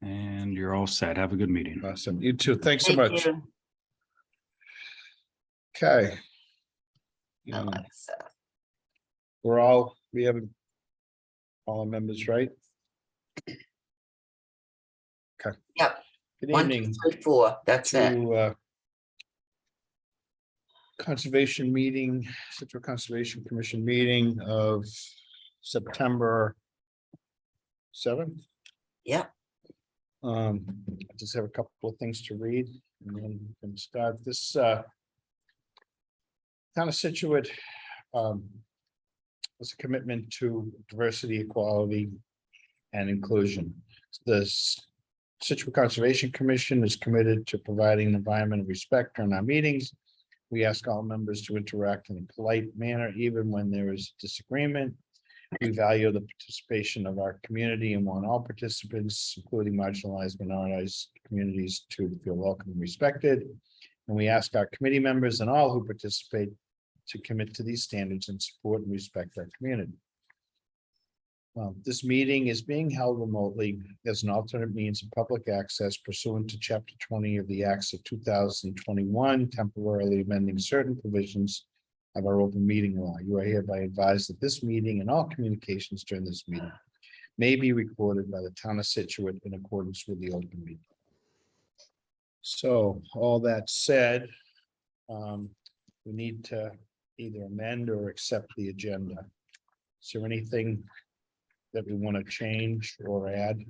And you're all set. Have a good meeting. Awesome. You too. Thanks so Thank much. you, Okay. Alexa. We have all our members, right? Okay. Yep. Good 1, 2, evening 3, 4. That's it. to conservation meeting, Situate Conservation Commission meeting of September 7th. Yep. I just have a couple of things to read and then we can start this town of Scituate was a commitment to diversity, equality, and inclusion. The Scituate Conservation Commission is committed to providing an environment of respect during our meetings. We ask all members to interact in a polite manner, even when there is disagreement. We value the participation of our community and want all participants, including marginalized minoritized communities, to feel welcome and respected. And we ask our committee members and all who participate to commit to these standards and support and respect our community. This meeting is being held remotely as an alternate means of public access pursuant to Chapter 20 of the Acts of 2021, temporarily amending certain provisions of our open meeting law. You are hereby advised that this meeting and all communications during this meeting may be recorded by the town of Scituate in accordance with the open meeting. So all that said, we need to either amend or accept the agenda. Is there anything that we want to change or add?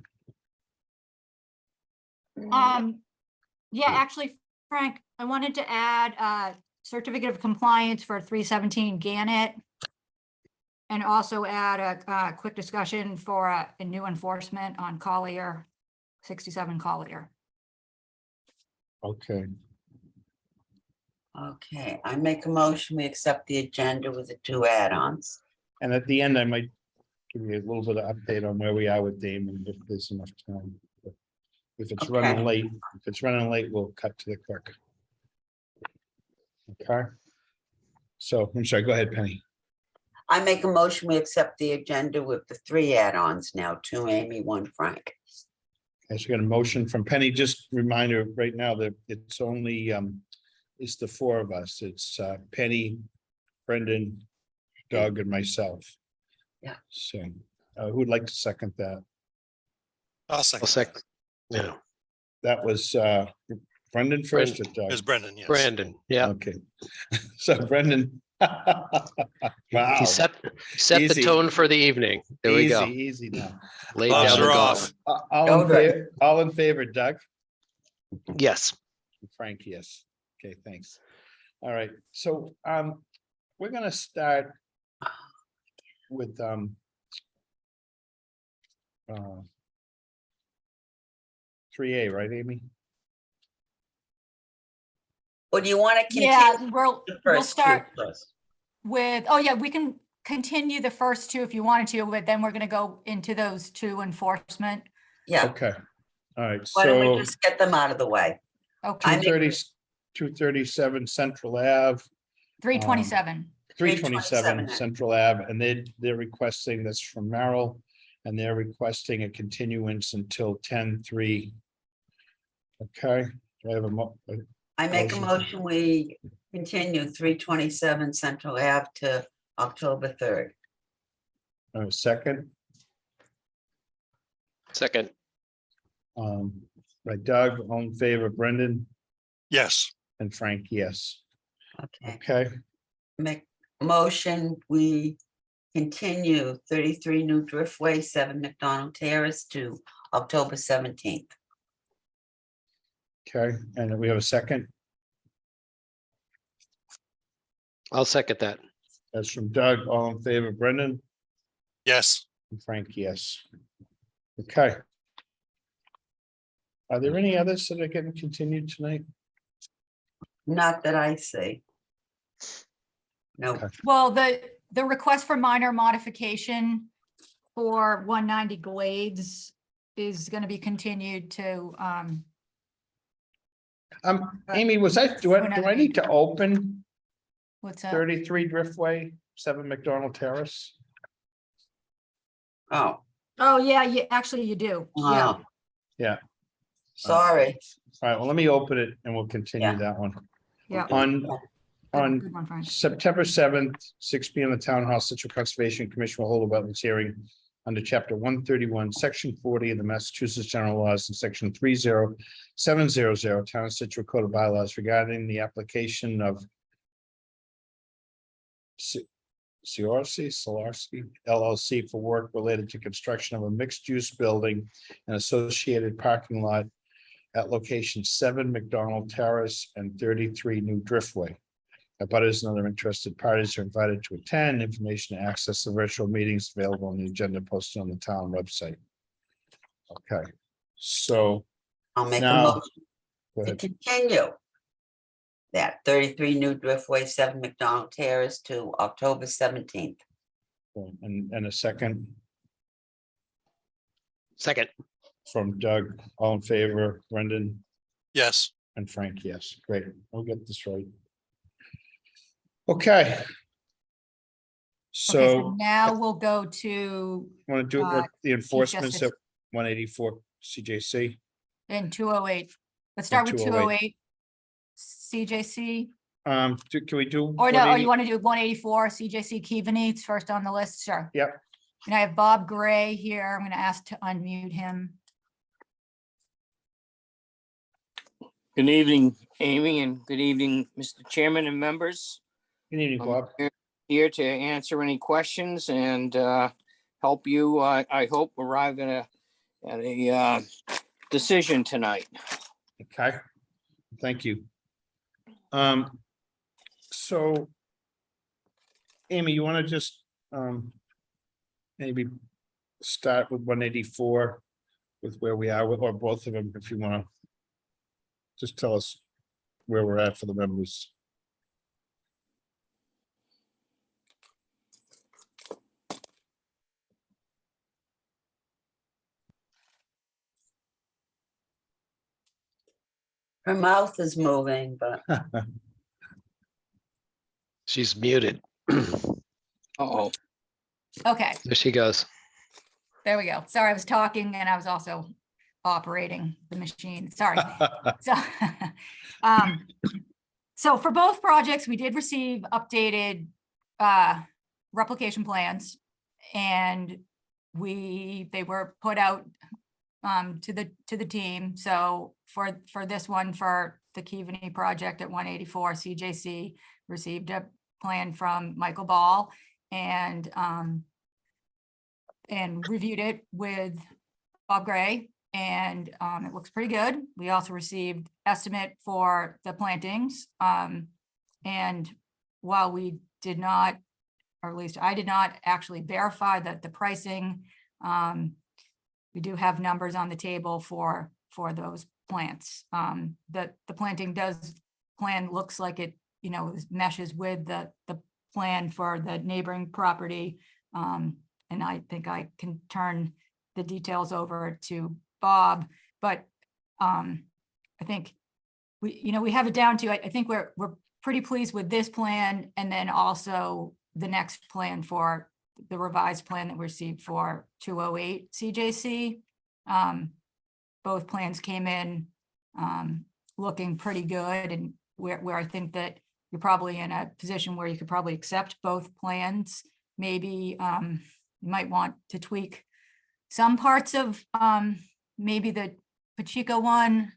Yeah, actually, Frank, I wanted to add certificate of compliance for 317 Gannett. And also add a quick discussion for a new enforcement on Collier, 67 Collier. Okay, Okay, I make a motion, we accept the agenda with the 2 add-ons. and at the end, I might give you a little bit of update on where we are with Damon, if there's enough time. But if it's running late, we'll cut to the clerk. Okay. So I'm sorry, go ahead, Penny. I make a motion, we accept the agenda with the 3 add-ons now, 2 Amy, 1 Frank. I just got a motion from Penny. Just reminder right now that it's only it's the 4 of us. It's Penny, Brendan, Doug, and myself. Yeah. So who'd like to second that? I'll second. Yeah, That was Brendan first or Doug? It was Brendan, yes. Brandon, yeah. Okay. So Brendan. Wow. He set Easy. the tone for the evening. There we go. Easy now. Laid Gloves down the are golf. off. All in favor, Doug? Yes, Frank, yes. Okay, thanks. All right, so we're gonna start with 3A, right, Amy? Or do you want to Yeah, continue we'll the first 2 start first? with, oh yeah, we can continue the first 2 if you wanted to, but then we're gonna go into those 2 enforcement. Yeah, Okay, all right, why don't so we just get them out of the way? Okay, 237 Central Ave, 327. 327 327. Central Ave, and they're requesting this from Merrill, and they're requesting a continuance until 10/3. Okay, do I have I make a Motion. motion, we continue 327 Central Ave to October 3rd. a second? second, By Doug, all in favor, Brendan Yes, and Frank, yes. Okay, Okay, make a motion, we continue 33 New Driftway, 7 McDonald Terrace to October 17th. okay, and we have a second. I'll second that. That's from Doug, all in favor, Brendan yes. and Frank, yes. Okay. Are there any others that are getting continued tonight? Not that I see. No, Okay. Well, the request for minor modification for 190 Glades is gonna be continued to, Amy, do I need to open what's that? 33 Driftway, 7 McDonald Terrace? oh, Oh, yeah, actually you do. Yeah, Oh, Yeah. sorry. All right, well, let me open it and we'll continue Yeah. that one. yeah. On, on Good one, Frank. September 7th, 6 P.M. the Town Hall, Situate Conservation Commission will hold a wetlands hearing under chapter 131, section 40 of the Massachusetts General Laws and section 30700 Town of Situate Code of Bylaws regarding the application of Solarski LLC for work related to construction of a mixed-use building and associated parking lot at location 7 McDonald Terrace and 33 New Driftway. Abutters and other interested parties are invited to attend. Information to access the virtual meetings available on the agenda posted on the town website. Okay, so I'll make a now, motion go to ahead. continue that 33 New Driftway, 7 McDonald Terrace to October 17th. And a second Second, from Doug, all in favor, Brendan Yes. and Frank, yes, great, I'll get this right. Okay. Okay, So, now we'll go to want to do it with the enforcements Justice. at 184 CJC? in 208. Let's start with 208. 208. CJC, Can we do? or no, or 180? you want to do 184 CJC Keaveney first on the list? Sure. Yep. And I have Bob Gray here. I'm going to ask to unmute him. Good evening, Amy, and good evening, Mr. Chairman and members. Good evening, I'm Bob. Here to answer any questions and help you, I hope, arrive at a decision tonight. Okay, thank you. So Amy, you want to just maybe start with 184 with where we are with, or both of them, if you want to just tell us where we're at for the members. Her mouth is moving, but she's muted. Uh-oh. Okay, There she goes. there we go. Sorry, I was talking and I was also operating the machine. Sorry. So, so for both projects, we did receive updated replication plans, and they were put out to the team. So for this one, for the Keaveney project at 184 CJC, received a plan from Michael Ball and reviewed it with Bob Gray, and it looks pretty good. We also received estimate for the plantings. And while we did not, or at least I did not actually verify that the pricing, we do have numbers on the table for those plants. The planting plan looks like it, meshes with the plan for the neighboring property. And I think I can turn the details over to Bob, but I think we have it down to, I think we're pretty pleased with this plan, and then also the next plan for the revised plan that we received for 208 CJC. Both plans came in looking pretty good, and where I think that you're probably in a position where you could probably accept both plans. Maybe you might want to tweak some parts of maybe the Pacheco one.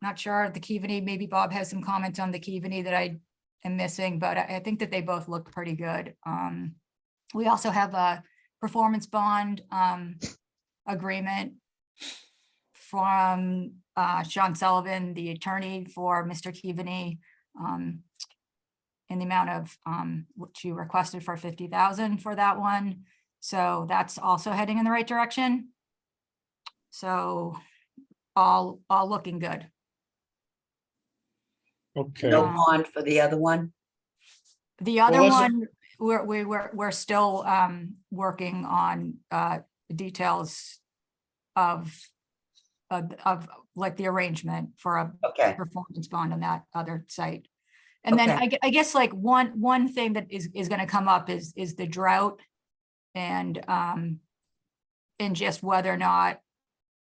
Not sure, the Keaveney, maybe Bob has some comments on the Keaveney that I am missing, but I think that they both look pretty good. We also have a performance bond agreement from Sean Sullivan, the attorney for Mr. Keaveney, in the amount of which you requested for 50,000 for that one. So that's also heading in the right direction. So all looking good. Okay, no bond for the other one. The other Well, let's- one, we're still working on the details of like the arrangement for a Okay, performance bond on that other site. And then I guess like one thing that is going to come up is the drought. And and just whether or not,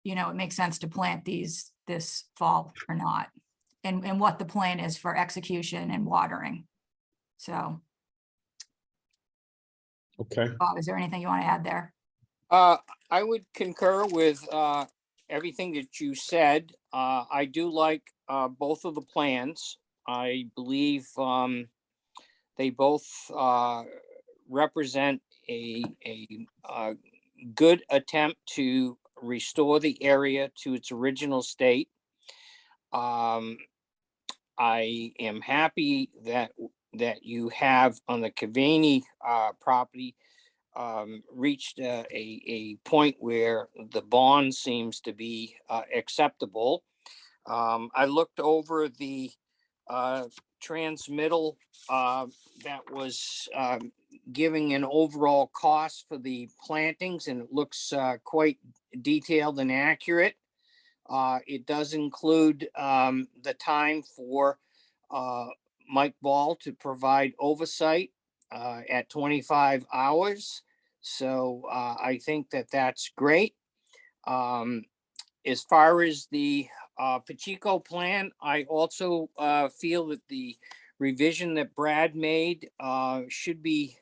it makes sense to plant these this fall or not, and what the plan is for execution and watering. So, Okay, Bob, is there anything you want to add there? I would concur with everything that you said. I do like both of the plans. I believe they both represent a good attempt to restore the area to its original state. I am happy that you have on the Cavani property reached a point where the bond seems to be acceptable. I looked over the transmittal that was giving an overall cost for the plantings, and it looks quite detailed and accurate. It does include the time for Mike Ball to provide oversight at 25 hours. So I think that that's great. As far as the Patio plan, I also feel that the revision that Brad made should be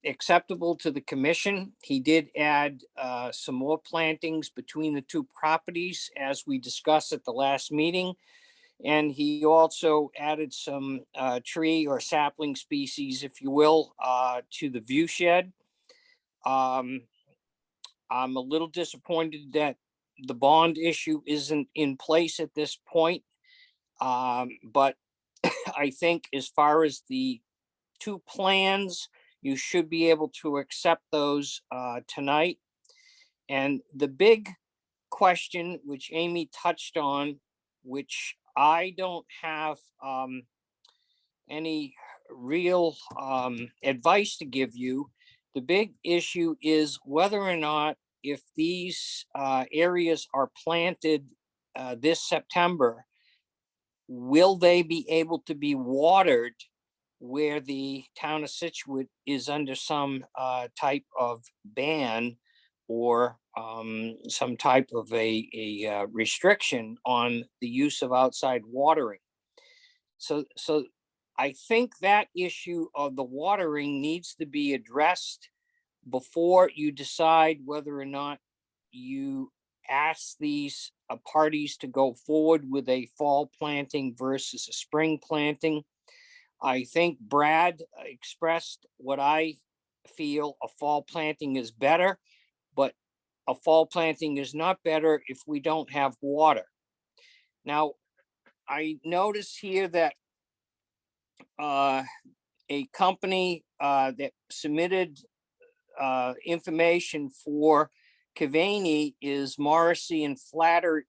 acceptable to the commission. He did add some more plantings between the two properties as we discussed at the last meeting. And he also added some tree or sapling species, if you will, to the view shed. I'm a little disappointed that the bond issue isn't in place at this point. But I think as far as the two plans, you should be able to accept those tonight. And the big question, which Amy touched on, which I don't have any real advice to give you, the big issue is whether or not, if these areas are planted this September, will they be able to be watered where the town of Scituate is under some type of ban or some type of a restriction on the use of outside watering. So I think that issue of the watering needs to be addressed before you decide whether or not you ask these parties to go forward with a fall planting versus a spring planting. I think Brad expressed what I feel: a fall planting is better, but a fall planting is not better if we don't have water. Now, I notice here that a company that submitted information for Cavani is Morrissey and Flaherty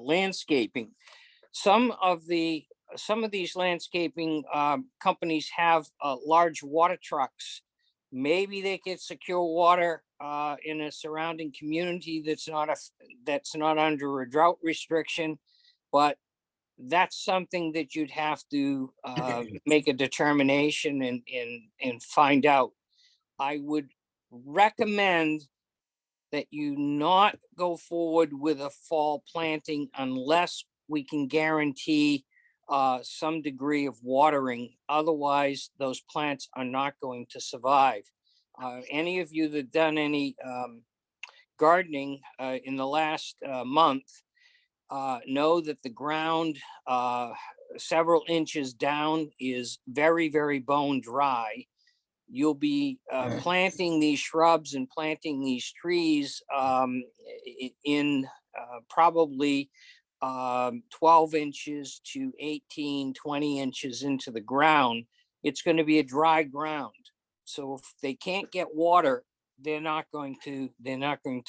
Landscaping. Some of these landscaping companies have large water trucks. Maybe they can secure water in a surrounding community that's not under a drought restriction, but that's something that you'd have to make a determination and find out. I would recommend that you not go forward with a fall planting unless we can guarantee some degree of watering. Otherwise, those plants are not going to survive. Any of you that done any gardening in the last month know that the ground several inches down is very, very bone dry. You'll be planting these shrubs and planting these trees in probably 12 inches to 18, 20 inches into the ground. It's going to be a dry ground. So if they can't get water, they're not going to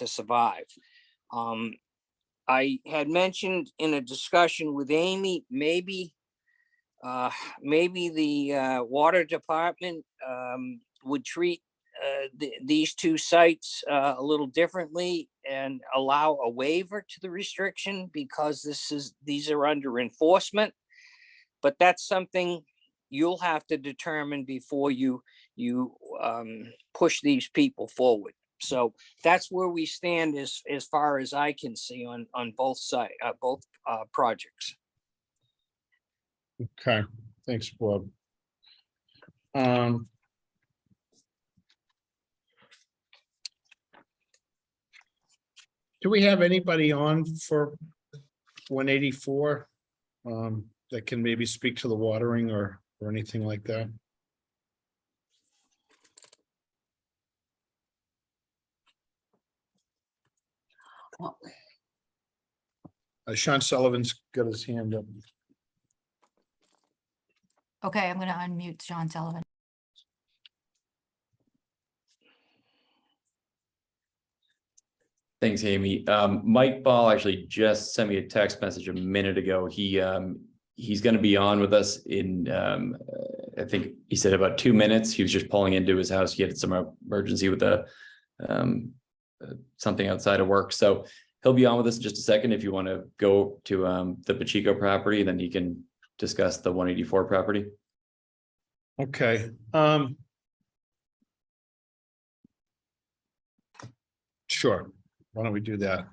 survive. I had mentioned in a discussion with Amy, maybe the water department would treat these two sites a little differently and allow a waiver to the restriction, because these are under enforcement. But that's something you'll have to determine before you push these people forward. So that's where we stand as far as I can see on both sides, both projects. Okay, thanks, Bob. Do we have anybody on for 184? That can maybe speak to the watering or anything like that? Well, Sean Sullivan's got his hand up. Okay, I'm gonna unmute Sean Sullivan. Thanks, Amy. Mike Ball actually just sent me a text message a minute ago. He's going to be on with us in, I think he said about 2 minutes. He was just pulling into his house. He had some emergency with something outside of work. So he'll be on with us in just a second. If you want to go to the Pacheco property, then he can discuss the 184 property. Okay. Sure. Why don't we do that?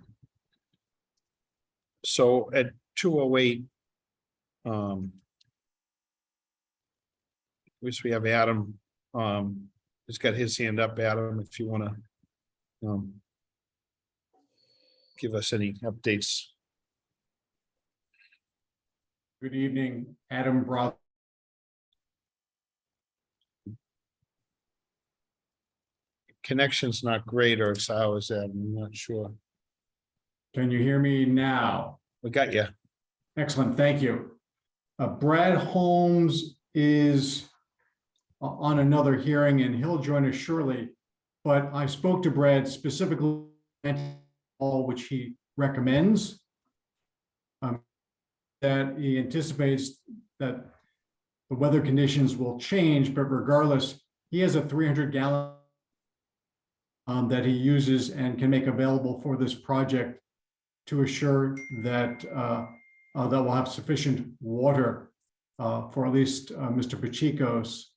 So at 2:08, wish we have Adam, he's got his hand up. Adam, if you want to give us any updates. Good evening, Adam Broth. Connection's not great, or it's ours, Adam, I'm not sure. Can you hear me now? We got you. Excellent, thank you. Brad Holmes is on another hearing and he'll join us shortly. But I spoke to Brad specifically, which he recommends. That he anticipates that the weather conditions will change, but regardless, he has a 300-gallon that he uses and can make available for this project to assure that that will have sufficient water for at least Mr. Pacheco's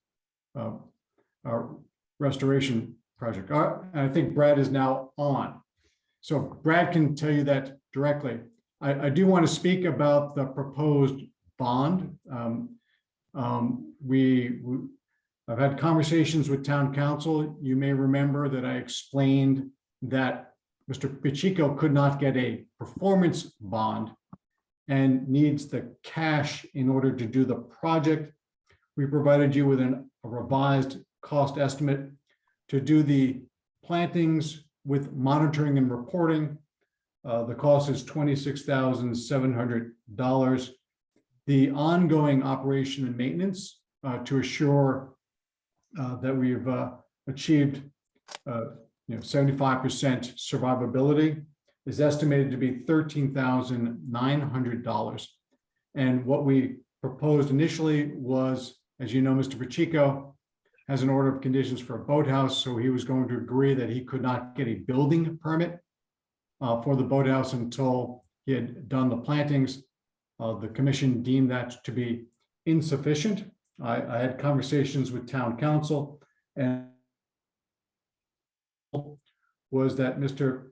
restoration project. And I think Brad is now on. So Brad can tell you that directly. I do want to speak about the proposed bond. I've had conversations with town council. You may remember that I explained that Mr. Pacheco could not get a performance bond and needs the cash in order to do the project. We provided you with a revised cost estimate to do the plantings with monitoring and reporting. The cost is $26,700. The ongoing operation and maintenance to assure that we've achieved 75% survivability is estimated to be $13,900. And what we proposed initially was, as you know, Mr. Pacheco has an order of conditions for a boathouse, so he was going to agree that he could not get a building permit for the boathouse until he had done the plantings. The commission deemed that to be insufficient. I had conversations with town council and was that Mr.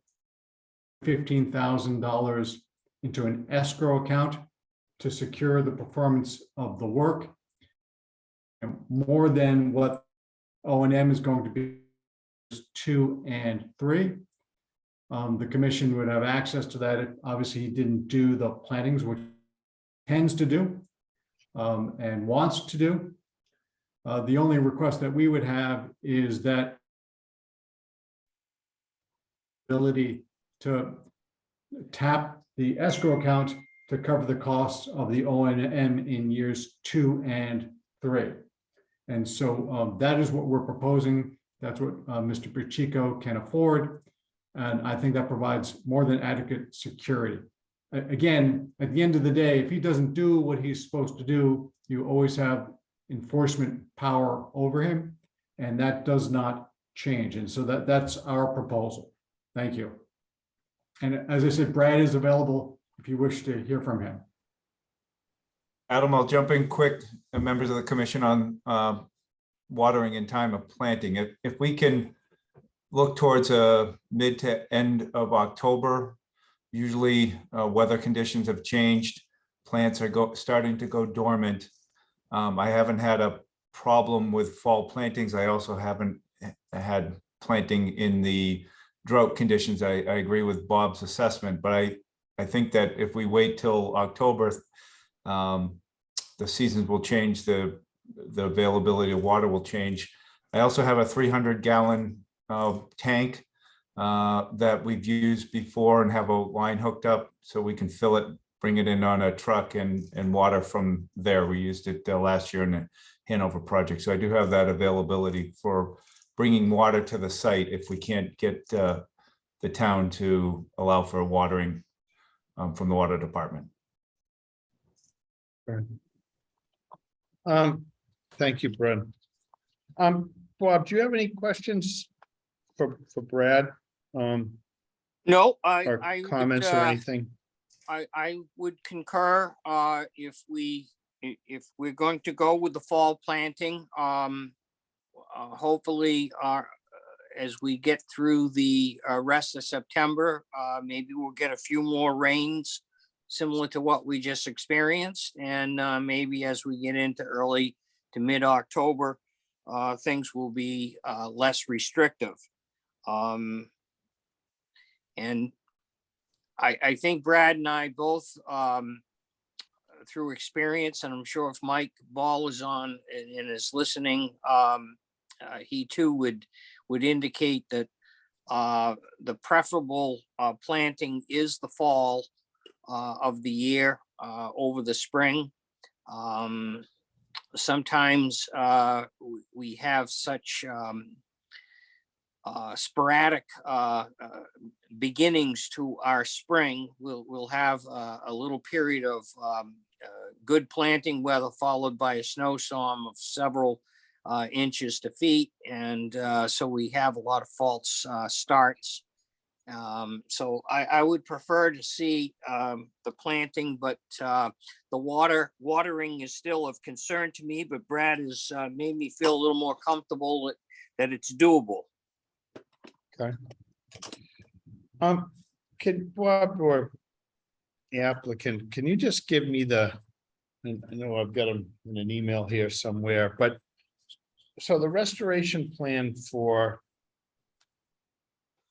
$15,000 into an escrow account to secure the performance of the work, more than what O&M is going to be 2 and 3. The commission would have access to that. Obviously, he didn't do the plantings, which he tends to do and wants to do. The only request that we would have is that ability to tap the escrow account to cover the costs of the O&M in years 2 and 3. And so that is what we're proposing. That's what Mr. Pacheco can afford. And I think that provides more than adequate security. Again, at the end of the day, if he doesn't do what he's supposed to do, you always have enforcement power over him, and that does not change. And so that's our proposal. Thank you. And as I said, Brad is available if you wish to hear from him. Adam, I'll jump in quick, members of the commission on watering in time of planting. If we can look towards a mid to end of October, usually weather conditions have changed. Plants are starting to go dormant. I haven't had a problem with fall plantings. I also haven't had planting in the drought conditions. I agree with Bob's assessment, but I think that if we wait till October, the seasons will change, the availability of water will change. I also have a 300-gallon tank that we've used before and have a line hooked up so we can fill it, bring it in on a truck and water from there. We used it last year in the Hanover project. So I do have that availability for bringing water to the site if we can't get the town to allow for watering from the water department. Thank you, Brad. Bob, do you have any questions for Brad? No, Or I would, comments or anything? I would concur, if we're going to go with the fall planting, hopefully, as we get through the rest of September, maybe we'll get a few more rains similar to what we just experienced. And maybe as we get into early to mid-October, things will be less restrictive. And I think Brad and I both, through experience, and I'm sure if Mike Ball is on and is listening, he too would indicate that the preferable planting is the fall of the year over the spring. Sometimes we have such sporadic beginnings to our spring. We'll have a little period of good planting weather followed by a snowstorm of several inches to feet, and so we have a lot of false starts. So I would prefer to see the planting, but the watering is still of concern to me. But Brad has made me feel a little more comfortable that it's doable. Okay. Can Bob or the applicant, can you just give me I know I've got them in an email here somewhere, but so the restoration plan for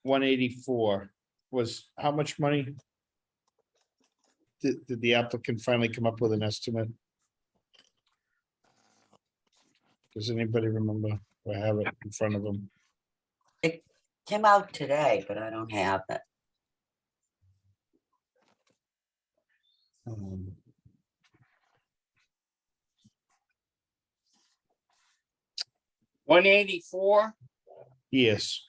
184 was how much money? Did the applicant finally come up with an estimate? Does anybody remember? I have it in front of them. It came out today, but I don't have it. 184. Yes,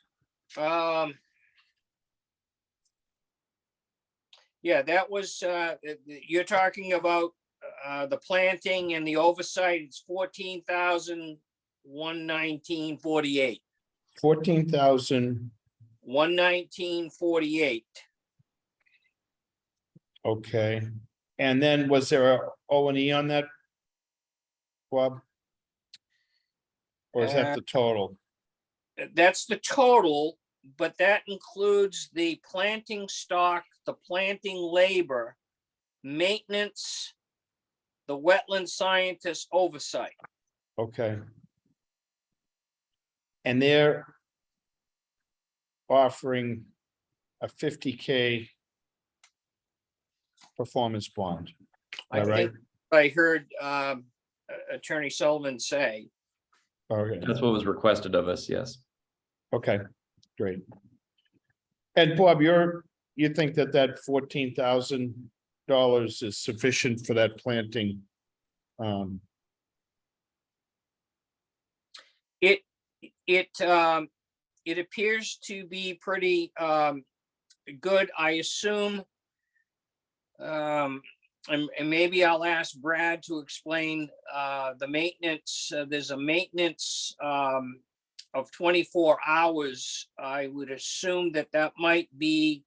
Yeah, that was, you're talking about the planting and the oversight. It's 14,119.48. 14,000. 119.48. Okay, and then was there a O&E on that, Bob? Or is that the total? That's the total, but that includes the planting stock, the planting labor, maintenance, the wetland scientist oversight. Okay. And they're offering a 50K performance bond. I All right. think I heard Attorney Sullivan say. Okay. That's what was requested of us, yes. Okay, great. And Bob, you think that $14,000 is sufficient for that planting? It appears to be pretty good. I assume, and maybe I'll ask Brad to explain the maintenance. There's a maintenance of 24 hours. I would assume that might be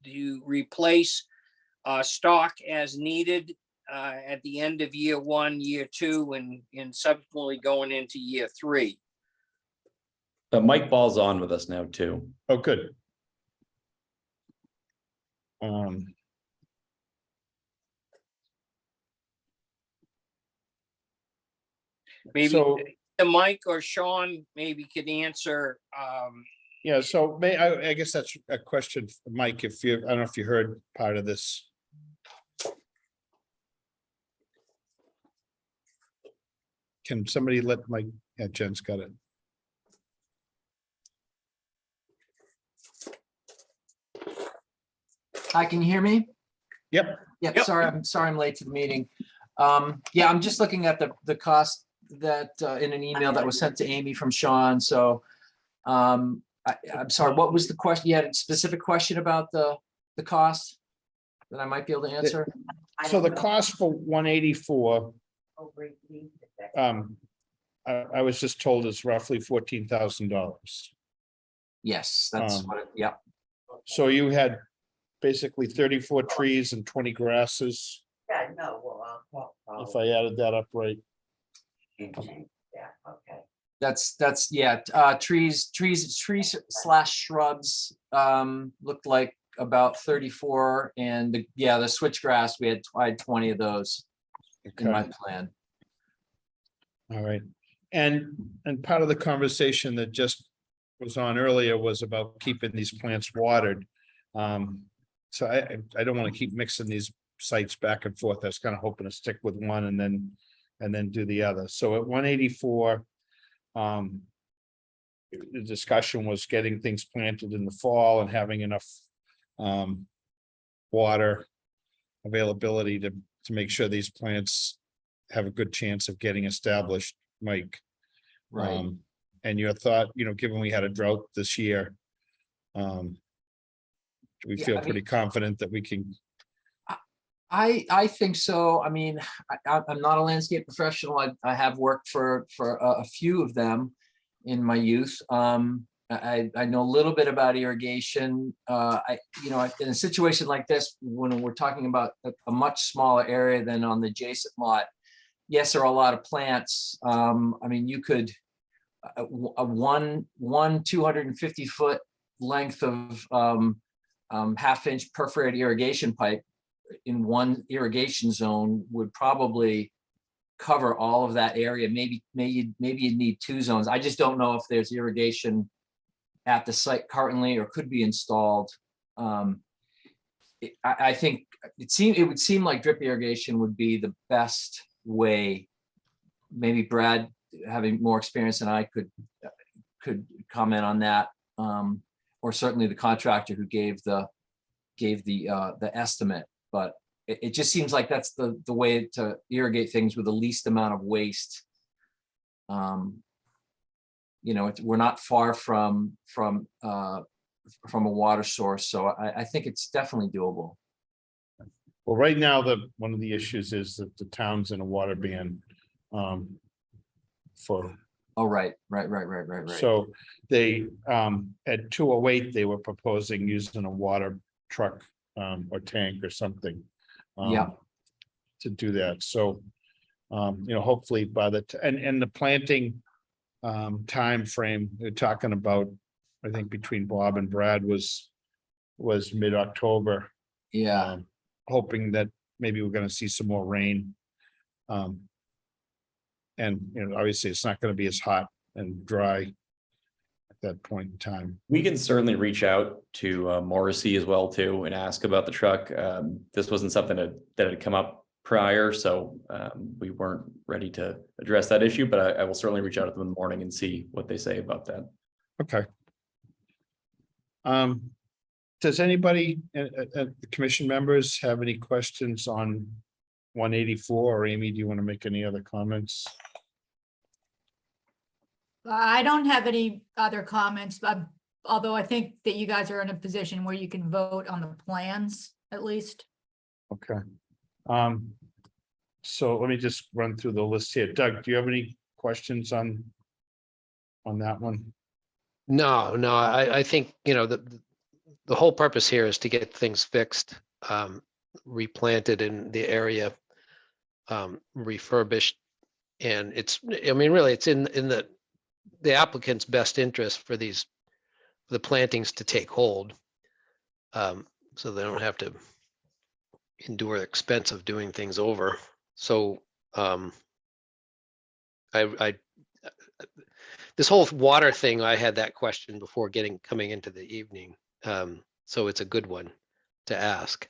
to replace stock as needed at the end of year 1, year 2, and subsequently going into year 3. Mike Ball's on with us now too. Oh, good. Maybe So, Mike or Sean maybe could answer. yeah, so I guess that's a question, for Mike, if you, I don't know if you heard part of this. Can somebody let Mike, yeah, Jen's got it. Hi, can you hear me? Yep. Yep, sorry, I'm late to the meeting. Yeah, I'm just looking at the cost that in an email that was sent to Amy from Sean, so I'm sorry, what was the question? You had a specific question about the cost that I might be able to answer? So the cost for 184, I was just told is roughly $14,000. Yes, that's what, yeah, So you had basically 34 trees and 20 grasses, Yeah, no, well, if I added that up right. yeah, okay. that's, yeah, trees / shrubs looked like about 34, and the switchgrass, I had 20 of those in my Okay, plan. all right. And part of the conversation that just was on earlier was about keeping these plants watered. So I don't want to keep mixing these sites back and forth. I was kind of hoping to stick with one and then do the other. So at 184, the discussion was getting things planted in the fall and having enough water availability to make sure these plants have a good chance of getting established, Mike. Right. And your thought, given we had a drought this year, we Yeah, feel I pretty confident that we can. I think so. I mean, I'm not a landscape professional. I have worked for a few of them in my youth. I know a little bit about irrigation. In a situation like this, when we're talking about a much smaller area than on the adjacent lot, yes, there are a lot of plants. I mean, you could a one 250-foot length of 1/2-inch perforated irrigation pipe in one irrigation zone would probably cover all of that area. Maybe you'd need 2 zones. I just don't know if there's irrigation at the site currently or could be installed. I think it would seem like drip irrigation would be the best way. Maybe Brad, having more experience than I, could comment on that, or certainly the contractor who gave the estimate. But it just seems like that's the way to irrigate things with the least amount of waste. We're not far from a water source, so I think it's definitely doable. Well, right now, one of the issues is that the town's in a water ban. Oh, right. So they, at 208, they were proposing using a water truck or tank or something. Yeah. To do that. So, hopefully by and the planting time frame they're talking about, I think between Bob and Brad was mid-October. Yeah. Hoping that maybe we're going to see some more rain. And obviously it's not going to be as hot and dry at that point in time. We can certainly reach out to Morrissey as well too and ask about the truck. This wasn't something that had come up prior, so we weren't ready to address that issue, but I will certainly reach out to them in the morning and see what they say about that. Okay. Does anybody, the commission members, have any questions on 184, or Amy, do you want to make any other comments? I don't have any other comments, but although I think that you guys are in a position where you can vote on the plans at least. Okay. So let me just run through the list here. Doug, do you have any questions on that one? No, I think, the whole purpose here is to get things fixed, replanted in the area refurbished. And it's, I mean, really, it's in the applicant's best interest for the plantings to take hold. So they don't have to endure the expense of doing things over. So this whole water thing, I had that question before coming into the evening. So it's a good one to ask.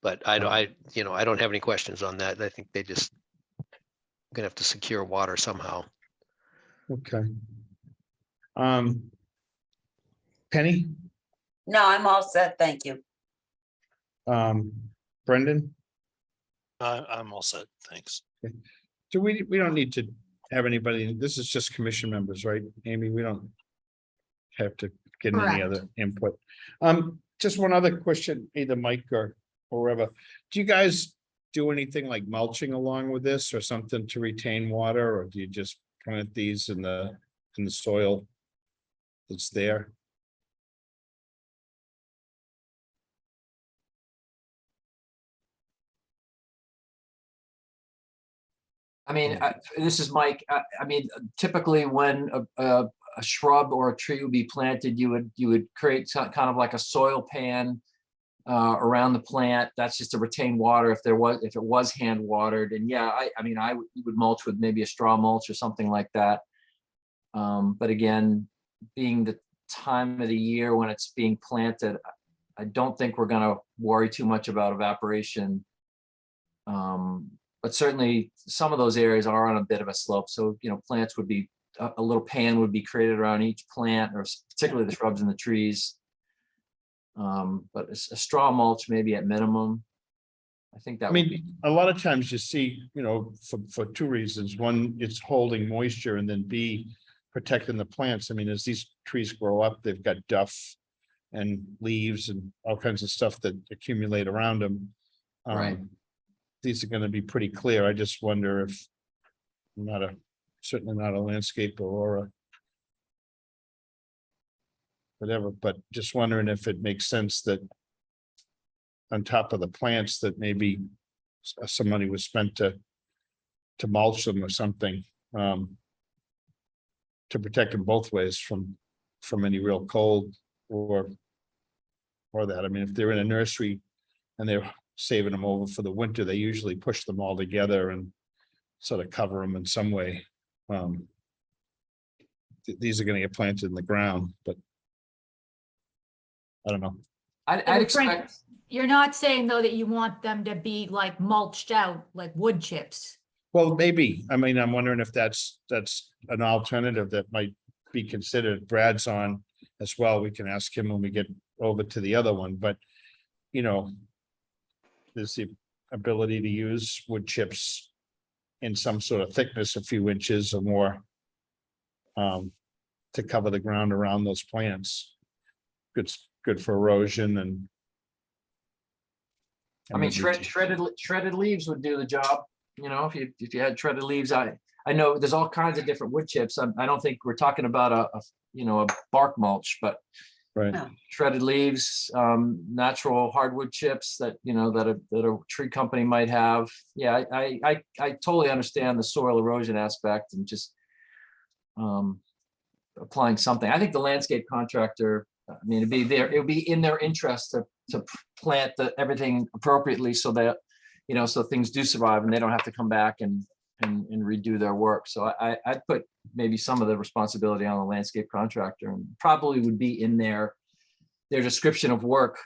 But I don't have any questions on that. I think they just gonna have to secure water somehow. Okay. Penny, No, I'm all set. Thank you. Brendan, I'm all set. Thanks. do we don't need to have anybody, this is just commission members, right? Amy, we don't have to get any Correct. other input. Just one other question, either Mike or whoever. Do you guys do anything like mulching along with this or something to retain water, or do you just plant these in the soil that's there? I mean, this is Mike. I mean, typically when a shrub or a tree would be planted, you would create kind of like a soil pan around the plant. That's just to retain water if it was hand watered. And yeah, I mean, you would mulch with maybe a straw mulch or something like that. But again, being the time of the year when it's being planted, I don't think we're going to worry too much about evaporation. But certainly some of those areas are on a bit of a slope. So, plants would be, a little pan would be created around each plant, or particularly the shrubs and the trees. But a straw mulch maybe at minimum. I think that I would be. mean, a lot of times you see, for two reasons. One, it's holding moisture, and then B, protecting the plants. I mean, as these trees grow up, they've got duff and leaves and all kinds of stuff that accumulate around them. Right. These are going to be pretty clear. I just wonder if certainly not a landscaper or a whatever, but just wondering if it makes sense that on top of the plants that maybe some money was spent to mulch them or something, to protect them both ways from any real cold or that. I mean, if they're in a nursery and they're saving them over for the winter, they usually push them all together and sort of cover them in some way. These are going to get planted in the ground, but I don't know. I'd Frank, expect. you're not saying though that you want them to be like mulched out like wood chips. Well, maybe. I mean, I'm wondering if that's an alternative that might be considered. Brad's on as well. We can ask him when we get over to the other one, but there's the ability to use wood chips in some sort of thickness, a few inches or more, to cover the ground around those plants. Good for erosion and. I mean, shredded leaves would do the job. If you had shredded leaves, I know there's all kinds of different wood chips. I don't think we're talking about a bark mulch, but Right. No. shredded leaves, natural hardwood chips that a tree company might have. Yeah, I totally understand the soil erosion aspect and just applying something. I think the landscape contractor, I mean, it would be in their interest to plant everything appropriately so that so things do survive and they don't have to come back and redo their work. So I'd put maybe some of the responsibility on the landscape contractor, and probably would be in their description of work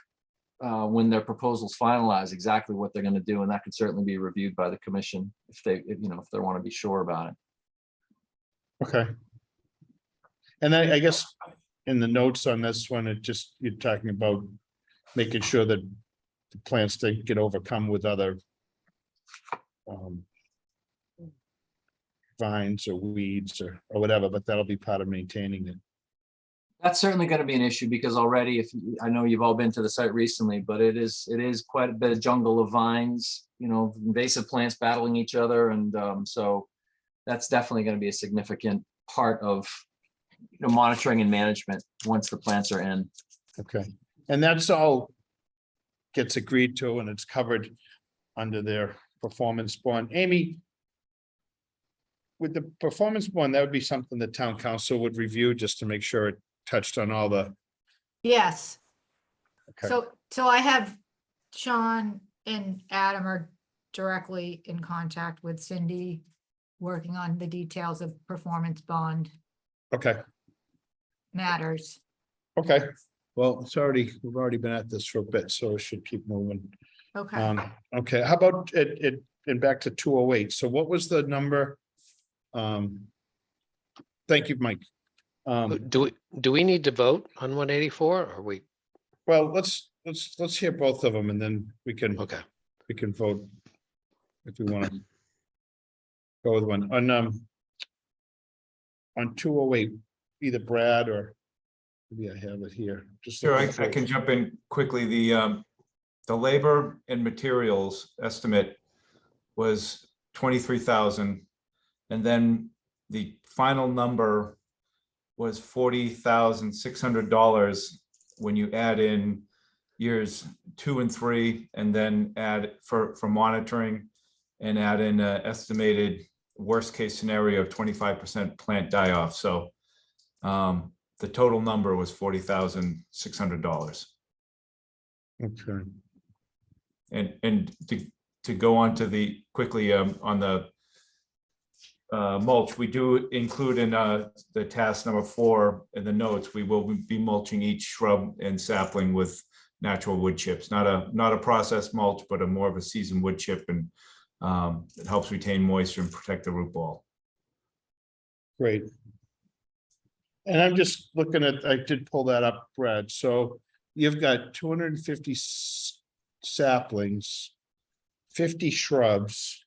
when their proposal's finalized, exactly what they're going to do, and that could certainly be reviewed by the commission if they want to be sure about it. Okay. And I guess in the notes on this one, you're talking about making sure that the plants don't get overcome with other vines or weeds or whatever, but that'll be part of maintaining it. That's certainly going to be an issue because already, I know you've all been to the site recently, but it is quite a bit of jungle of vines, invasive plants battling each other, and so that's definitely going to be a significant part of monitoring and management once the plants are in. Okay, and that's all gets agreed to and it's covered under their performance bond. Amy, with the performance bond, that would be something the town council would review just to make sure it touched on all the, Yes. okay, So I have Sean and Adam are directly in contact with Cindy, working on the details of performance bond okay, matters. okay. Well, we've already been at this for a bit, so it should keep moving. Okay. Okay, how about it, and back to 208. So what was the number? Thank you, Mike. Do we need to vote on 184 or we, Well, let's hear both of them and then we can okay. vote if we want to go with one on 208, either Brad or maybe I have it here. Just Sure, looking I for- can jump in quickly. The labor and materials estimate was 23,000. And then the final number was $40,600 when you add in years 2 and 3, and then add for monitoring and add in an estimated worst case scenario of 25% plant die off. So the total number was $40,600. Okay, And to go on to the quickly on the mulch, we do include in the task number 4 in the notes, we will be mulching each shrub and sapling with natural wood chips, not a processed mulch, but a more of a seasoned wood chip, and it helps retain moisture and protect the root ball. great. And I'm just looking at, I did pull that up, Brad. So you've got 250 saplings, 50 shrubs.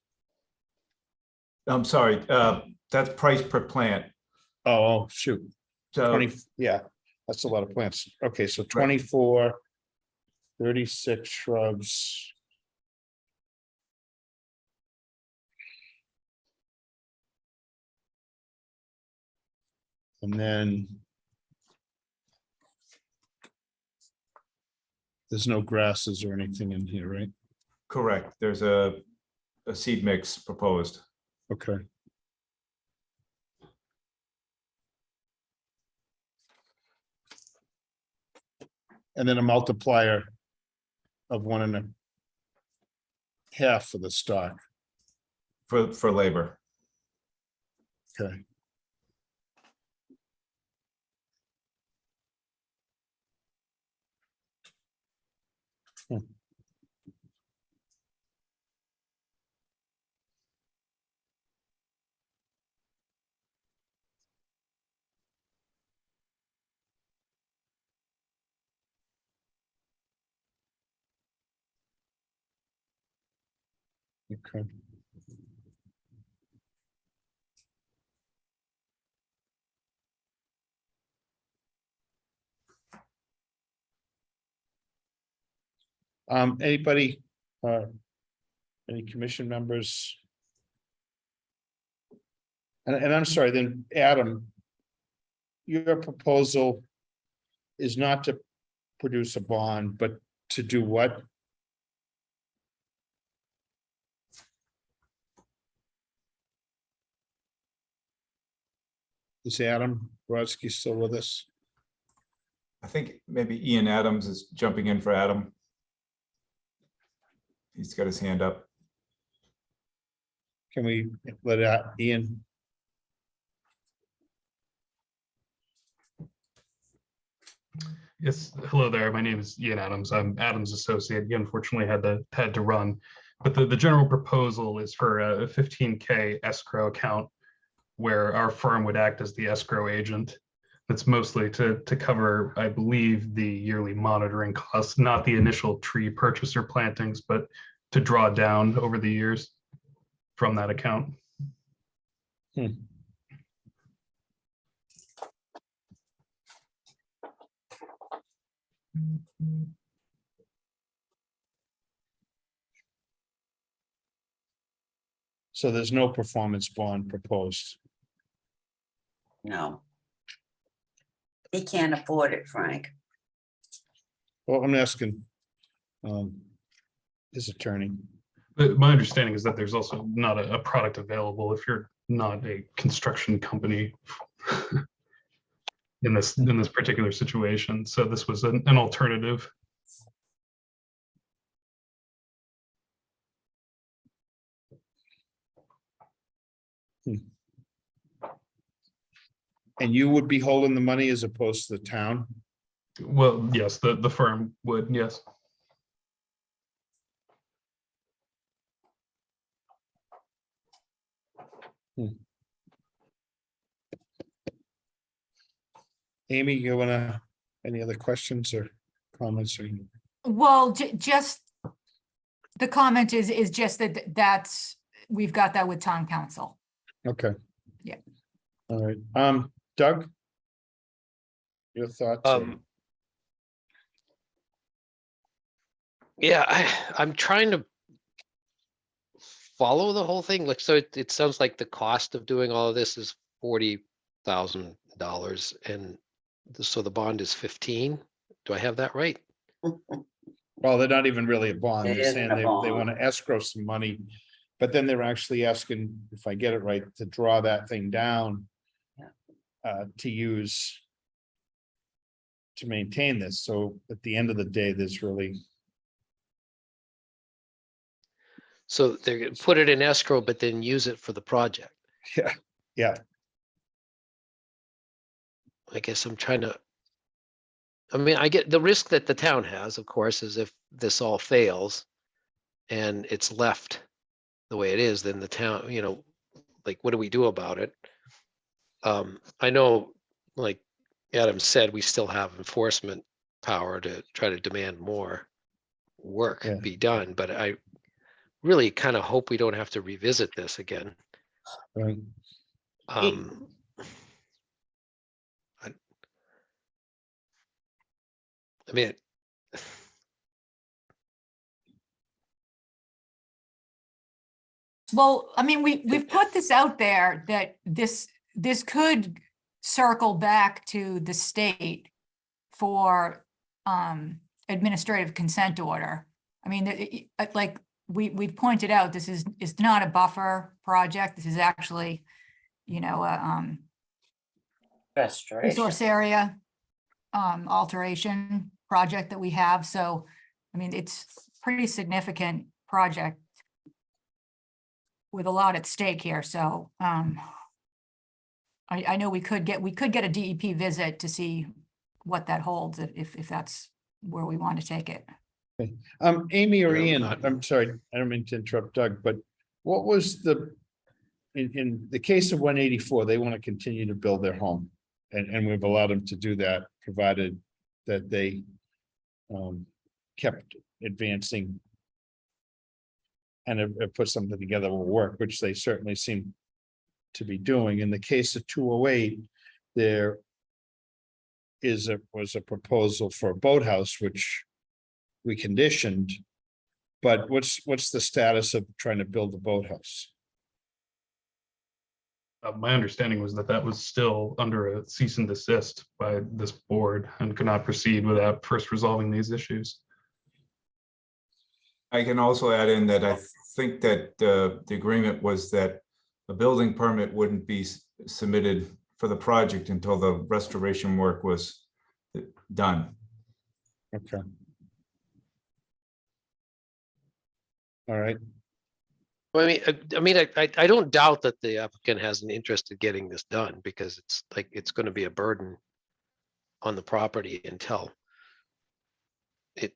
I'm sorry, that's price per plant. Oh, shoot. So 20, yeah, that's a lot of plants. Okay, so 24, 36 shrubs. And then there's no grasses or anything in here, right? correct, there's a seed mix proposed. Okay. And then a multiplier of 1.5 for the stock. For labor. Okay. Okay. Anybody, any commission members? And I'm sorry, then Adam, your proposal is not to produce a bond, but to do what? Is Adam Brodsky still with us? I think maybe Ian Adams is jumping in for Adam. He's got his hand up. Can we let out Ian? Yes, hello there. My name is Ian Adams. I'm Adams' associate. He unfortunately had to run, but the general proposal is for a 15K escrow account where our firm would act as the escrow agent. That's mostly to cover, I believe, the yearly monitoring costs, not the initial tree purchase or plantings, but to draw down over the years from that account. So there's no performance bond proposed. No. He can't afford it, Frank. Well, I'm asking. his attorney. But my understanding is that there's also not a product available if you're not a construction company in this particular situation. So this was an alternative. And you would be holding the money as opposed to the town? Well, yes, the firm would, yes. Amy, you wanna, any other questions or comments or? Well, just the comment is just that's, we've got that with town council. Okay. Yeah. All right, Doug? Your thoughts? or- Yeah, I'm trying to follow the whole thing. Like, so it sounds like the cost of doing all of this is $40,000 and so the bond is 15. Do I have that right? Well, they're not even really a bond. It They're isn't saying a they bond. want to escrow some money. But then they're actually asking, if I get it right, to draw that thing down. To use. To maintain this. So at the end of the day, there's really, So they're gonna put it in escrow, but then use it for the project. yeah, I guess I'm trying to. I mean, I get the risk that the town has, of course, is if this all fails and it's left the way it is, then the town, like, what do we do about it? I know, like Adam said, we still have enforcement power to try to demand more work Yeah. be done, but I really kind of hope we don't have to revisit this again. right. I mean, Well, I mean, we've put this out there that this could circle back to the state for administrative consent order. I mean, like we've pointed out, this is not a buffer project. This is actually, a Restoration. resource area alteration project that we have. So, I mean, it's pretty significant project with a lot at stake here. So I know we could get a DEP visit to see what that holds if that's where we want to take it. Amy or Yeah, Ian, not- I'm sorry, I don't mean to interrupt Doug, but what was in the case of 184, they want to continue to build their home. And we've allowed them to do that, provided that they kept advancing and have put something together will work, which they certainly seem to be doing. In the case of 208, there was a proposal for a boathouse, which we conditioned. But what's the status of trying to build a boathouse? My understanding was that was still under a cease and desist by this board and could not proceed without first resolving these issues. I can also add in that I think that the agreement was that a building permit wouldn't be submitted for the project until the restoration work was done. Okay. All right. Well, I don't doubt that the applicant has an interest in getting this done because it's going to be a burden on the property until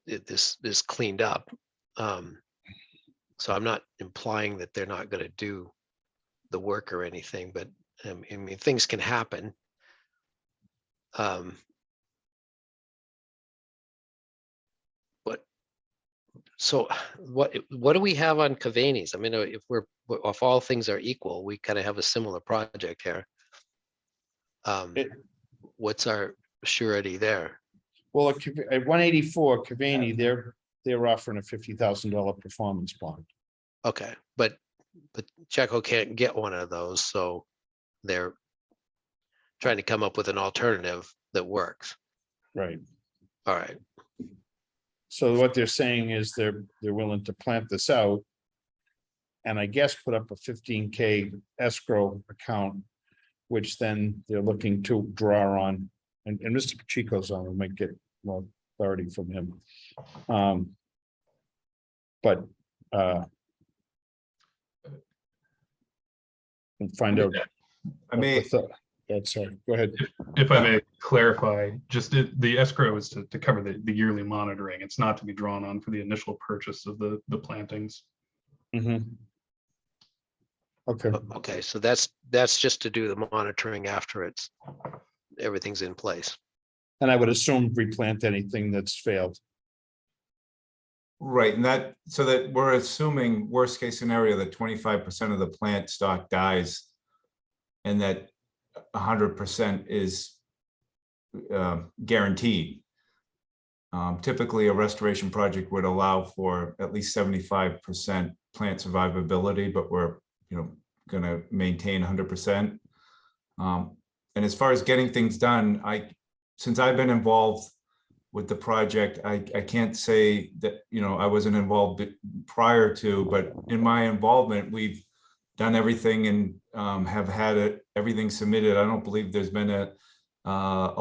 this is cleaned up. So I'm not implying that they're not going to do the work or anything, but I mean, things can happen. So what do we have on Cavani's? I mean, if all things are equal, we kind of have a similar project here. What's our surety there? Well, at 184 Cavani, they're offering a $50,000 performance bond. Okay, but Checo can't get one of those, so they're trying to come up with an alternative that works. Right. All right. So what they're saying is they're willing to plant this out. And I guess put up a 15K escrow account, which then they're looking to draw on. And Mr. Pacheco's on, we might get more clarity from him. But and find out. I may, That's go ahead. If I may clarify, just the escrow is to cover the yearly monitoring. It's not to be drawn on for the initial purchase of the plantings. Okay, Okay, so that's just to do the monitoring after everything's in place. and I would assume replant anything that's failed. right, and that, so that we're assuming worst case scenario that 25% of the plant stock dies. And that 100% is guaranteed. Typically, a restoration project would allow for at least 75% plant survivability, but we're, going to maintain 100%. And as far as getting things done, since I've been involved with the project, I can't say that, I wasn't involved prior to, but in my involvement, we've done everything and have had everything submitted. I don't believe there's been a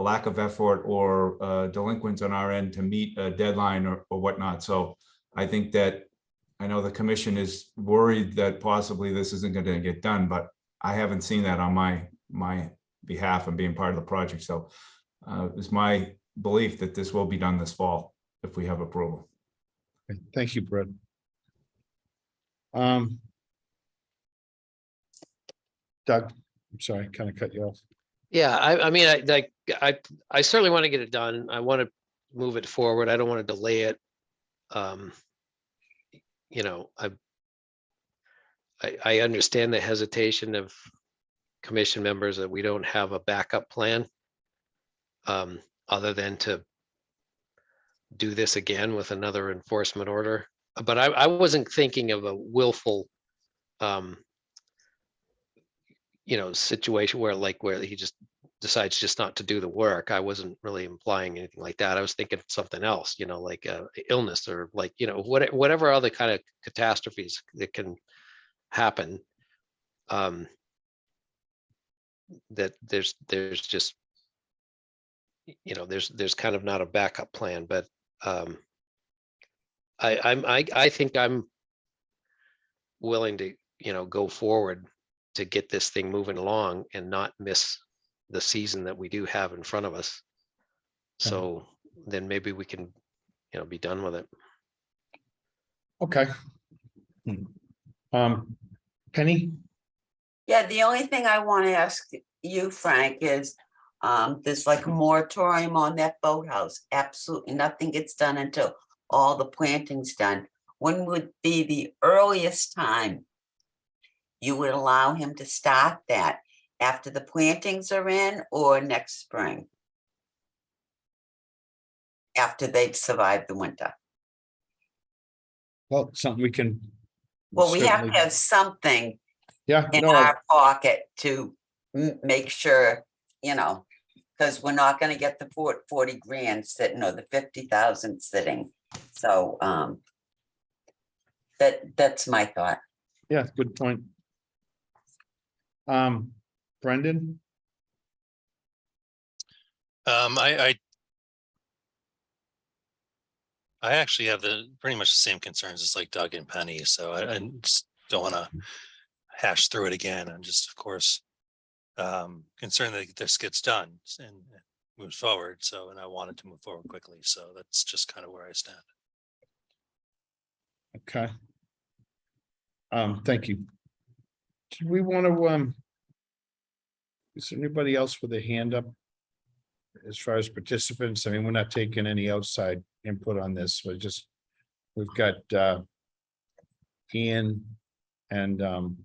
lack of effort or delinquents on our end to meet a deadline or whatnot. So I think that, I know the commission is worried that possibly this isn't going to get done, but I haven't seen that on my behalf and being part of the project. So it's my belief that this will be done this fall if we have approval. Thank you, Brett. Doug, I'm sorry, kind of cut you off. Yeah, I mean, I certainly want to get it done. I want to move it forward. I don't want to delay it. I understand the hesitation of commission members that we don't have a backup plan other than to do this again with another enforcement order. But I wasn't thinking of a willful situation where he just decides just not to do the work. I wasn't really implying anything like that. I was thinking of something else, like illness or whatever other kind of catastrophes that can happen. That there's just, there's kind of not a backup plan, but I think I'm willing to, go forward to get this thing moving along and not miss the season that we do have in front of us. So then maybe we can, be done with it. Okay. Penny? Yeah, the only thing I want to ask you, Frank, is there's like a moratorium on that boathouse. Absolutely nothing gets done until all the planting's done. When would be the earliest time you would allow him to start that? After the plantings are in or next spring? After they've survived the winter? Well, something we can. Well, we have to certainly- have something Yeah, in no, our pocket to make sure, because we're not gonna get the 40 grand sitting or the 50,000 sitting. So that's my thought. yeah, good point. Brendan? I actually have pretty much the same concerns as like Doug and Penny, so I just don't want to hash through it again. I'm just, of course, concerned that this gets done and moves forward. So, and I wanted to move forward quickly. So that's just kind of where I stand. Okay. Thank you. Do we want to, is there anybody else with a hand up? As far as participants, I mean, we're not taking any outside input on this. We've got Ian and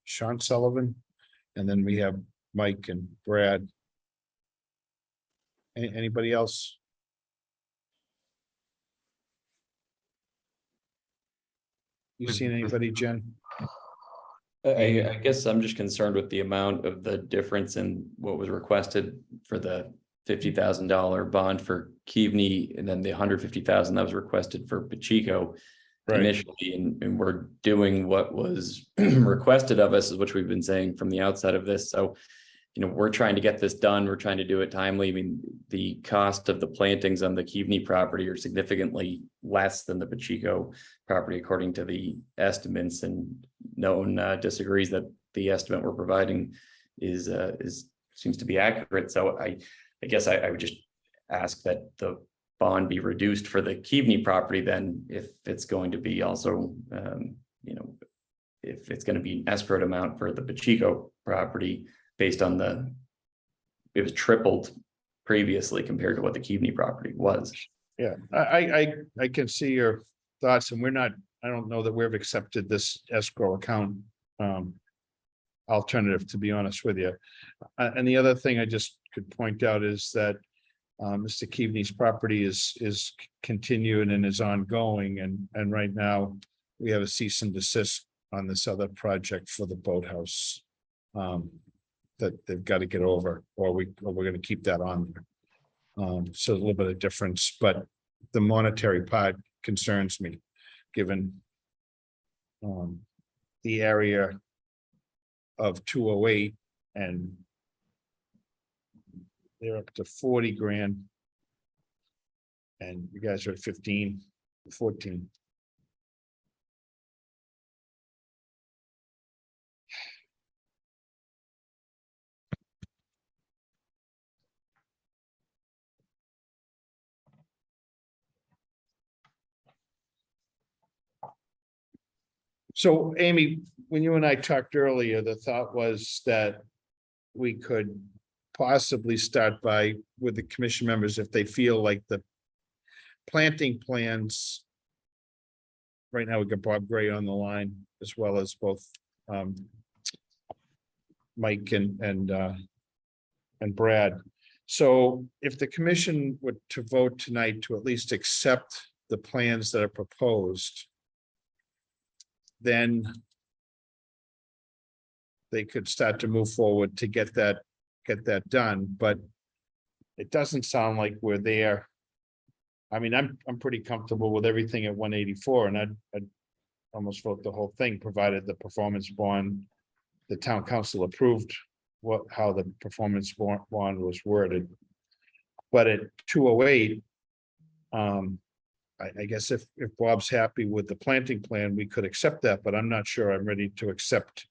Sean Sullivan, and then we have Mike and Brad. Anybody else? You seen anybody, Jen? I guess I'm just concerned with the amount of the difference in what was requested for the $50,000 bond for Keavney, and then the $150,000 that was requested for Pacheco Right. initially, and we're doing what was requested of us, is what we've been saying from the outset of this. So, we're trying to get this done. We're trying to do it timely. I mean, the cost of the plantings on the Keavney property are significantly less than the Pacheco property, according to the estimates, and no one disagrees that the estimate we're providing is seems to be accurate. So I guess I would just ask that the bond be reduced for the Keavney property, then, if it's going to be also, if it's going to be an escrowed amount for the Pacheco property, based on it was tripled previously compared to what the Keavney property was. Yeah, I can see your thoughts, and I don't know that we've accepted this escrow account alternative, to be honest with you. And the other thing I just could point out is that Mr. Keavney's property is continuing and is ongoing, and right now we have a cease and desist on this other project for the boathouse that they've got to get over, or we're going to keep that on there. So a little bit of difference, but the monetary part concerns me, given the area of 208, and they're up to 40 grand. And you guys are at 15, 14. So Amy, when you and I talked earlier, the thought was that we could possibly start with the commission members, if they feel like the planting plans. Right now, we got Bob Gray on the line, as well as both Mike and Brad. So if the commission were to vote tonight to at least accept the plans that are proposed, then they could start to move forward to get that done, but it doesn't sound like we're there. I mean, I'm pretty comfortable with everything at 184, and I'd almost vote the whole thing, provided the performance bond, the town council approved how the performance bond was worded. But at 208, I guess if Bob's happy with the planting plan, we could accept that, but I'm not sure I'm ready to accept,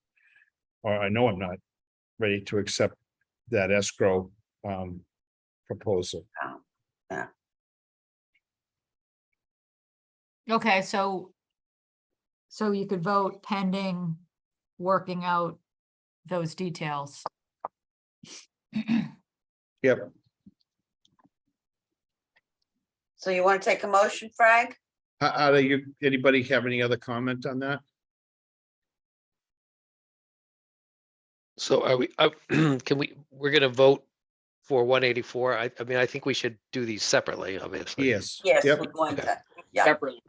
or I know I'm not ready to accept that escrow proposal. Yeah. Okay, so you could vote pending working out those details. Yep. So you want to take a motion, Frank? How do you, anybody have any other comment on that? So are we, we're going to vote for 184. I mean, I think we should do these separately, obviously. Yes. Yes, Yep. we're going Okay. to, yeah, Separately.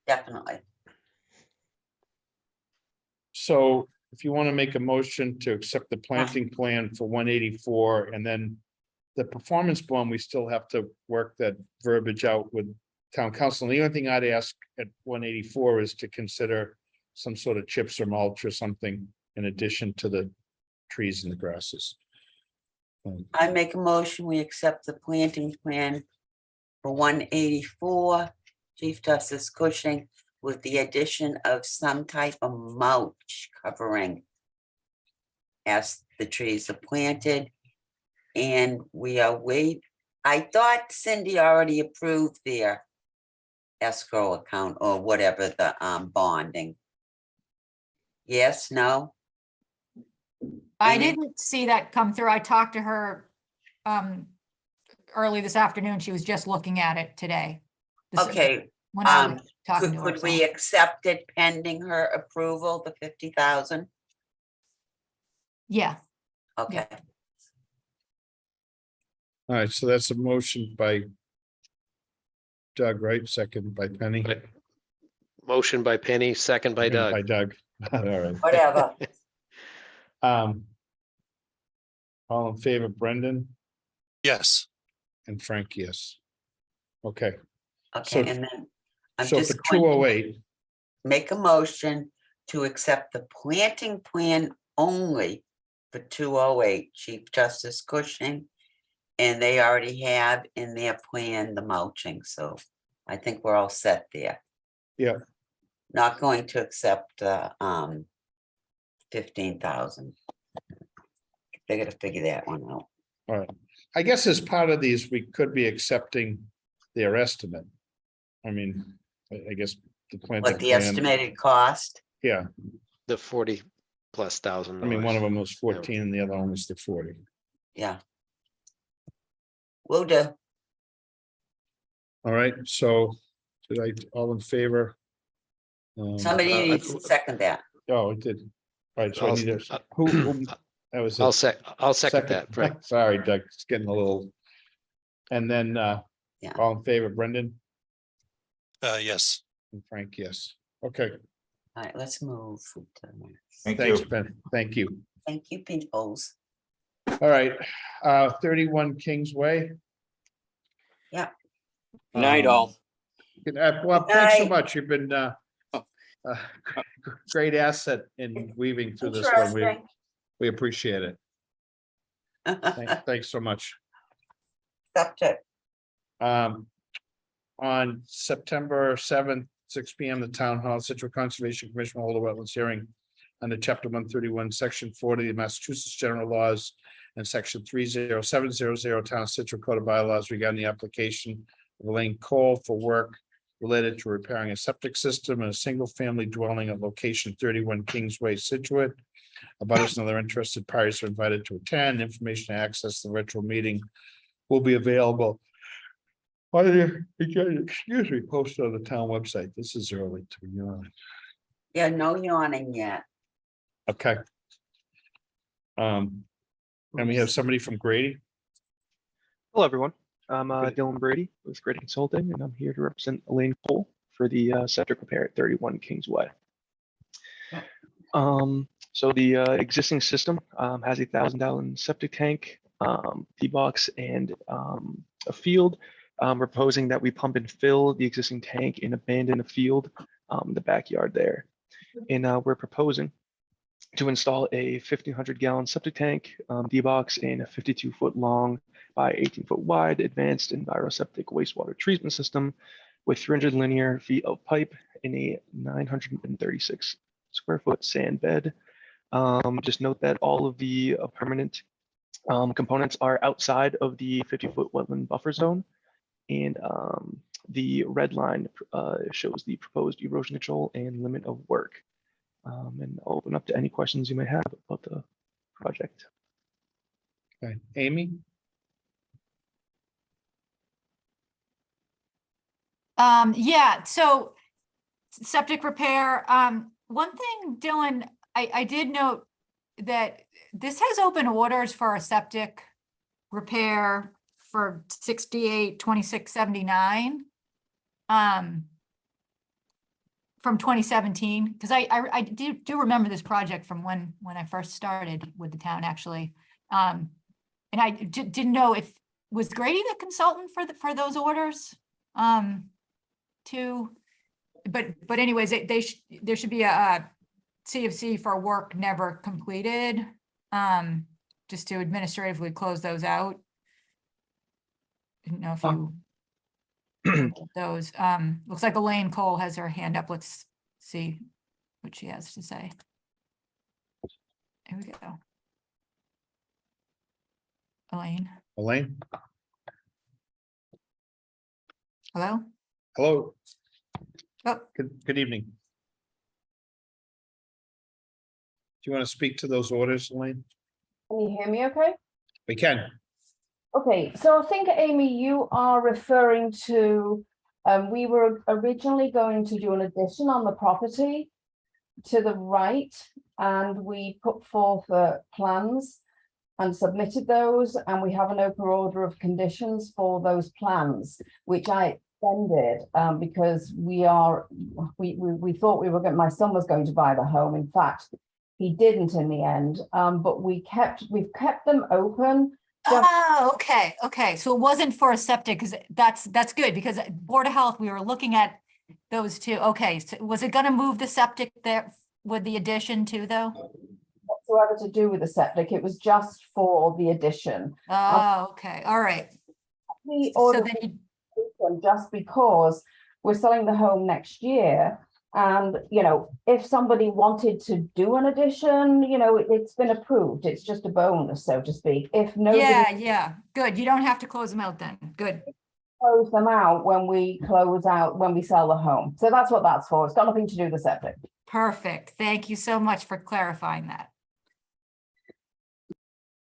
definitely. So if you want to make a motion to accept the planting plan for 184, and then the performance bond, we still have to work that verbiage out with town council. And the only thing I'd ask at 184 is to consider some sort of chips or mulch or something in addition to the trees and the grasses. I make a motion, we accept the planting plan for 184, Chief Justice Cushing, with the addition of some type of mulch covering as the trees are planted. And we are I thought Cindy already approved their escrow account or whatever, the bonding. Yes, no? I Amy? didn't see that come through. I talked to her early this afternoon. She was just looking at it today. Okay, When I was talking to her. could we accept it pending her approval, the 50,000? Yeah, Okay, All right, so that's a motion by Doug, right? Second by Penny. Right. Motion by Penny, second by Doug. By Doug. All right. whatever. All in favor, Brendan, Yes, and Frank, yes. Okay, Okay, So- and then I'm so for just two going oh to eight, make a motion to accept the planting plan only for 208 Chief Justice Cushing. And they already have in their plan the mulching, so I think we're all set there. Yeah. Not going to accept the 15,000. They gotta figure that one out. all right. I guess as part of these, we could be accepting their estimate. I mean, I guess the plan. What the estimated cost? Yeah, The 40+ thousand. I mean, one of them was 14 and the other one was the 40. Yeah. Will do. All right, so did I, all in favor? Somebody I- needs to second that. Oh, it did. All right, so I I'll- need to, who, that was I'll it. I'll second that, Frank. Sorry, Doug, it's getting a little. And then, Yeah. all in favor, Brendan yes. and Frank, yes. Okay, All right, let's move. Thank thanks, you. Ben. Thank you. Thank you, peoples. All right, 31 Kingsway. Night all. Well, thanks so night. much. You've been great asset in weaving through this one. Interesting. We appreciate it. Thanks so much. Subject. On September 7th, 6 p.m., the Town Hall, Situate Conservation Commission will hold a wetlands hearing under Chapter 131, Section 40 of the Massachusetts General Laws and Section 30700 Town of Situate Code of Bylaws regarding the application of Elaine Cole for work related to repairing a septic system in a single-family dwelling at location 31 Kingsway, Scituate. Abutters and other interested parties are invited to attend. Information to access the virtual meeting will be available excuse me, posted on the town website. This is early to be on. Yeah, no yawning yet. Okay. And we have somebody from Grady. Hello, everyone. I'm Good. Dylan Brady with Grady Consulting, and I'm here to represent Elaine Cole for the septic repair at 31 Kingsway. So the existing system has a 1,000-gallon septic tank, D-box, and a field. We're proposing that we pump and fill the existing tank and abandon a field in the backyard there. And we're proposing to install a 1,500-gallon septic tank, D-box, and a 52-foot long by 18-foot wide advanced enviroseptic wastewater treatment system with 300 linear feet of pipe in a 936 square foot sand bed. Just note that all of the permanent components are outside of the 50-foot wetland buffer zone. And the red line shows the proposed erosion control and limit of work. And I'll open up to any questions you may have about the project. Okay, Amy. Yeah, so septic repair, one thing, Dylan, I did note that this has open orders for a septic repair for 68-2679. From 2017, because I do remember this project from when I first started with the town, actually. And I didn't know if, was Grady the consultant for those orders? Too, but anyways, there should be a CFC for work never completed, just to administratively close those out. Didn't know if you those, looks like Elaine Cole has her hand up. Let's see what she has to say. Here we go. Elaine, Elaine, hello? hello. Oh, Good evening. Do you want to speak to those orders, Elaine? Can you hear me okay? We can. Okay, so I think, Amy, you are referring to, we were originally going to do an addition on the property to the right, and we put forth plans and submitted those, and we have an open order of conditions for those plans, which I extended because we thought we were going, my son was going to buy the home. In fact, he didn't in the end, but we've kept them open Oh, okay, okay. So it wasn't for a septic, because that's good, because Board of Health, we were looking at those two. Okay, so was it gonna move the septic there with the addition too, though? whatsoever to do with the septic. It was just for the addition. Oh, okay, all right. We So ordered then you, them just because we're selling the home next year. And, you know, if somebody wanted to do an addition, you know, it's been approved. It's just a bonus, so to speak. If nobody yeah, good. You don't have to close them out then. Good. close them out when we sell the home. So that's what that's for. It's got nothing to do with the septic. Perfect. Thank you so much for clarifying that.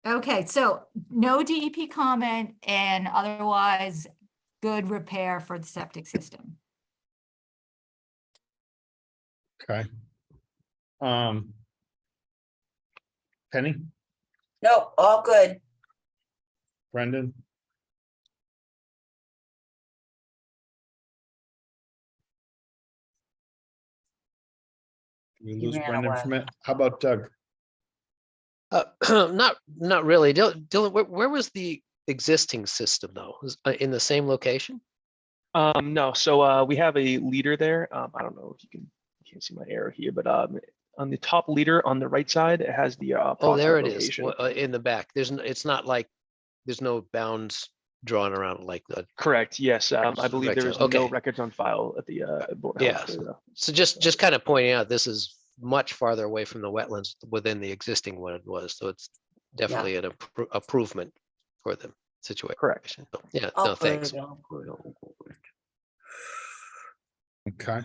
Okay, so no DEP comment and otherwise good repair for the septic system. Okay. Penny, No, all good. Brendan, did we He lose ran Brendan away. from it? How about Doug? Not really. Dylan, where was the existing system though? In the same location? No, so we have a leader there. I don't know if you can't see my arrow here, but on the top leader on the right side, it has the Oh, there it approximate is, location. in the back. It's not like, there's no bounds drawn around like the, Correct, yes. I believe there is Rectangle, no okay. records on file at the Board of Yeah. Health for the- so just kind of pointing out, this is much farther away from the wetlands within the existing one it was, so it's definitely an improvement for the situation. Correct. So, yeah, All no, thanks. good, all good, all good. Okay.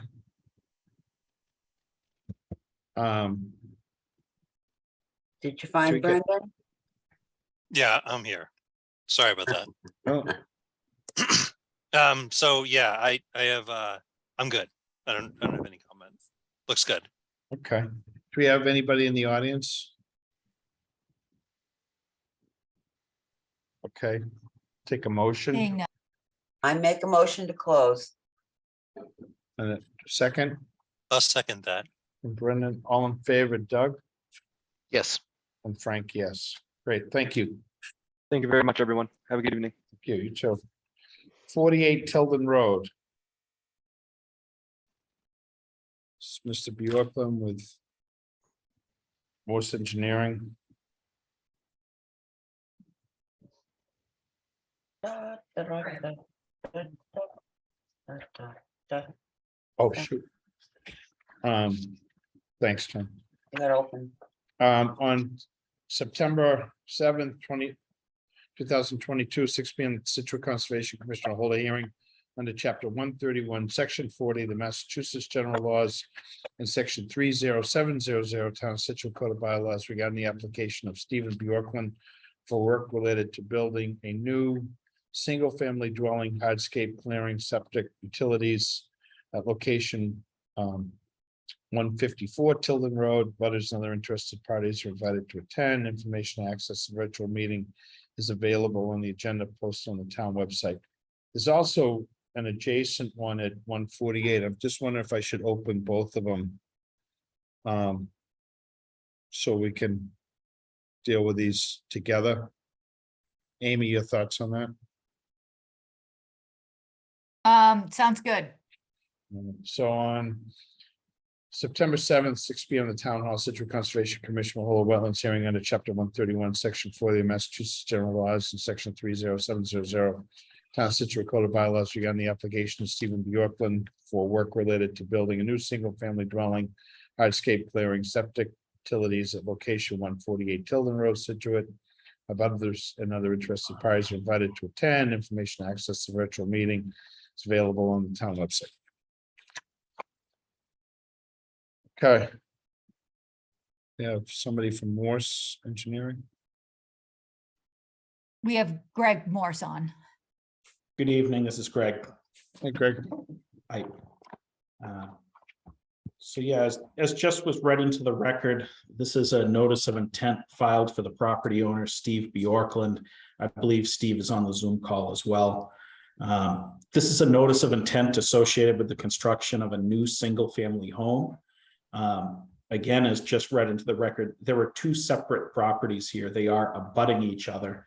Did you we find get- Brendan? Yeah, I'm here. Sorry about that. Oh, So yeah, I have, I'm good. I don't have any comment. Looks good. okay. Do we have anybody in the audience? Okay, take a motion Seeing none. I make a motion to close. and a second. I'll second that. And Brendan, all in favor, Doug Yes. and Frank, yes. Great, thank you. Thank you very much, everyone. Have a good evening. Thank you, you too. 48 Tilden Road. It's Mr. Bjorklund with Morse Engineering. Da, da, da, da, da, da, da, da. Oh, shoot. Thanks, Tim. You got open. On September 7th, 2022, 6 p.m. Scituate Conservation Commission will hold a hearing under chapter 131, section 40 of the Massachusetts General Laws and section 30700 Town of Scituate Code of Bylaws regarding the application of Stephen Bjorklund for work related to building a new single-family dwelling, hardscape clearing, septic, utilities at location 154 Tilden Road. Butters and other interested parties are invited to attend. Information access to virtual meeting is available on the agenda posted on the town website. There's also an adjacent one at 148. I'm just wondering if I should open both of them. So we can deal with these together. Amy, your thoughts on that? Sounds good. So on September 7th, 6 p.m. the Town Hall, Scituate Conservation Commission will hold a wetlands hearing under chapter 131, section 40 of Massachusetts General Laws and section 30700 Town of Scituate Code of Bylaws regarding the application of Stephen Bjorklund for work related to building a new single-family dwelling, hardscape clearing, septic utilities at location 148 Tilden Road, Scituate. Others and other interested parties are invited to attend. Information access to virtual meeting is available on the town website. Okay. We have somebody from Morse Engineering. We have Greg Morse on. Good evening, this is Greg. Hey, Greg. Hi. So yeah, as just was read into the record, this is a notice of intent filed for the property owner, Steve Bjorklund. I believe Steve is on the Zoom call as well. This is a notice of intent associated with the construction of a new single-family home. Again, as just read into the record, there were two separate properties here. They are abutting each other.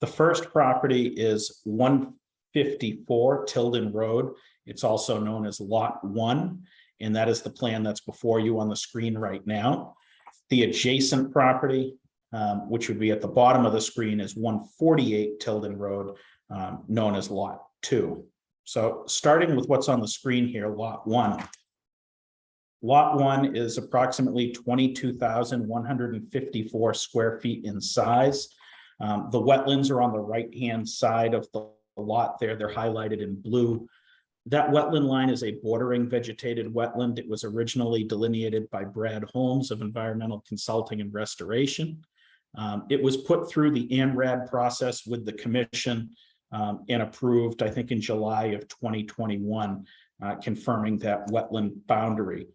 The first property is 154 Tilden Road. It's also known as Lot 1, and that is the plan that's before you on the screen right now. The adjacent property, which would be at the bottom of the screen, is 148 Tilden Road, known as Lot 2. So starting with what's on the screen here, Lot 1. Lot 1 is approximately 22,154 square feet in size. The wetlands are on the right-hand side of the lot there. They're highlighted in blue. That wetland line is a bordering vegetated wetland. It was originally delineated by Brad Holmes of Environmental Consulting and Restoration. It was put through the ANRAD process with the commission and approved, I think, in July of 2021, confirming that wetland boundary.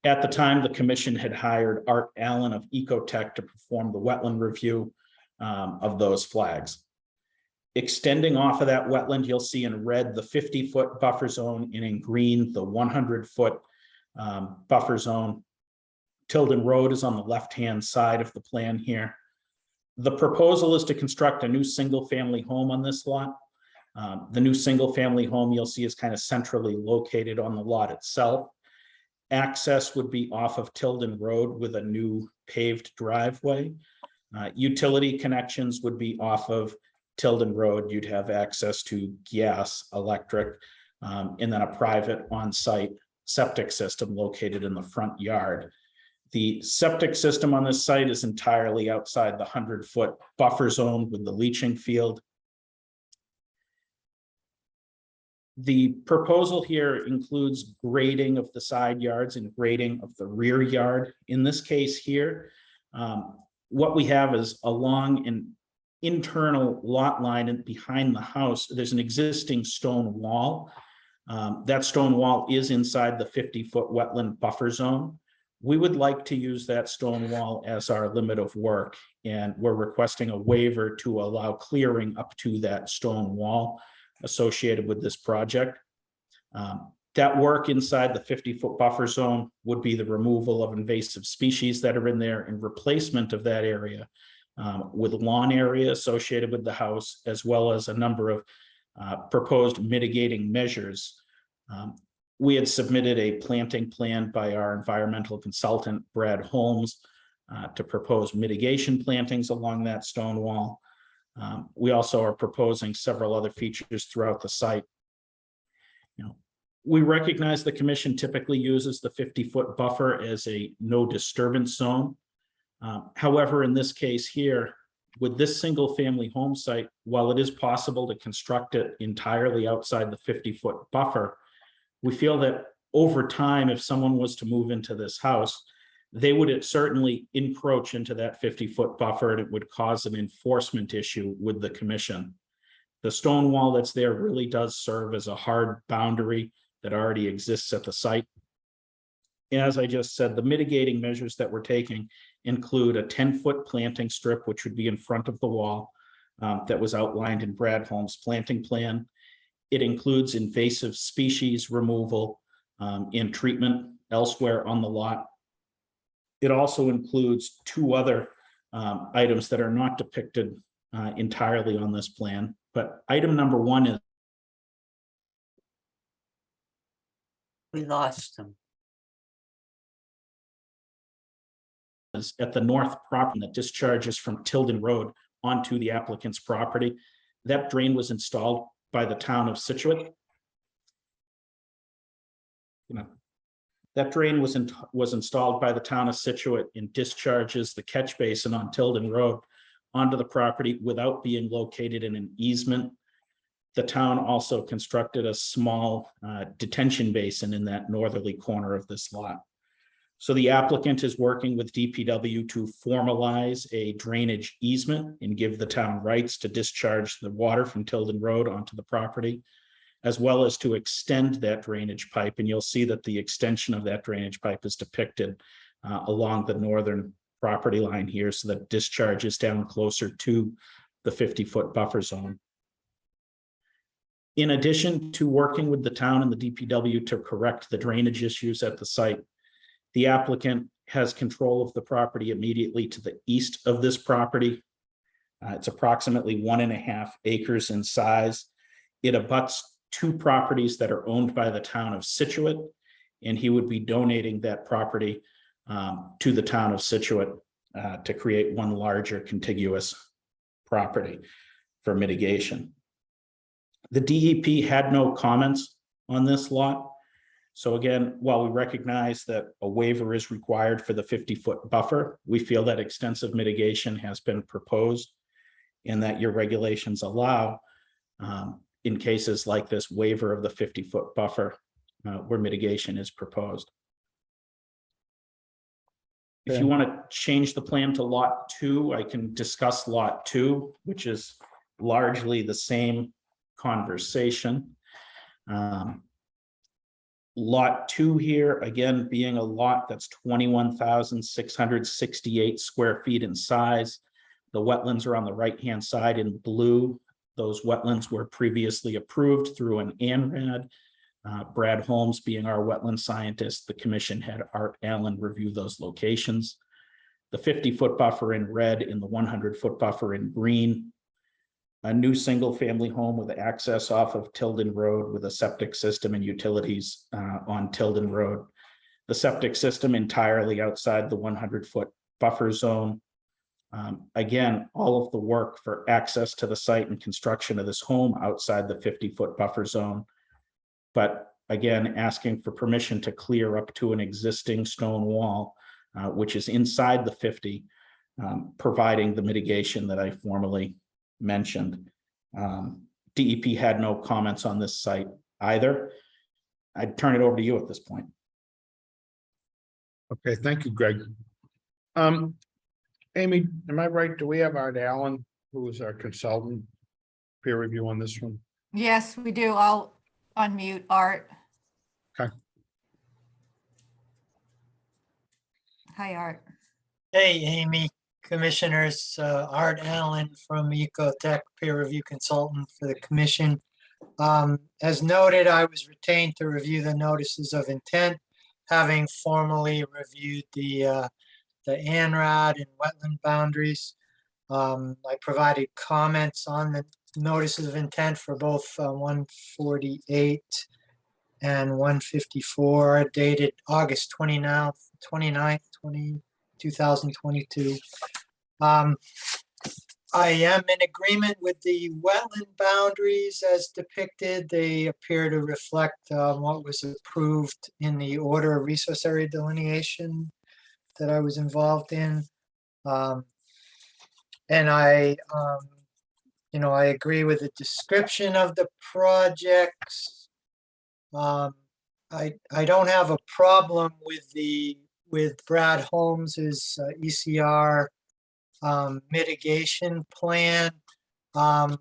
At the time, the commission had hired Art Allen of Ecotech to perform the wetland review of those flags. Extending off of that wetland, you'll see in red the 50-foot buffer zone, and in green the 100-foot buffer zone. Tilden Road is on the left-hand side of the plan here. The proposal is to construct a new single-family home on this lot. The new single-family home you'll see is kind of centrally located on the lot itself. Access would be off of Tilden Road with a new paved driveway. Utility connections would be off of Tilden Road. You'd have access to gas, electric, and then a private on-site septic system located in the front yard. The septic system on this site is entirely outside the 100-foot buffer zone with the leaching field. The proposal here includes grading of the side yards and grading of the rear yard. In this case here, what we have is along an internal lot line and behind the house, there's an existing stone wall. That stone wall is inside the 50-foot wetland buffer zone. We would like to use that stone wall as our limit of work, and we're requesting a waiver to allow clearing up to that stone wall associated with this project. That work inside the 50-foot buffer zone would be the removal of invasive species that are in there and replacement of that area with lawn area associated with the house, as well as a number of proposed mitigating measures. We had submitted a planting plan by our environmental consultant, Brad Holmes, to propose mitigation plantings along that stone wall. We also are proposing several other features throughout the site. We recognize the commission typically uses the 50-foot buffer as a no disturbance zone. However, in this case here, with this single family home site, while it is possible to construct it entirely outside the 50-foot buffer, we feel that over time, if someone was to move into this house, they would certainly encroach into that 50-foot buffer, and it would cause an enforcement issue with the commission. The stone wall that's there really does serve as a hard boundary that already exists at the site. As I just said, the mitigating measures that we're taking include a 10-foot planting strip, which would be in front of the wall, that was outlined in Brad Holmes' planting plan. It includes invasive species removal and treatment elsewhere on the lot. It also includes two other items that are not depicted entirely on this plan. But item number one is We lost them. at the north property that discharges from Tilden Road onto the applicant's property. That drain was installed by the town of Scituate. That drain was installed by the town of Scituate and discharges the catch basin on Tilden Road onto the property without being located in an easement. The town also constructed a small detention basin in that northerly corner of this lot. So the applicant is working with DPW to formalize a drainage easement and give the town rights to discharge the water from Tilden Road onto the property, as well as to extend that drainage pipe. And you'll see that the extension of that drainage pipe is depicted along the northern property line here, so that discharge is down closer to the 50-foot buffer zone. In addition to working with the town and the DPW to correct the drainage issues at the site, the applicant has control of the property immediately to the east of this property. It's approximately 1.5 acres in size. It abuts 2 properties that are owned by the town of Scituate, and he would be donating that property to the town of Scituate to create one larger contiguous property for mitigation. The DEP had no comments on this lot. So again, while we recognize that a waiver is required for the 50-foot buffer, we feel that extensive mitigation has been proposed and that your regulations allow in cases like this waiver of the 50-foot buffer where mitigation is proposed. If you want to change the plan to lot 2, I can discuss lot 2, which is largely the same conversation. Lot 2 here, again, being a lot that's 21,668 square feet in size. The wetlands are on the right-hand side in blue. Those wetlands were previously approved through an ANRAD. Brad Holmes being our wetland scientist, the commission had Art Allen review those locations. The 50-foot buffer in red and the 100-foot buffer in green. A new single-family home with access off of Tilden Road with a septic system and utilities on Tilden Road. The septic system entirely outside the 100-foot buffer zone. Again, all of the work for access to the site and construction of this home outside the 50-foot buffer zone. But again, asking for permission to clear up to an existing stone wall, which is inside the 50, providing the mitigation that I formally mentioned. DEP had no comments on this site either. I'd turn it over to you at this point. Okay, thank you, Greg. Amy, am I right? Do we have Art Allen, who is our consultant, peer review on this one? Yes, we do. I'll unmute Art. Okay. Hi, Art. Hey, Amy, Commissioners, Art Allen from Ecotech, peer review consultant for the commission. As noted, I was retained to review the notices of intent, having formally reviewed the ANRAD and wetland boundaries. I provided comments on the notices of intent for both 148 and 154 dated August 29th, 2022. I am in agreement with the wetland boundaries as depicted. They appear to reflect what was approved in the order of resource area delineation that I was involved in. And I agree with the description of the projects. I don't have a problem with Brad Holmes's ECR mitigation plan. I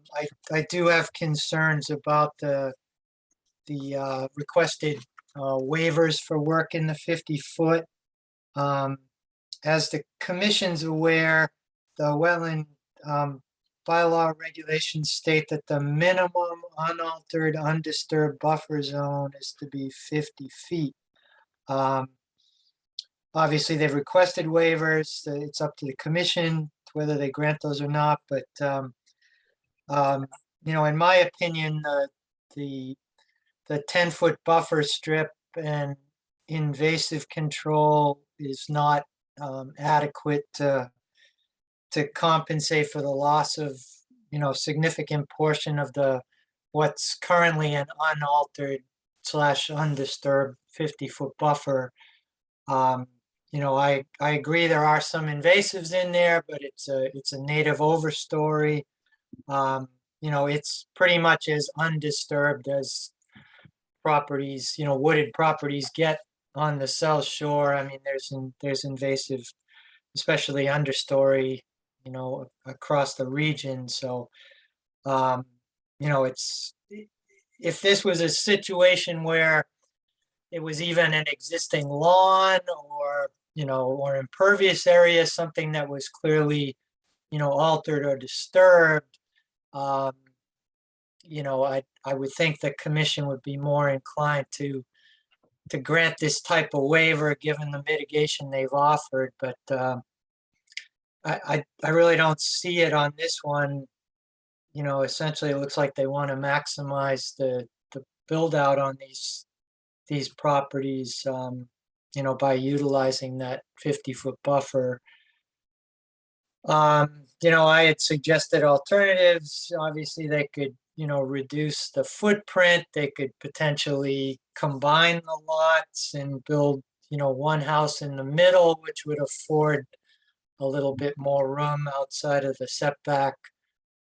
do have concerns about the requested waivers for work in the 50-foot. As the commission's aware, the wetland bylaw regulations state that the minimum unaltered, undisturbed buffer zone is to be 50 feet. Obviously, they've requested waivers. It's up to the commission whether they grant those or not. But in my opinion, the 10-foot buffer strip and invasive control is not adequate to compensate for the loss of significant portion of what's currently an unaltered / undisturbed 50-foot buffer. I agree there are some invasives in there, but it's a native overstory. It's pretty much as undisturbed as properties, wooded properties get on the South Shore. I mean, there's invasive, especially understory, across the region. So, if this was a situation where it was even an existing lawn or impervious area, something that was clearly, altered or disturbed, I would think the commission would be more inclined to grant this type of waiver given the mitigation they've offered. But I really don't see it on this one. You know, essentially, it looks like they want to maximize the build out on these properties, you know, by utilizing that 50-foot buffer. You know, I had suggested alternatives. Obviously, they could, you know, reduce the footprint. They could potentially combine the lots and build, you know, one house in the middle, which would afford a little bit more room outside of the setback.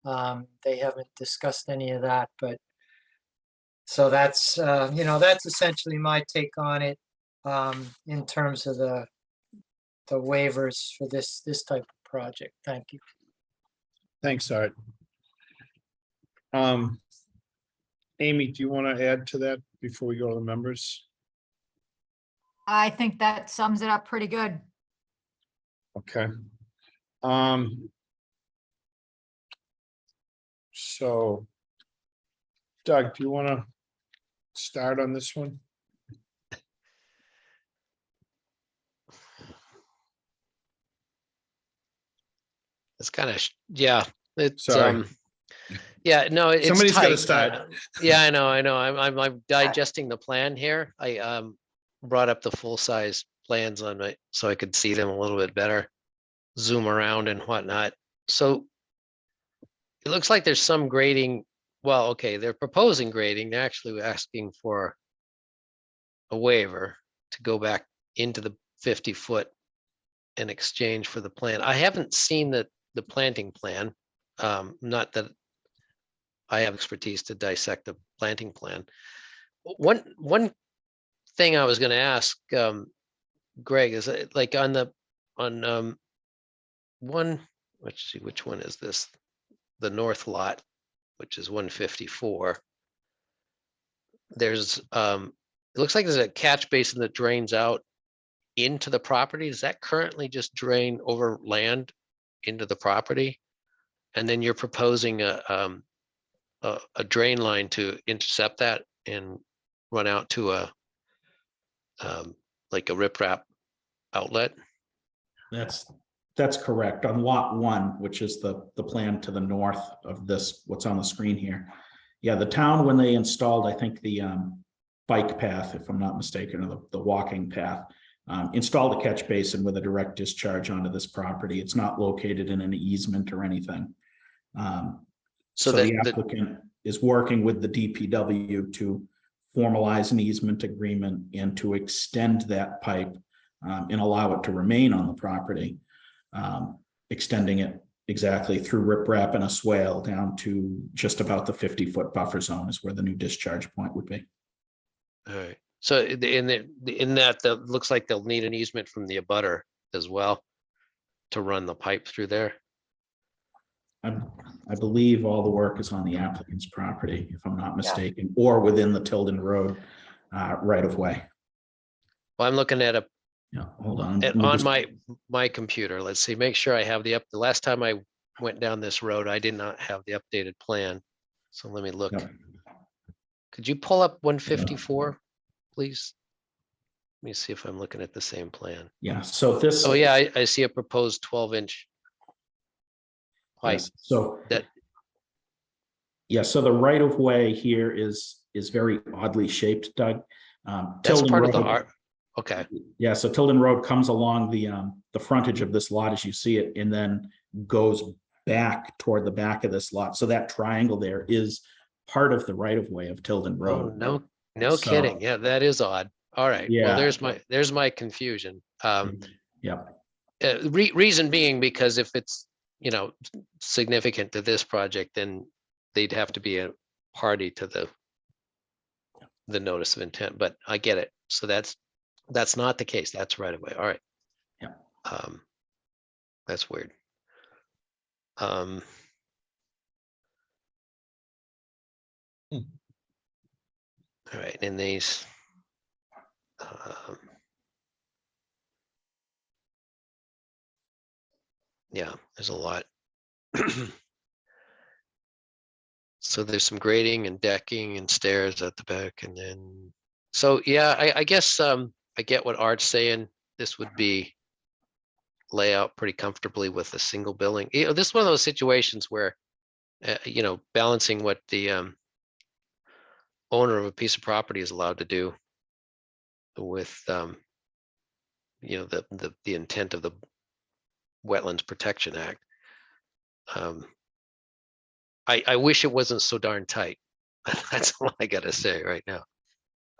They haven't discussed any of that, but so that's, you know, that's essentially my take on it, in terms of the waivers for this type of project. Thank you. Thanks, Art. Amy, do you want to add to that before we go to the members? I think that sums it up pretty good. Okay. So Doug, do you want to start on this one? It's kind of, yeah, it's, Sorry. yeah, no, it's Somebody's got to tight. start. Yeah, I know. I'm digesting the plan here. I brought up the full-size plans on my, so I could see them a little bit better, zoom around and whatnot. So it looks like there's some grading. Well, okay, they're proposing grading. They're actually asking for a waiver to go back into the 50-foot in exchange for the plan. I haven't seen the planting plan. Not that I have expertise to dissect the planting plan. One thing I was going to ask Greg is like on one, let's see, which one is this? The north lot, which is 154. There's it looks like there's a catch basin that drains out into the property. Does that currently just drain over land into the property? And then you're proposing a drain line to intercept that and run out to a like a riprap outlet? That's correct. On lot 1, which is the plan to the north of this, what's on the screen here. Yeah, the town, when they installed, I think the bike path, if I'm not mistaken, or the walking path, installed a catch basin with a direct discharge onto this property. It's not located in an easement or anything. So the applicant is working with the DPW to formalize an easement agreement and to extend that pipe and allow it to remain on the property, extending it exactly through riprap and a swale down to just about the 50-foot buffer zone is where the new discharge point would be. All right. So in that looks like they'll need an easement from the abutter as well to run the pipe through there. I believe all the work is on the applicant's property, if I'm not mistaken, or within the Tilden Road right of way. Well, I'm looking at hold on. on my computer. Let's see, make sure I have the last time I went down this road, I did not have the updated plan. So let me look. Yep. Could you pull up 154, please? Let me see if I'm looking at the same plan. Yeah, so this. Oh yeah, I see a proposed 12-inch pipe. Yes, so so the right of way here is very oddly shaped, Doug. That's Tilden part Road, of the art. Okay. Yeah, so Tilden Road comes along the frontage of this lot as you see it, and then goes back toward the back of this lot. So that triangle there is part of the right of way of Tilden Road. Oh, no kidding. Yeah, that is odd. All right. Yeah. Well, there's my confusion. Yeah. Reason being because if it's, you know, significant to this project, then they'd have to be a party to the notice of intent, but I get it. So that's not the case. That's right away. All right. Yeah. That's weird. All right, in these, yeah, there's a lot. So there's some grading and decking and stairs at the back, and then, so yeah, I guess I get what Art's saying. This would be layout pretty comfortably with a single building. You know, this is one of those situations where, you know, balancing what the owner of a piece of property is allowed to do with, you know, the intent of the Wetlands Protection Act. I wish it wasn't so darn tight. That's all I gotta say right now.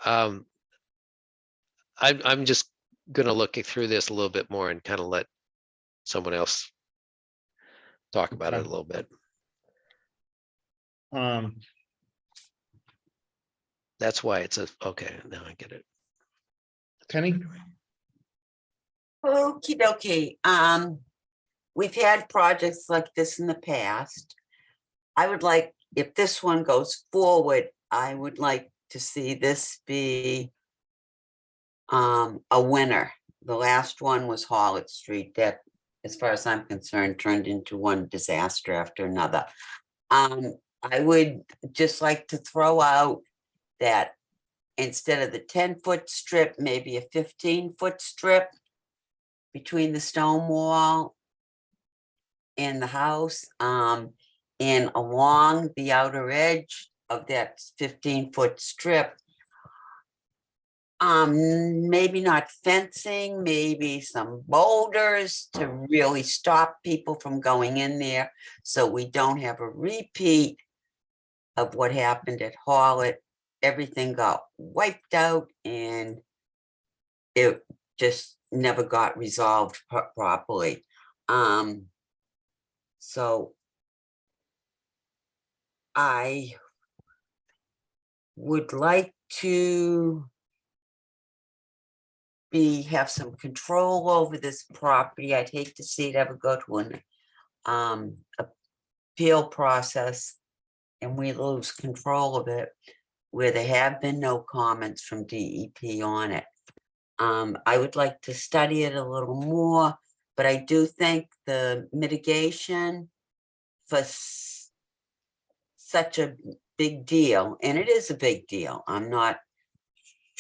I'm just gonna look through this a little bit more and kind of let someone else talk about it a little bit. That's why it's okay, now I get it. Penny? Okie dokie. We've had projects like this in the past. I would like, if this one goes forward, I would like to see this be a winner. The last one was Hollitt Street that, as far as I'm concerned, turned into one disaster after another. I would just like to throw out that instead of the 10-foot strip, maybe a 15-foot strip between the stone wall and the house, and along the outer edge of that 15-foot strip. Maybe not fencing, maybe some boulders to really stop people from going in there, so we don't have a repeat of what happened at Hollitt. Everything got wiped out and it just never got resolved properly. So I would like to have some control over this property. I'd hate to see it ever go to an appeal process and we lose control of it, where there have been no comments from DEP on it. I would like to study it a little more, but I do think the mitigation for such a big deal, and it is a big deal, I'm not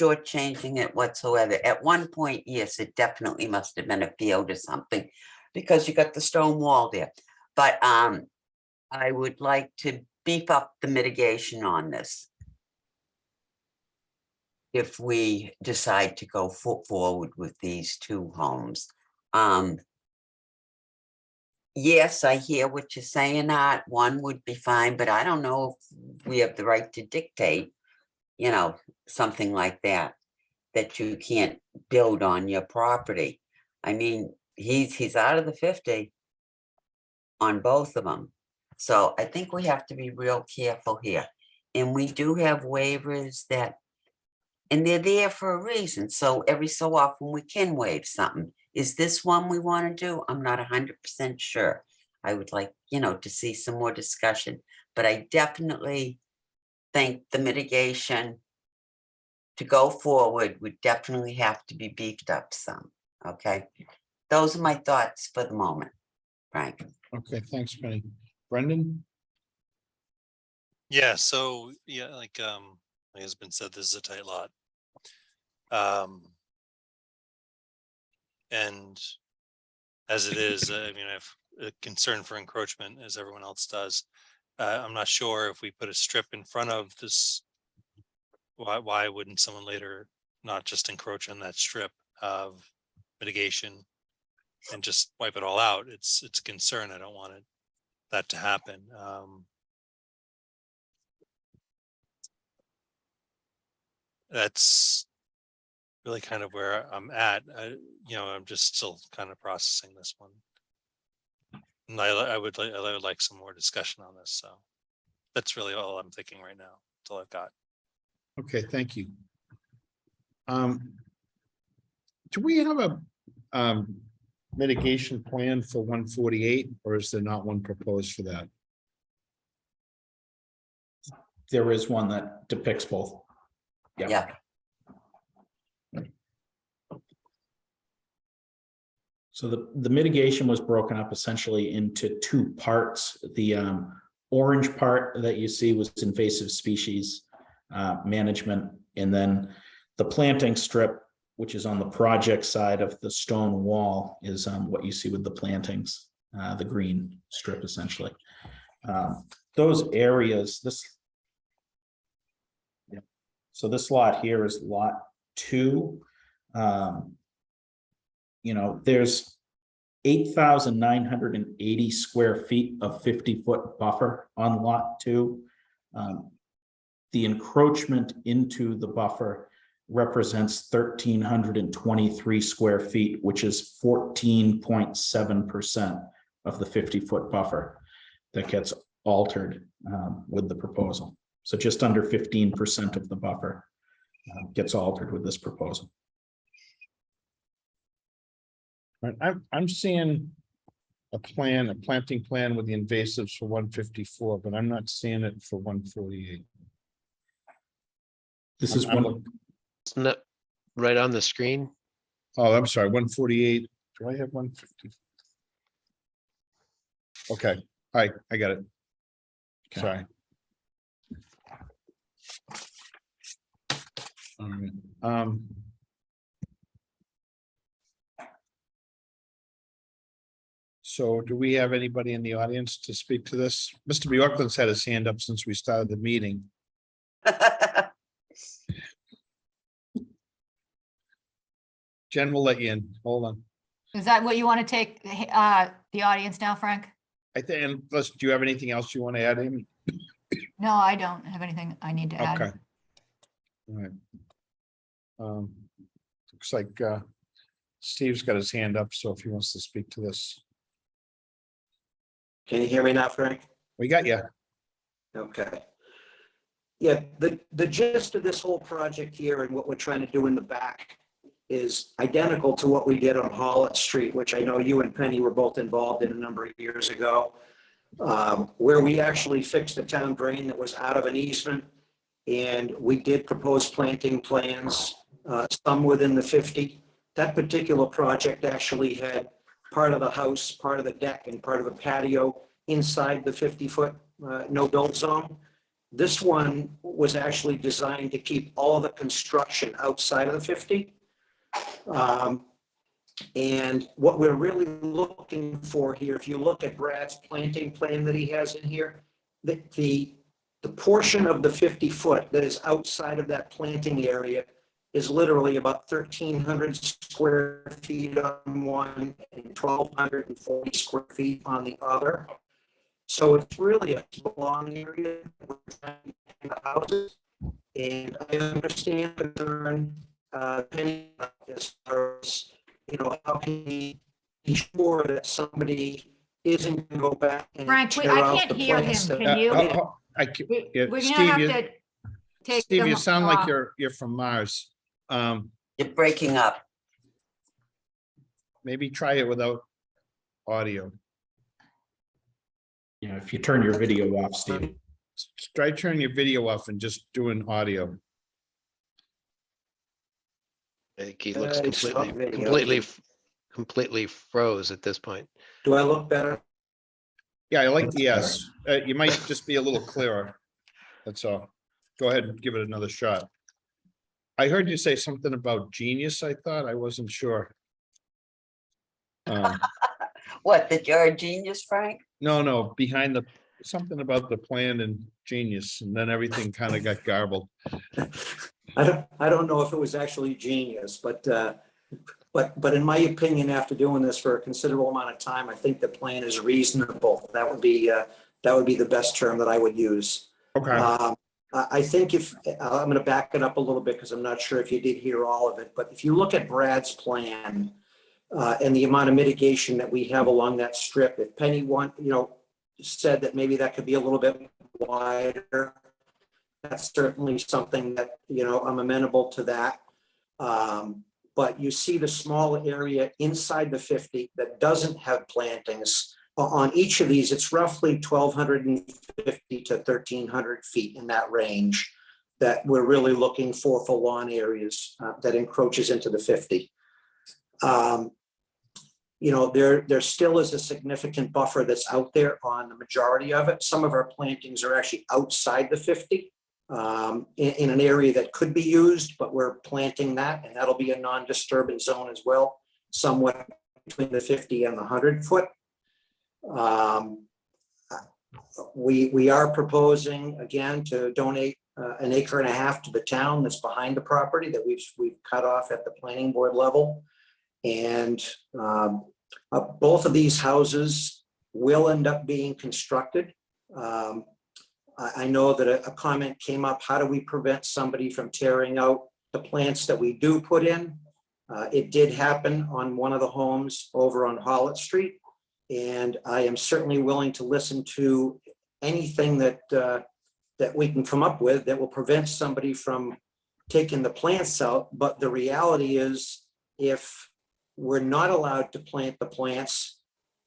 shortchanging it whatsoever. At one point, yes, it definitely must have been appealed or something, because you got the stone wall there. But I would like to beef up the mitigation on this if we decide to go forward with these two homes. Yes, I hear what you're saying, Art. One would be fine, but I don't know if we have the right to dictate, you know, something like that, that you can't build on your property. I mean, he's out of the 50 on both of them. So I think we have to be real careful here. And we do have waivers that, and they're there for a reason. So every so often we can waive something. Is this one we want to do? I'm not 100% sure. I would like, you know, to see some more discussion, but I definitely think the mitigation to go forward would definitely have to be beefed up some. Okay. Those are my thoughts for the moment, Frank. Okay, thanks, Penny. Brendan? Yeah, so yeah, like has been said, this is a tight lot. And as it is, I mean, I have a concern for encroachment, as everyone else does. I'm not sure if we put a strip in front of this, why wouldn't someone later not just encroach on that strip of mitigation and just wipe it all out? It's a concern. I don't want that to happen. That's really kind of where I'm at. I'm just still kind of processing this one. And I would like some more discussion on this. So that's really all I'm thinking right now. That's all I've got. Okay, thank you. Do we have a mitigation plan for 148, or is there not one proposed for that? There is one that depicts both. Yeah. So the mitigation was broken up essentially into two parts. The orange part that you see was invasive species management, and then the planting strip which is on the project side of the stone wall, is what you see with the plantings, the green strip essentially. Those areas, so this lot here is lot 2. There's 8,980 square feet of 50-foot buffer on lot 2. The encroachment into the buffer represents 1,323 square feet, which is 14.7% of the 50-foot buffer that gets altered with the proposal. So just under 15% of the buffer gets altered with this proposal. I'm seeing a planting plan with the invasives for 154, but I'm not seeing it for 148. This is one. Isn't that right on the screen? Oh, I'm sorry, 148. Do I have 150? Okay, all right, I got it. Okay. Sorry. All right. So do we have anybody in the audience to speak to this? Mr. Bjorkland's had his hand up since we started the meeting. Jen will let you in. Hold on. Is that what you want to take the audience now, Frank? I think, and plus, do you have anything else you want to add, Amy? No, I don't have anything I need to add. Okay. All right. Looks like Steve's got his hand up, so if he wants to speak to this. Can you hear me now, Frank? We got you. Okay. Yeah, the gist of this whole project here and what we're trying to do in the back is identical to what we did on Hallett Street, which I know you and Penny were both involved in a number of years ago, where we actually fixed a town drain that was out of an easement. And we did propose planting plans, some within the 50. That particular project actually had part of the house, part of the deck, and part of the patio inside the 50-foot no-build zone. This one was actually designed to keep all the construction outside of the 50. And what we're really looking for here, if you look at Brad's planting plan that he has in here, the portion of the 50-foot that is outside of that planting area is literally about 1,300 square feet on one and 1,240 square feet on the other. So it's really a long area with houses. And I understand the concern, Penny, as far as, how can we be sure that somebody isn't going to go back and Frank, tear I out can't the hear him. plants that- Can you? Yeah, We're gonna Steve, have to take. Steve, you them sound like off. you're from Mars. You're breaking up. Maybe try it without audio. If you turn your video off, Steve. Try turning your video off and just doing audio. I think he looks It's not video. completely froze at this point. Do I look better? Yeah, I like the yes. You might just be a little clearer. That's all. Go ahead and give it another shot. I heard you say something about genius, I thought. I wasn't sure. What, that you're a genius, Frank? No, behind something about the plan and genius, and then everything kind of got garbled. I don't know if it was actually genius, but in my opinion, after doing this for a considerable amount of time, I think the plan is reasonable. That would be the best term that I would use. Okay. I think I'm going to back it up a little bit because I'm not sure if you did hear all of it, but if you look at Brad's plan and the amount of mitigation that we have along that strip, if Penny said that maybe that could be a little bit wider, that's certainly something that, I'm amenable to that. But you see the small area inside the 50 that doesn't have plantings. On each of these, it's roughly 1,250 to 1,300 feet in that range that we're really looking for lawn areas that encroaches into the 50. There still is a significant buffer that's out there on the majority of it. Some of our plantings are actually outside the 50. in an area that could be used, but we're planting that, and that'll be a non-disturbance zone as well, somewhat between the 50 and the 100-foot. We are proposing, again, to donate an acre and a half to the town that's behind the property that we've cut off at the planning board level. And both of these houses will end up being constructed. I know that a comment came up, how do we prevent somebody from tearing out the plants that we do put in? It did happen on one of the homes over on Hollitt Street. And I am certainly willing to listen to anything that we can come up with that will prevent somebody from taking the plants out. But the reality is, if we're not allowed to plant the plants,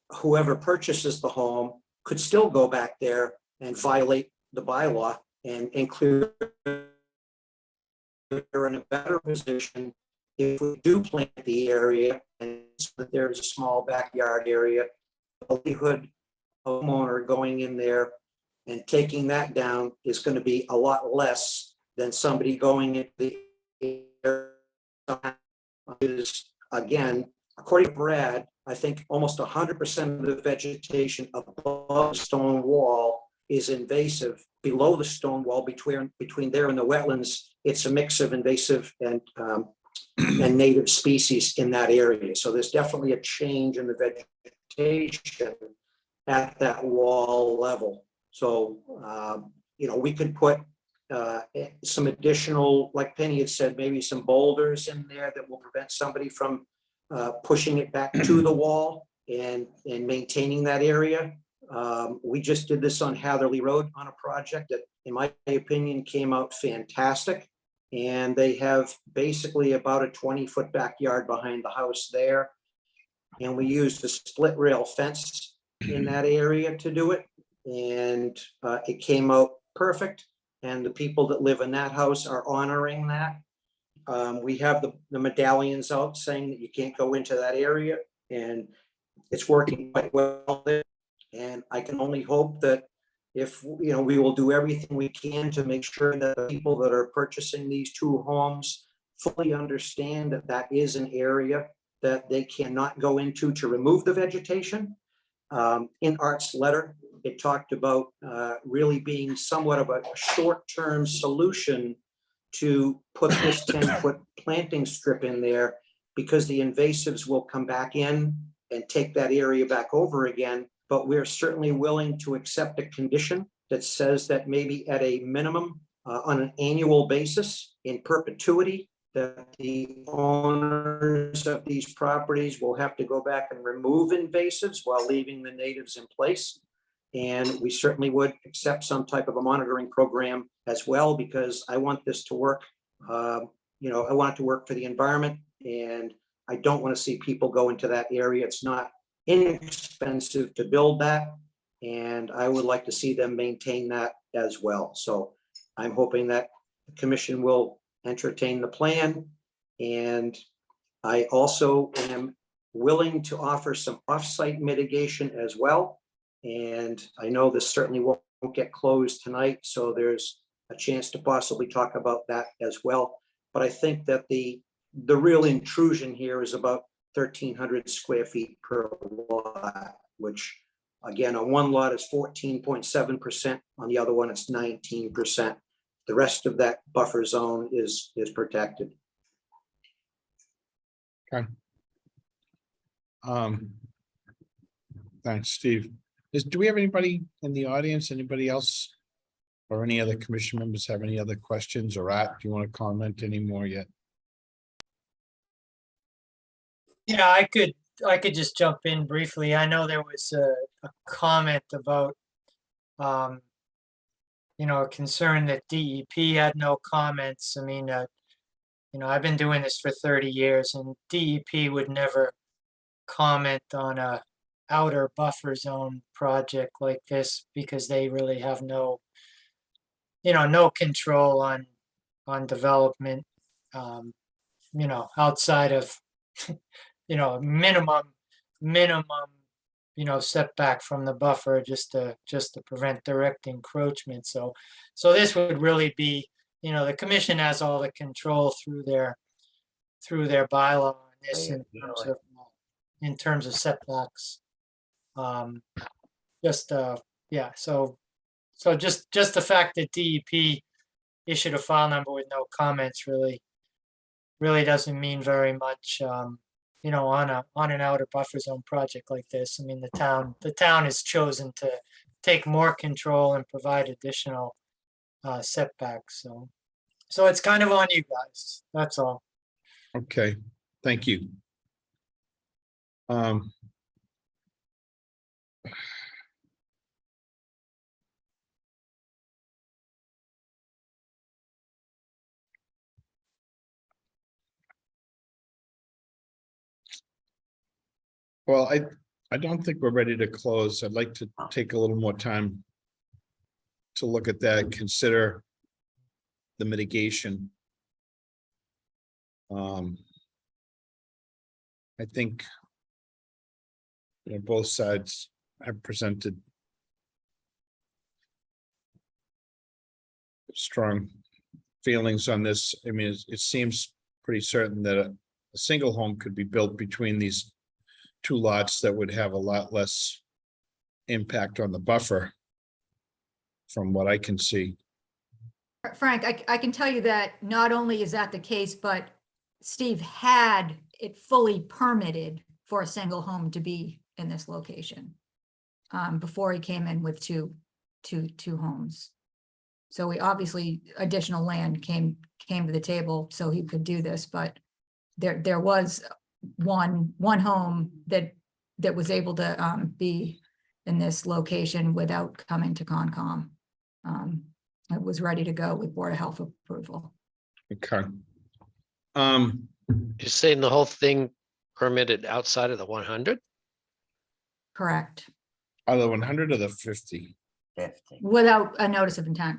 whoever purchases the home could still go back there and violate the bylaw and clear. We're in a better position if we do plant the area and so that there's a small backyard area. The likelihood of a homeowner going in there and taking that down is going to be a lot less than somebody going into the area. Is, again, according to Brad, I think almost 100% of the vegetation above the stone wall is invasive. Below the stone wall, between there and the wetlands, it's a mix of invasive and native species in that area. So there's definitely a change in the vegetation at that wall level. So, we could put some additional, like Penny had said, maybe some boulders in there that will prevent somebody from pushing it back to the wall and maintaining that area. We just did this on Hatherley Road on a project that, in my opinion, came out fantastic. And they have basically about a 20-foot backyard behind the house there. And we used a split rail fence in that area to do it. And it came out perfect. And the people that live in that house are honoring that. We have the medallions out saying that you can't go into that area, and it's working quite well there. And I can only hope that if, we will do everything we can to make sure that the people that are purchasing these two homes fully understand that that is an area that they cannot go into to remove the vegetation. In Art's letter, it talked about really being somewhat of a short-term solution to put this 10-foot planting strip in there, because the invasives will come back in and take that area back over again. But we're certainly willing to accept a condition that says that maybe at a minimum, on an annual basis, in perpetuity, that the owners of these properties will have to go back and remove invasives while leaving the natives in place. And we certainly would accept some type of a monitoring program as well, because I want this to work. I want it to work for the environment, and I don't want to see people go into that area. It's not inexpensive to build that, and I would like to see them maintain that as well. So I'm hoping that the commission will entertain the plan, and I also am willing to offer some off-site mitigation as well. And I know this certainly won't get closed tonight, so there's a chance to possibly talk about that as well. But I think that the real intrusion here is about 1,300 square feet per lot, which again, on one lot is 14.7%, on the other one it's 19%. The rest of that buffer zone is protected. Okay. Thanks, Steve. Do we have anybody in the audience, anybody else? Or any other commission members have any other questions? Or do you want to comment anymore yet? Yeah, I could just jump in briefly. I know there was a comment about, a concern that DEP had no comments. I mean, I've been doing this for 30 years, and DEP would never comment on a outer buffer zone project like this, because they really have no control on development, outside of, minimum setback from the buffer just to prevent direct encroachment. So this would really be, the commission has all the control through their bylaw on this in terms of setbacks. Yeah, so just the fact that DEP issued a file number with no comments really doesn't mean very much, on an outer buffer zone project like this. I mean, the town has chosen to take more control and provide additional setbacks. So it's kind of on you guys. That's all. Okay, thank you. Well, I don't think we're ready to close. I'd like to take a little more time to look at that, consider the mitigation. I think both sides have presented strong feelings on this. I mean, it seems pretty certain that a single home could be built between these two lots that would have a lot less impact on the buffer from what I can see. Frank, I can tell you that not only is that the case, but Steve had it fully permitted for a single home to be in this location before he came in with two homes. So we obviously additional land came to the table so he could do this, but there was one home that was able to be in this location without coming to Concom. It was ready to go with Board of Health approval. Okay. You're saying the whole thing permitted outside of the 100? Correct. Are the 100 or the 50? 50. Without a notice of intent.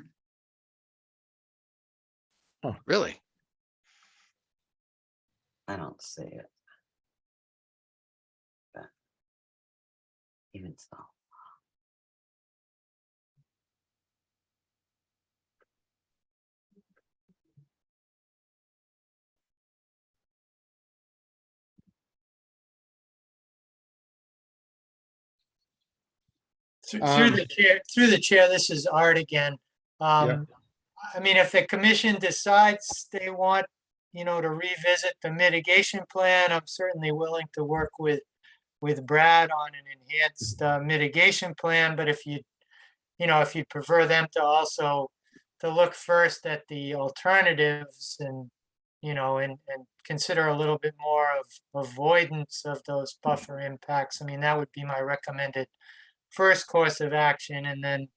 Oh, really? I don't see it. But even so. Through the chair, this is Art again. I mean, if the commission decides they want, to revisit the mitigation plan, I'm certainly willing to work with Brad on an enhanced mitigation plan. But if you prefer them to also to look first at the alternatives and consider a little bit more of avoidance of those buffer impacts, I mean, that would be my recommended first course of action. And then,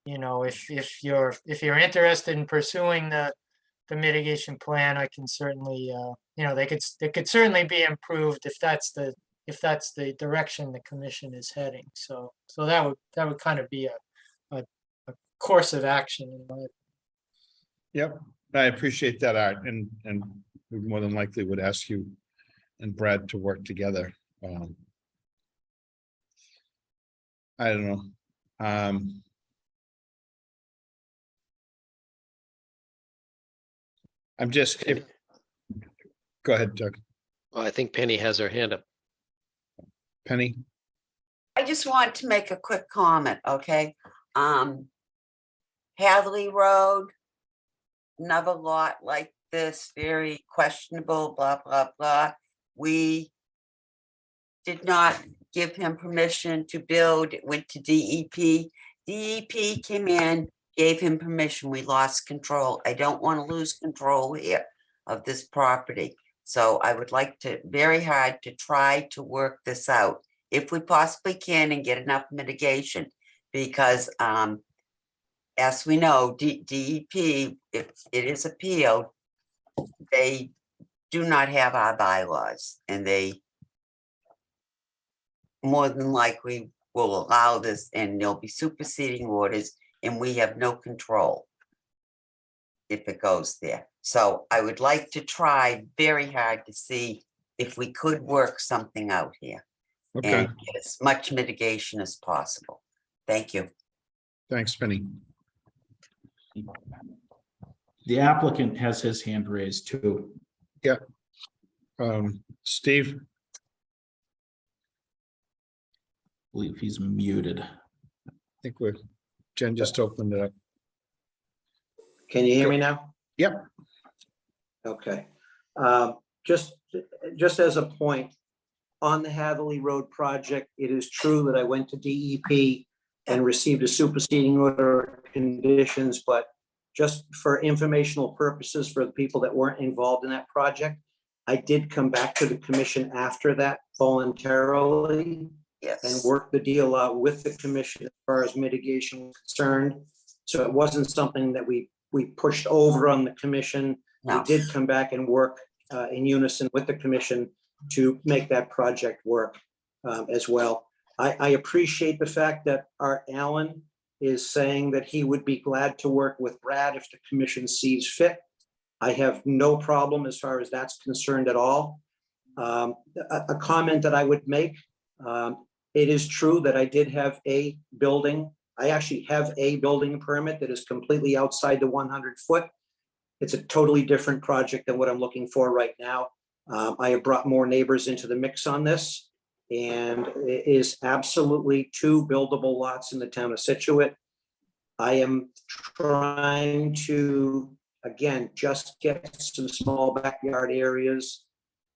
if you're interested in pursuing the mitigation plan, I can certainly, they could certainly be improved if that's the direction the commission is heading. So that would kind of be a course of action in my opinion. Yep, I appreciate that, Art, and we more than likely would ask you and Brad to work together. I don't know. I'm just, go ahead, Doug. Well, I think Penny has her hand up. Penny? I just want to make a quick comment, okay? Hadley Road, another lot like this, very questionable, blah, blah, blah. We did not give him permission to build. It went to DEP. DEP came in, gave him permission. We lost control. I don't want to lose control here of this property. So I would like to very hard to try to work this out if we possibly can and get enough mitigation, because as we know, DEP, if it is appealed, they do not have our bylaws, and they more than likely will allow this, and there'll be superseding orders, and we have no control if it goes there. So I would like to try very hard to see if we could work something out here. Okay, and get as much mitigation as possible. Thank you. thanks, Penny. The applicant has his hand raised too. Steve, Believe he's muted. I think Jen just opened it up. Can you hear me now? Yep. Okay. Just as a point, on the Hatherley Road project, it is true that I went to DEP and received a superseding order of conditions, but just for informational purposes for the people that weren't involved in that project, I did come back to the commission after that voluntarily and Yes. work the deal out with the commission as far as mitigation was concerned. So it wasn't something that we pushed over on the commission. We No. did come back and work in unison with the commission to make that project work as well. I appreciate the fact that Art Allen is saying that he would be glad to work with Brad if the commission sees fit. I have no problem as far as that's concerned at all. A comment that I would make, it is true that I did have a building. I actually have a building permit that is completely outside the 100-foot. It's a totally different project than what I'm looking for right now. I have brought more neighbors into the mix on this, and it is absolutely 2 buildable lots in the town of Scituate. I am trying to, again, just get some small backyard areas.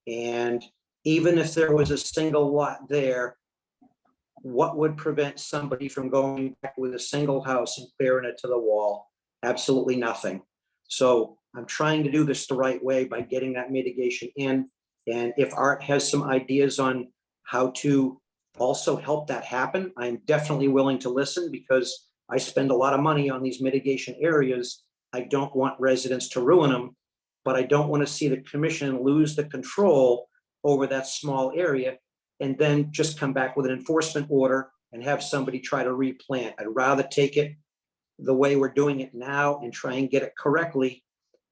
And even if there was a single lot there, what would prevent somebody from going back with a single house and clearing it to the wall? Absolutely nothing. So I'm trying to do this the right way by getting that mitigation in. And if Art has some ideas on how to also help that happen, I'm definitely willing to listen, because I spend a lot of money on these mitigation areas. I don't want residents to ruin them, but I don't want to see the commission lose the control over that small area and then just come back with an enforcement order and have somebody try to replant. I'd rather take it the way we're doing it now and try and get it correctly.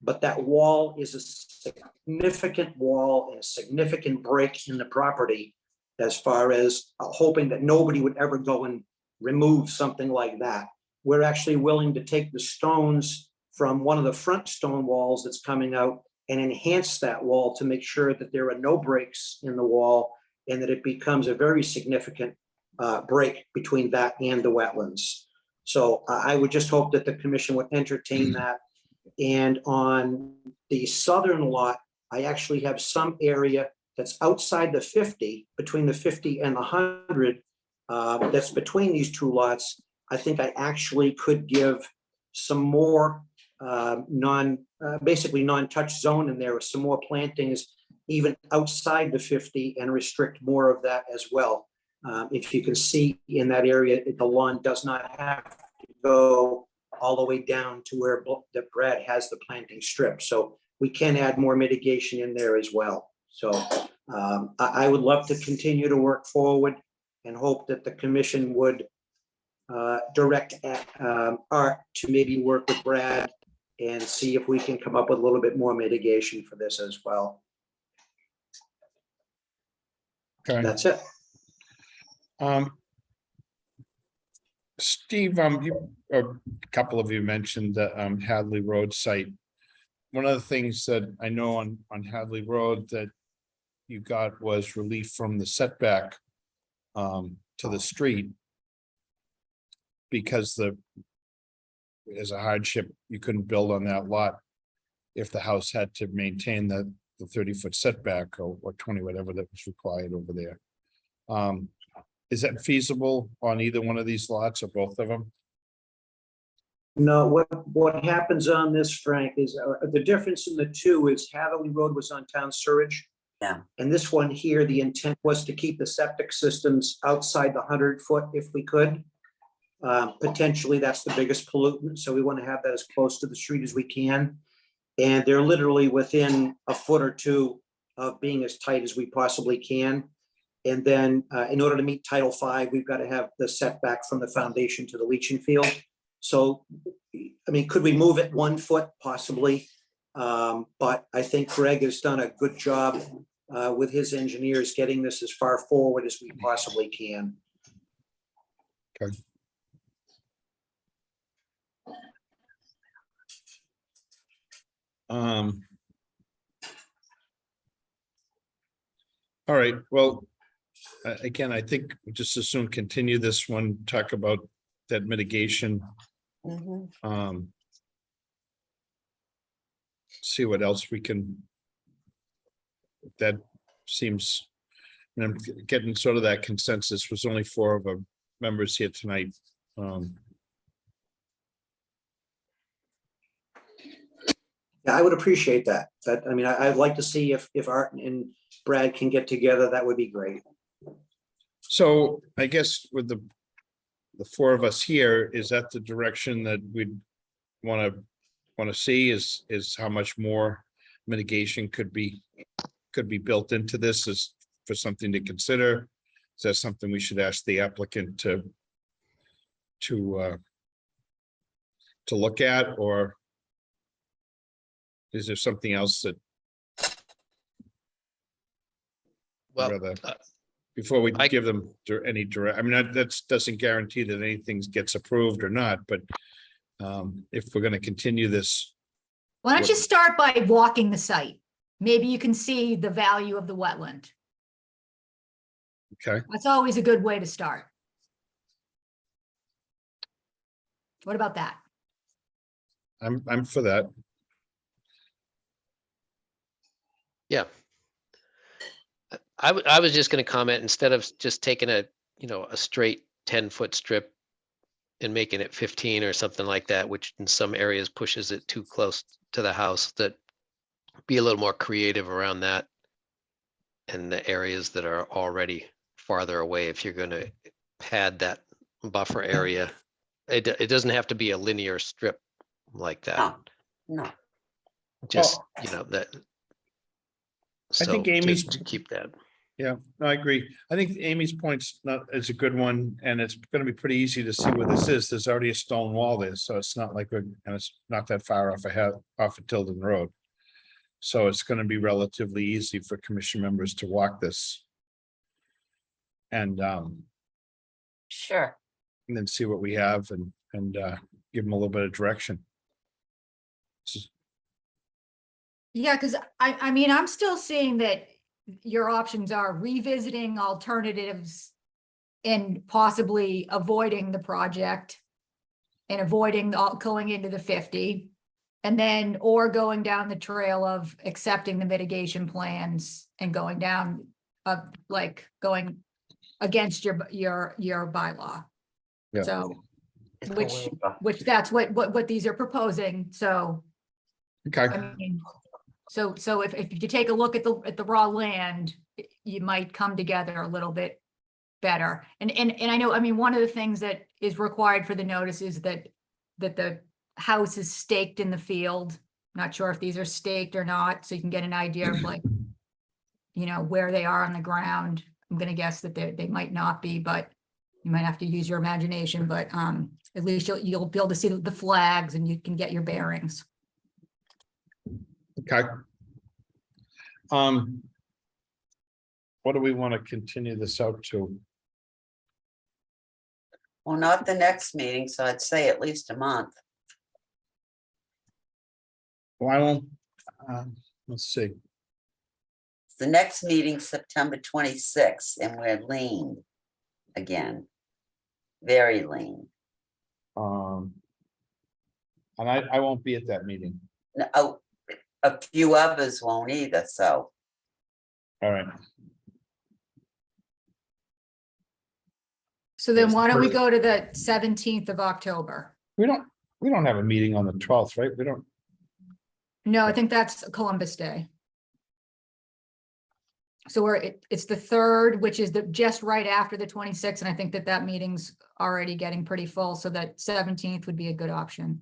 But that wall is a significant wall and a significant break in the property, as far as hoping that nobody would ever go and remove something like that. We're actually willing to take the stones from one of the front stone walls that's coming out and enhance that wall to make sure that there are no breaks in the wall and that it becomes a very significant break between that and the wetlands. So I would just hope that the commission would entertain that. And on the southern lot, I actually have some area that's outside the 50, between the 50 and the 100, that's between these 2 lots. I think I actually could give some more basically non-touch zone in there with some more plantings even outside the 50 and restrict more of that as well. If you can see in that area, the lawn does not have to go all the way down to where that Brad has the planting strip. So we can add more mitigation in there as well. So I would love to continue to work forward and hope that the commission would direct Art to maybe work with Brad and see if we can come up with a little bit more mitigation for this as well. Okay. That's it. Steve, a couple of you mentioned the Hadley Road site. One of the things that I know on Hadley Road that you got was relief from the setback to the street, because as a hardship, you couldn't build on that lot if the house had to maintain the 30-foot setback or 20, whatever that was required over there. Is that feasible on either one of these lots or both of them? No, what happens on this, Frank, is the difference in the 2 is Hatherley Road was on town sewage. Yeah. And this one here, the intent was to keep the septic systems outside the 100-foot if we could. Potentially, that's the biggest pollutant, so we want to have that as close to the street as we can. And they're literally within a foot or 2 of being as tight as we possibly can. And then in order to meet Title V, we've got to have the setback from the foundation to the leaching field. So, I mean, could we move it 1 foot? Possibly. But I think Greg has done a good job with his engineers, getting this as far forward as we possibly can. All right, well, again, I think we just as soon continue this one, talk about that mitigation. Mhm. See what else we can. That seems, and I'm getting sort of that consensus. Was only 4 of our members here tonight. Yeah, I would appreciate that. I mean, I'd like to see if Art and Brad can get together, that would be great. So I guess with the 4 of us here, is that the direction that we'd want to see is how much more mitigation could be built into this as for something to consider? Is that something we should ask the applicant to look at, or is there something else that Well, rather before we I- give them any direct, I mean, that doesn't guarantee that anything gets approved or not, but if we're going to continue this, Why don't you start by walking the site? Maybe you can see the value of the wetland. okay, That's always a good way to start. What about that? I'm for that. Yeah. I was just going to comment, instead of just taking a straight 10-foot strip and making it 15 or something like that, which in some areas pushes it too close to the house, that be a little more creative around that. And the areas that are already farther away, if you're going to pad that buffer area, it doesn't have to be a linear strip like that. No. Just, that. I think So Amy's- to keep that. Yeah, no, I agree. I think Amy's point's is a good one, and it's going to be pretty easy to see where this is. There's already a stone wall there, so it's not like and it's not that far off of Tilden Road. So it's going to be relatively easy for commission members to walk this. And Sure. then see what we have and give them a little bit of direction. Yeah, because I mean, I'm still seeing that your options are revisiting alternatives and possibly avoiding the project and avoiding going into the 50, and then or going down the trail of accepting the mitigation plans and going down like going against your bylaw. Yeah. So which that's what these are proposing. So Okay. I mean, so if you take a look at the raw land, you might come together a little bit better. And I know, I mean, one of the things that is required for the notice is that the house is staked in the field. Not sure if these are staked or not, so you can get an idea of like, where they are on the ground. I'm gonna guess that they might not be, but you might have to use your imagination, but at least you'll be able to see the flags and you can get your bearings. Okay. What do we want to continue this out to? Well, not the next meeting, so I'd say at least a month. Why won't, let's see. The next meeting, September 26th, and we're lean again. Very lean. And I won't be at that meeting. No, a few others won't either, so. All right. So then why don't we go to the 17th of October? We don't have a meeting on the 12th, right? We don't. No, I think that's Columbus Day. So it's the 3rd, which is just right after the 26th, and I think that meeting's already getting pretty full, so that 17th would be a good option.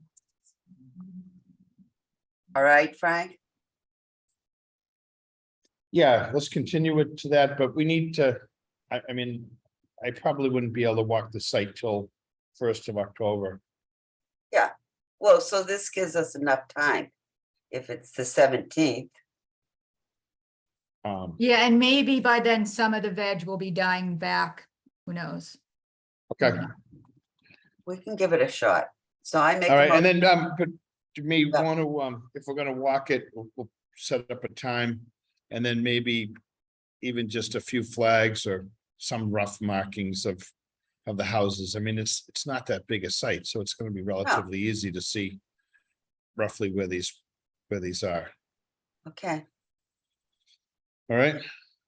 All right, Frank? Yeah, let's continue it to that, but we need to, I mean, I probably wouldn't be able to walk the site till 1st of October. Yeah, well, so this gives us enough time. If it's the 17th. Yeah, and maybe by then some of the veg will be dying back. Who knows? Okay, We can give it a shot. So I make. all a right, and motion- then, but do me Yeah. want to, if we're gonna walk it, we'll set up a time. And then maybe even just a few flags or some rough markings of the houses. I mean, it's not that big a site, so it's gonna be relatively easy to see roughly where these are. Okay. All right,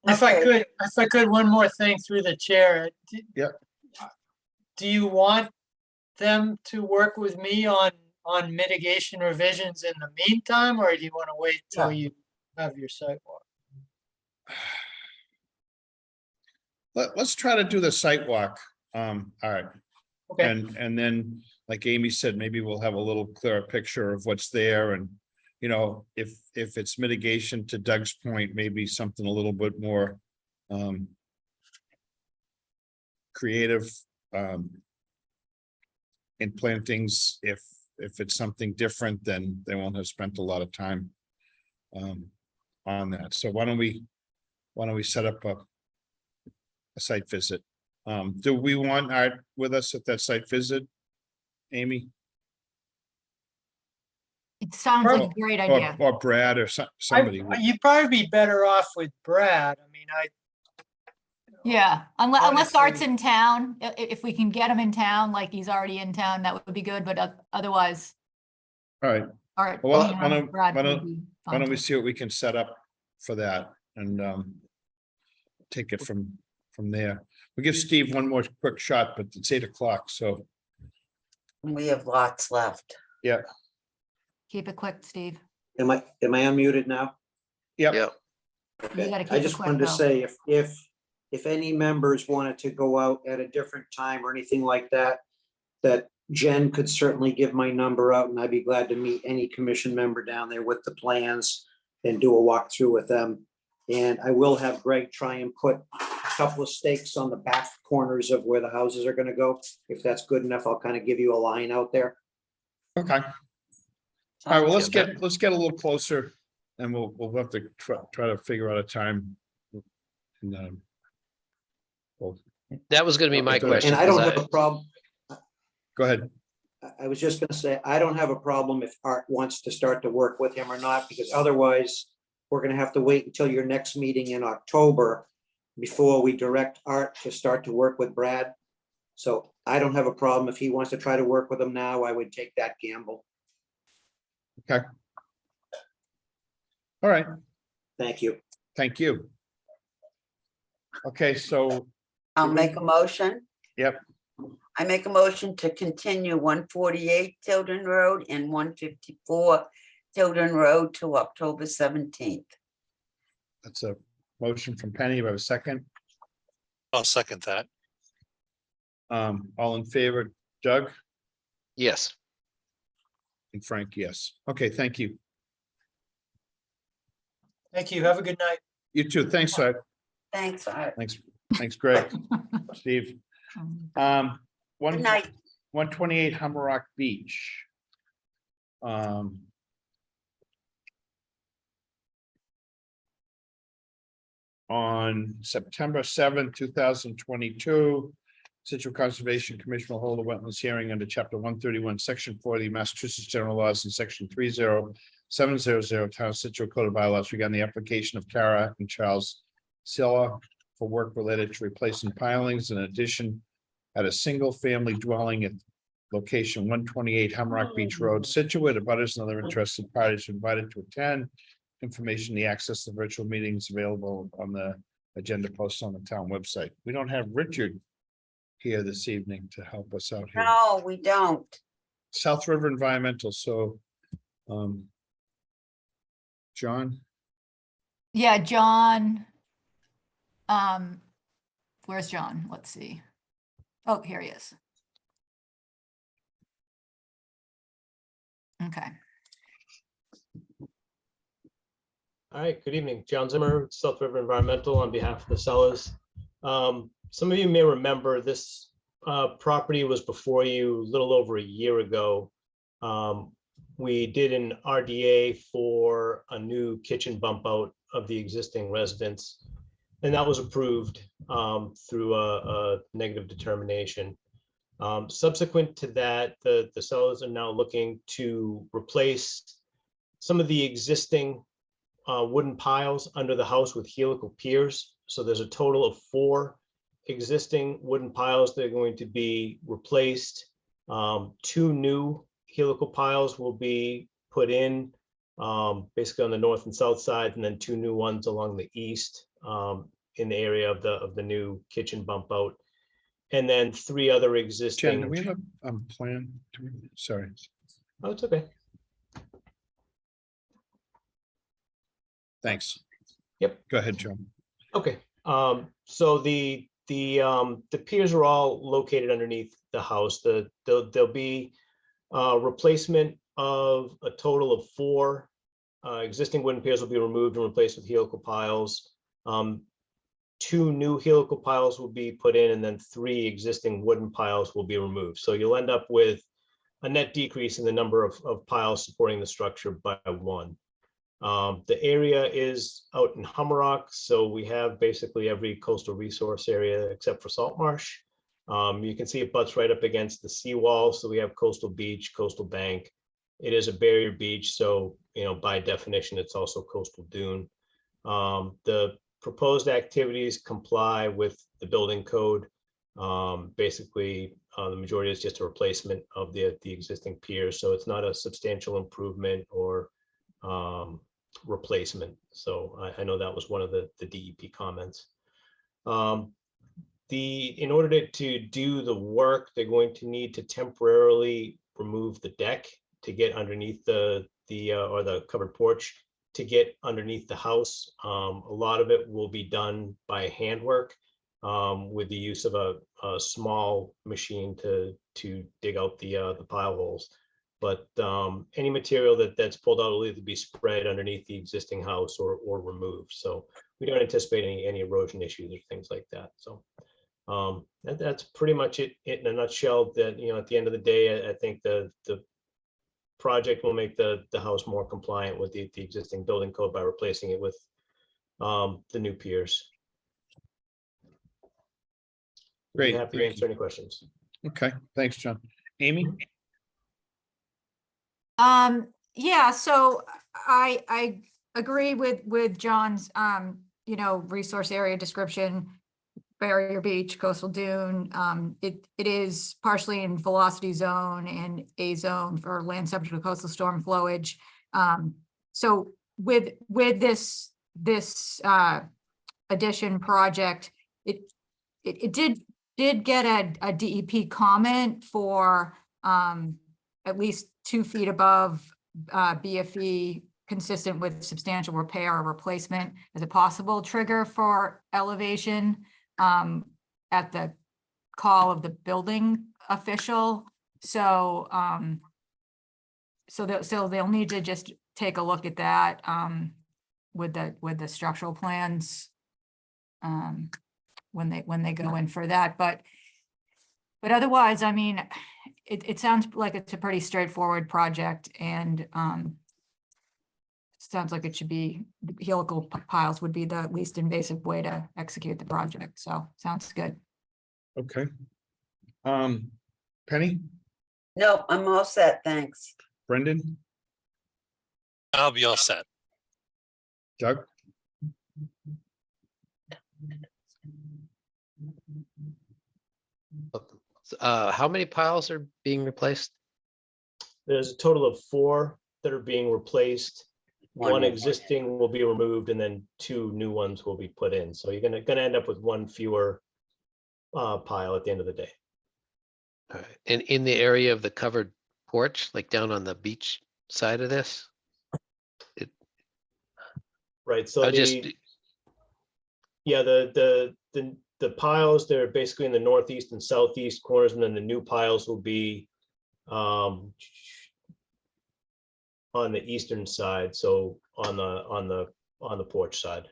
If I could, one more thing through the chair. Yeah. Do you want them to work with me on mitigation revisions in the meantime, or do you want to wait till you have your sidewalk? let's try to do the site walk. All right. Okay. And then, like Amy said, maybe we'll have a little clearer picture of what's there and, you know, if it's mitigation, to Doug's point, maybe something a little bit more creative in plantings. If it's something different, then they won't have spent a lot of time on that. So why don't we set up a site visit? Do we want Art with us at that site visit, Amy? It sounds like a great idea. Or Brad or somebody? You'd probably be better off with Brad. I mean, Yeah, unless Honestly- Art's in town, if we can get him in town, like he's already in town, that would be good, but otherwise, All right, Art. well, you know, why don't- Brad why would don't- be why fine don't we too. see what we can set up for that and take it from there. We'll give Steve one more quick shot, but it's 8 o'clock, so We have lots left. yeah. Keep it quick, Steve. Am I unmuted now? Yep. Yep. Okay, gotta keep I it just quick, wanted to though. say if any members wanted to go out at a different time or anything like that, that Jen could certainly give my number out and I'd be glad to meet any commission member down there with the plans and do a walkthrough with them. And I will have Greg try and put a couple of stakes on the back corners of where the houses are gonna go. If that's good enough, I'll kind of give you a line out there. Okay. All right, well, let's get a little closer and we'll have to try to figure out a time. And, well, That was gonna be my Okay, go ahead. question. And I don't 'cause have a problem. go ahead. I was just gonna say, I don't have a problem if Art wants to start to work with him or not, because otherwise we're gonna have to wait until your next meeting in October before we direct Art to start to work with Brad. So I don't have a problem. If he wants to try to work with him now, I would take that gamble. Okay. All right, Thank you. thank you. Okay, so, I'll make a motion. yep, I make a motion to continue 148 Tilden Road and 154 Tilden Road to October 17th. that's a motion from Penny. Do I have a second? I'll second that. All in favor, Doug yes. and Frank, yes. Okay, thank you. thank you. Have a good night. You too. Thanks, Art. Thanks, Art. Thanks, Greg, Steve. Good One, night. 128 Hummerock Beach. On September 7th, 2022, Situate Conservation Commission will hold a wetlands hearing under chapter 131, section 4 of the Massachusetts General Laws and section 30700 Town of Situate Code of Bylaws regarding the application of Kara and Charles Silla for work related to replacing pilings in addition at a single-family dwelling at location 128 Hamrock Beach Road, Scituate. Abutters and other interested parties are invited to attend. Information, the access to virtual meetings available on the agenda post on the town website. We don't have Richard here this evening to help us out here. No, we don't. South River Environmental, so John, Yeah, John. Where's John? Let's see. Oh, here he is. Okay. All right, good evening. John Zimmer, South River Environmental on behalf of the sellers. Some of you may remember this property was before you a little over a year ago. We did an RDA for a new kitchen bump out of the existing residence. And that was approved through a negative determination. Subsequent to that, the sellers are now looking to replace some of the existing wooden piles under the house with helical piers. So there's a total of 4 existing wooden piles that are going to be replaced. 2 new helical piles will be put in basically on the north and south side, and then 2 new ones along the east in the area of the new kitchen bump out. And then 3 other Jen, existing. do we have a plan? Sorry. Oh, it's okay. Thanks. Yep. Go ahead, John. Okay. So the piers are all located underneath the house. There'll be replacement of a total of 4 existing wooden piers will be removed and replaced with helical piles. 2 new helical piles will be put in, and then 3 existing wooden piles will be removed. So you'll end up with a net decrease in the number of piles supporting the structure by 1. The area is out in Hummerock, so we have basically every coastal resource area except for Salt Marsh. You can see it butts right up against the seawall, so we have coastal beach, coastal bank. It is a barrier beach, so by definition, it's also coastal dune. The proposed activities comply with the building code. Basically, the majority is just a replacement of the existing piers, so it's not a substantial improvement or replacement. So I know that was one of the DEP comments. In order to do the work, they're going to need to temporarily remove the deck to get underneath the covered porch to get underneath the house. A lot of it will be done by handwork with the use of a small machine to dig out the pile holes. But any material that's pulled out will either be spread underneath the existing house or removed. So we don't anticipate any erosion issues or things like that. So that's pretty much it in a nutshell. That at the end of the day, I think the project will make the house more compliant with the existing building code by replacing it with the new piers. Great. Happy to answer any questions. Okay, thanks, John. Amy? Yeah, so I agree with John's, resource area description, barrier beach, coastal dune. It is partially in velocity zone and a zone for land subject to coastal storm flowage. So with this addition project, it did get a DEP comment for at least 2 feet above BFE, consistent with substantial repair or replacement as a possible trigger for elevation at the call of the building official. So they'll need to just take a look at that with the structural plans when they go in for that. But otherwise, I mean, it sounds like it's a pretty straightforward project, and sounds like it should be, the helical piles would be the least invasive way to execute the project. So sounds good. Okay. Penny? No, I'm all set, thanks. Brendan? I'll be all set. Doug? How many piles are being replaced? There's a total of 4 that are being replaced. One existing will be removed, and then 2 new ones will be put in. So you're gonna end up with 1 fewer pile at the end of the day. All right. And in the area of the covered porch, like down on the beach side of this? Right, so the piles, they're basically in the northeast and southeast corners, and then the new piles will be on the eastern side, so on the porch side.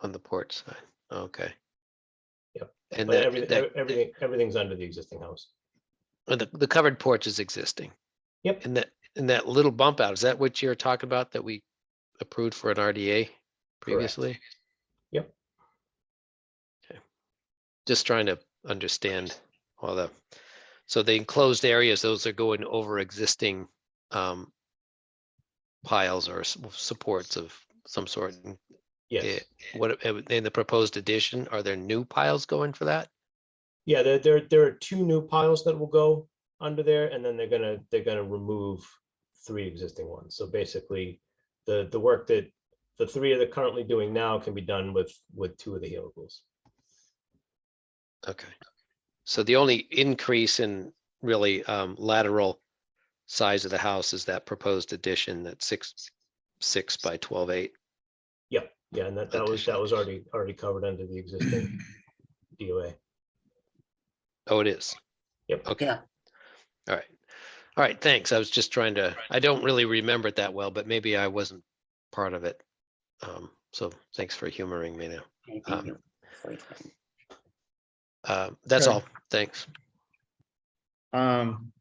On the porch side, okay. Yep. And But everything's under the existing house. The covered porch is existing. Yep. And that little bump out, is that what you're talking about that we approved for an RDA previously? Yep. Okay. Just trying to understand all so the enclosed areas, those are going over existing piles or supports of some sort. Yes. What in the proposed addition, are there new piles going for that? Yeah, there are 2 new piles that will go under there, and then they're gonna remove 3 existing ones. So basically, the work that the 3 are currently doing now can be done with 2 of the helicals. Okay. So the only increase in really lateral size of the house is that proposed addition, that 6 by 12.8. Yeah, and that was already covered under the existing DOA. Oh, it is. Yep. Okay. Yeah. All right. All right. Thanks. I was just trying to, I don't really remember it that well, but maybe I wasn't part of it. So thanks for humoring me now. That's Okay. all. Thanks. And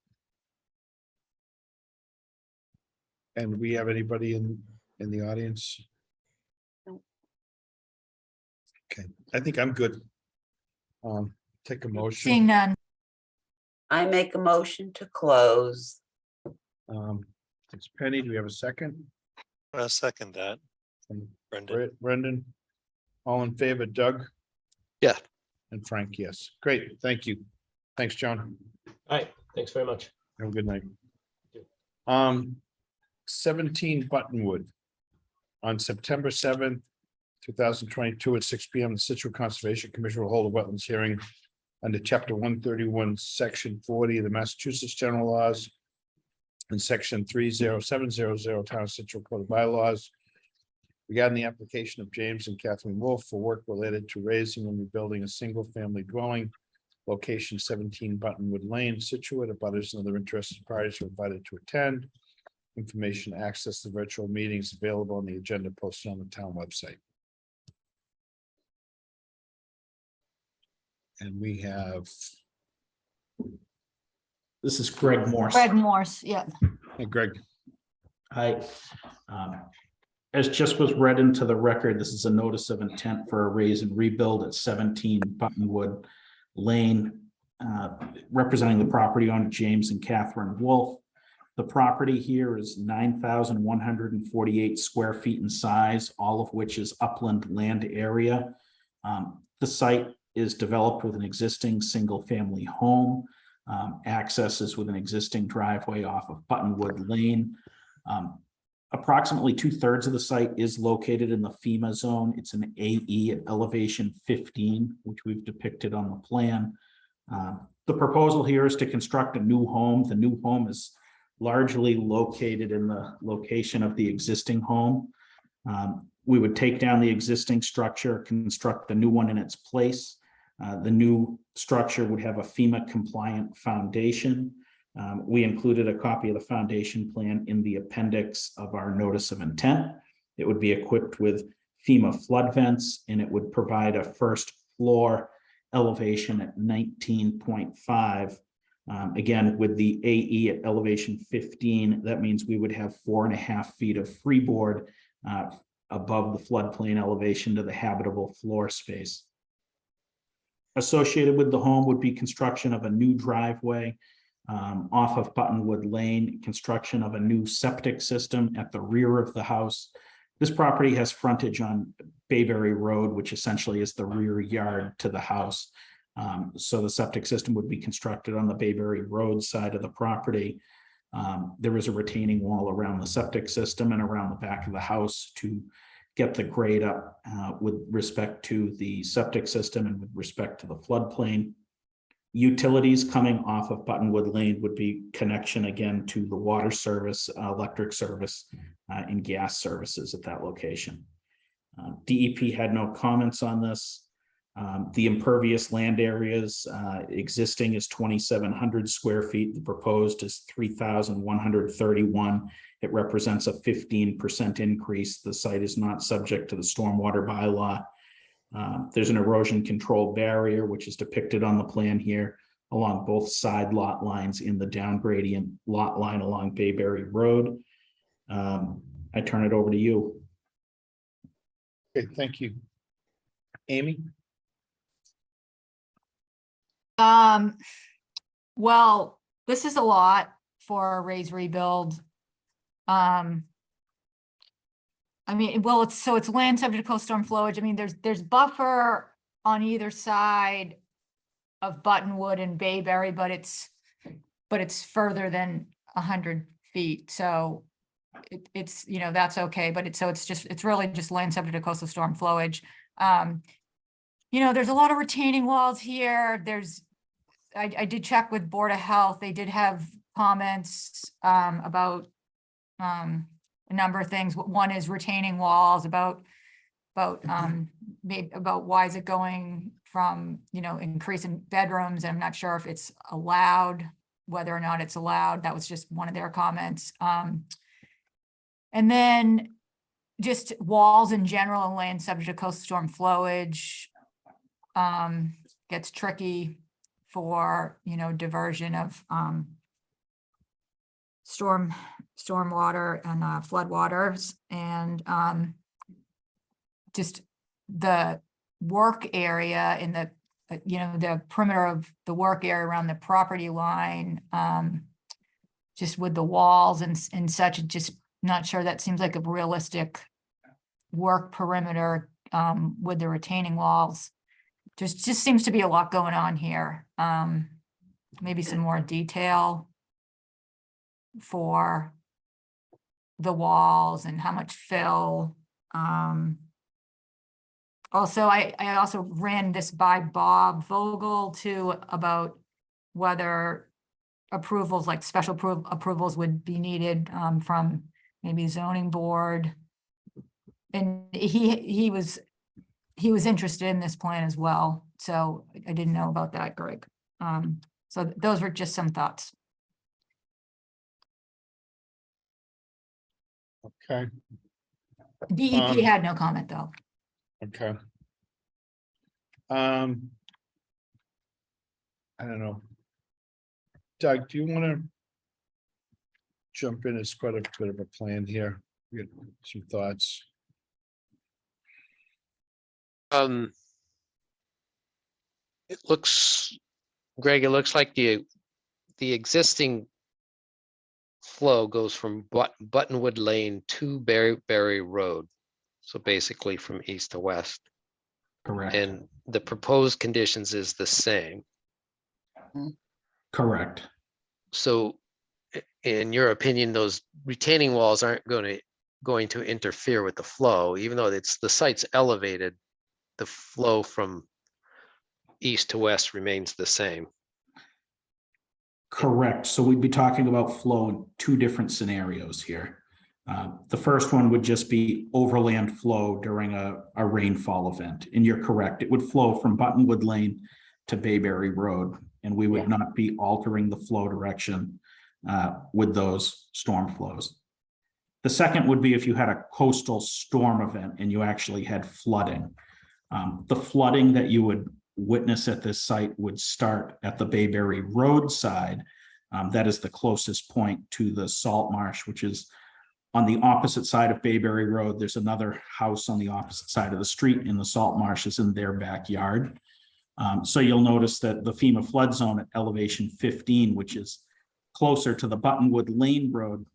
we have anybody in the audience? No. Okay, I think I'm good. Take a motion. Seeing none. I make a motion to close. It's Penny, do we have a second? I'll second that. From Brendan. Brendan, all in favor, Doug? Yeah. And Frank, yes. Great, thank you. Thanks, John. All right, thanks very much. Have a good night. You 17 Buttonwood. On September 7th, 2022 at 6 p.m., the Scituate Conservation Commission will hold a wetlands hearing under Chapter 131, Section 40 of the Massachusetts General Laws and Section 30700 Town of Scituate Code of Bylaws regarding the application of James and Catherine Wolf for work related to raising and rebuilding a single-family dwelling, location 17 Buttonwood Lane, Scituate. Abutters and other interested parties are invited to attend. Information to access the virtual meetings available on the agenda posted on the town website. And we have, This is Greg Morse. Greg Morse, yeah. hey, Greg. Hi. As just was read into the record, this is a notice of intent for a raise and rebuild at 17 Buttonwood Lane, representing the property owner James and Catherine Wolf. The property here is 9,148 square feet in size, all of which is upland land area. The site is developed with an existing single-family home. Access is with an existing driveway off of Buttonwood Lane. Approximately 2/3 of the site is located in the FEMA zone. It's an AE at elevation 15, which we've depicted on the plan. The proposal here is to construct a new home. The new home is largely located in the location of the existing home. We would take down the existing structure, construct the new one in its place. The new structure would have a FEMA compliant foundation. We included a copy of the foundation plan in the appendix of our notice of intent. It would be equipped with FEMA flood vents, and it would provide a first floor elevation at 19.5. Again, with the AE at elevation 15, that means we would have 4.5 feet of freeboard above the floodplain elevation to the habitable floor space. Associated with the home would be construction of a new driveway off of Buttonwood Lane, construction of a new septic system at the rear of the house. This property has frontage on Bayberry Road, which essentially is the rear yard to the house. So the septic system would be constructed on the Bayberry Road side of the property. There is a retaining wall around the septic system and around the back of the house to get the grade up with respect to the septic system and with respect to the floodplain. Utilities coming off of Buttonwood Lane would be connection again to the water service, electric service, and gas services at that location. DEP had no comments on this. The impervious land areas existing is 2,700 square feet. The proposed is 3,131. It represents a 15% increase. The site is not subject to the stormwater bylaw. There's an erosion control barrier, which is depicted on the plan here along both side lot lines in the down gradient lot line along Bayberry Road. I turn it over to you. Okay, thank you. Amy? Well, this is a lot for a raise rebuild. I mean, well, it's land subject to coastal storm flowage. I mean, there's buffer on either side of Buttonwood and Bayberry, but it's further than 100 feet. So it's, you know, that's okay, but it's really just land subject to coastal storm flowage. You know, there's a lot of retaining walls here. I did check with Board of Health. They did have comments about a number of things. One is retaining walls, about why is it going from, you know, increasing bedrooms. I'm not sure if it's allowed, whether or not it's allowed. That was just one of their comments. And then just walls in general and land subject to coastal storm flowage gets tricky for, you know, diversion of stormwater and flood waters, and just the work area in the you know, the perimeter of the work area around the property line, just with the walls and such, just not sure that seems like a realistic work perimeter with the retaining walls. Just seems to be a lot going on here. Maybe some more detail for the walls and how much fill. Also, I also ran this by Bob Vogel too, about whether approvals, like special approvals would be needed from maybe zoning board. And he was interested in this plan as well. So I didn't know about that, Greg. So those were just some thoughts. Okay. DEP had no comment though. Okay. I don't know. Doug, do you want to jump in? It's quite a bit of a plan here. We got some thoughts. It looks, Greg, it looks like the existing flow goes from Buttonwood Lane to Berry Road. So basically from east to west. Correct. And the proposed conditions is the same. Correct. So in your opinion, those retaining walls aren't going to interfere with the flow, even though the site's elevated, the flow from east to west remains the same. Correct. So we'd be talking about flow in two different scenarios here. The first one would just be overland flow during a rainfall event. And you're correct. It would flow from Buttonwood Lane to Bayberry Road, and we would not be altering the flow direction with those storm flows. The second would be if you had a coastal storm event and you actually had flooding. The flooding that you would witness at this site would start at the Bayberry Road side. That is the closest point to the salt marsh, which is on the opposite side of Bayberry Road. There's another house on the opposite side of the street, and the salt marsh is in their backyard. So you'll notice that the FEMA flood zone at elevation 15, which is closer to the Buttonwood Lane Road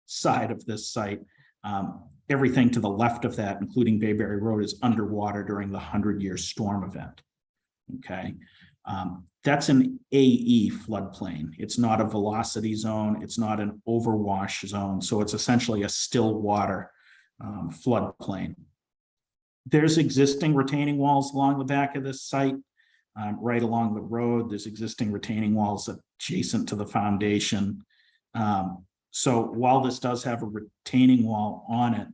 side of this site, everything to the left of that, including Bayberry Road, is underwater during the 100-year storm event. Okay. That's an AE floodplain. It's not a velocity zone. It's not an overwash zone. So it's essentially a still water floodplain. There's existing retaining walls along the back of this site, right along the road. There's existing retaining walls adjacent to the foundation. So while this does have a retaining wall on it,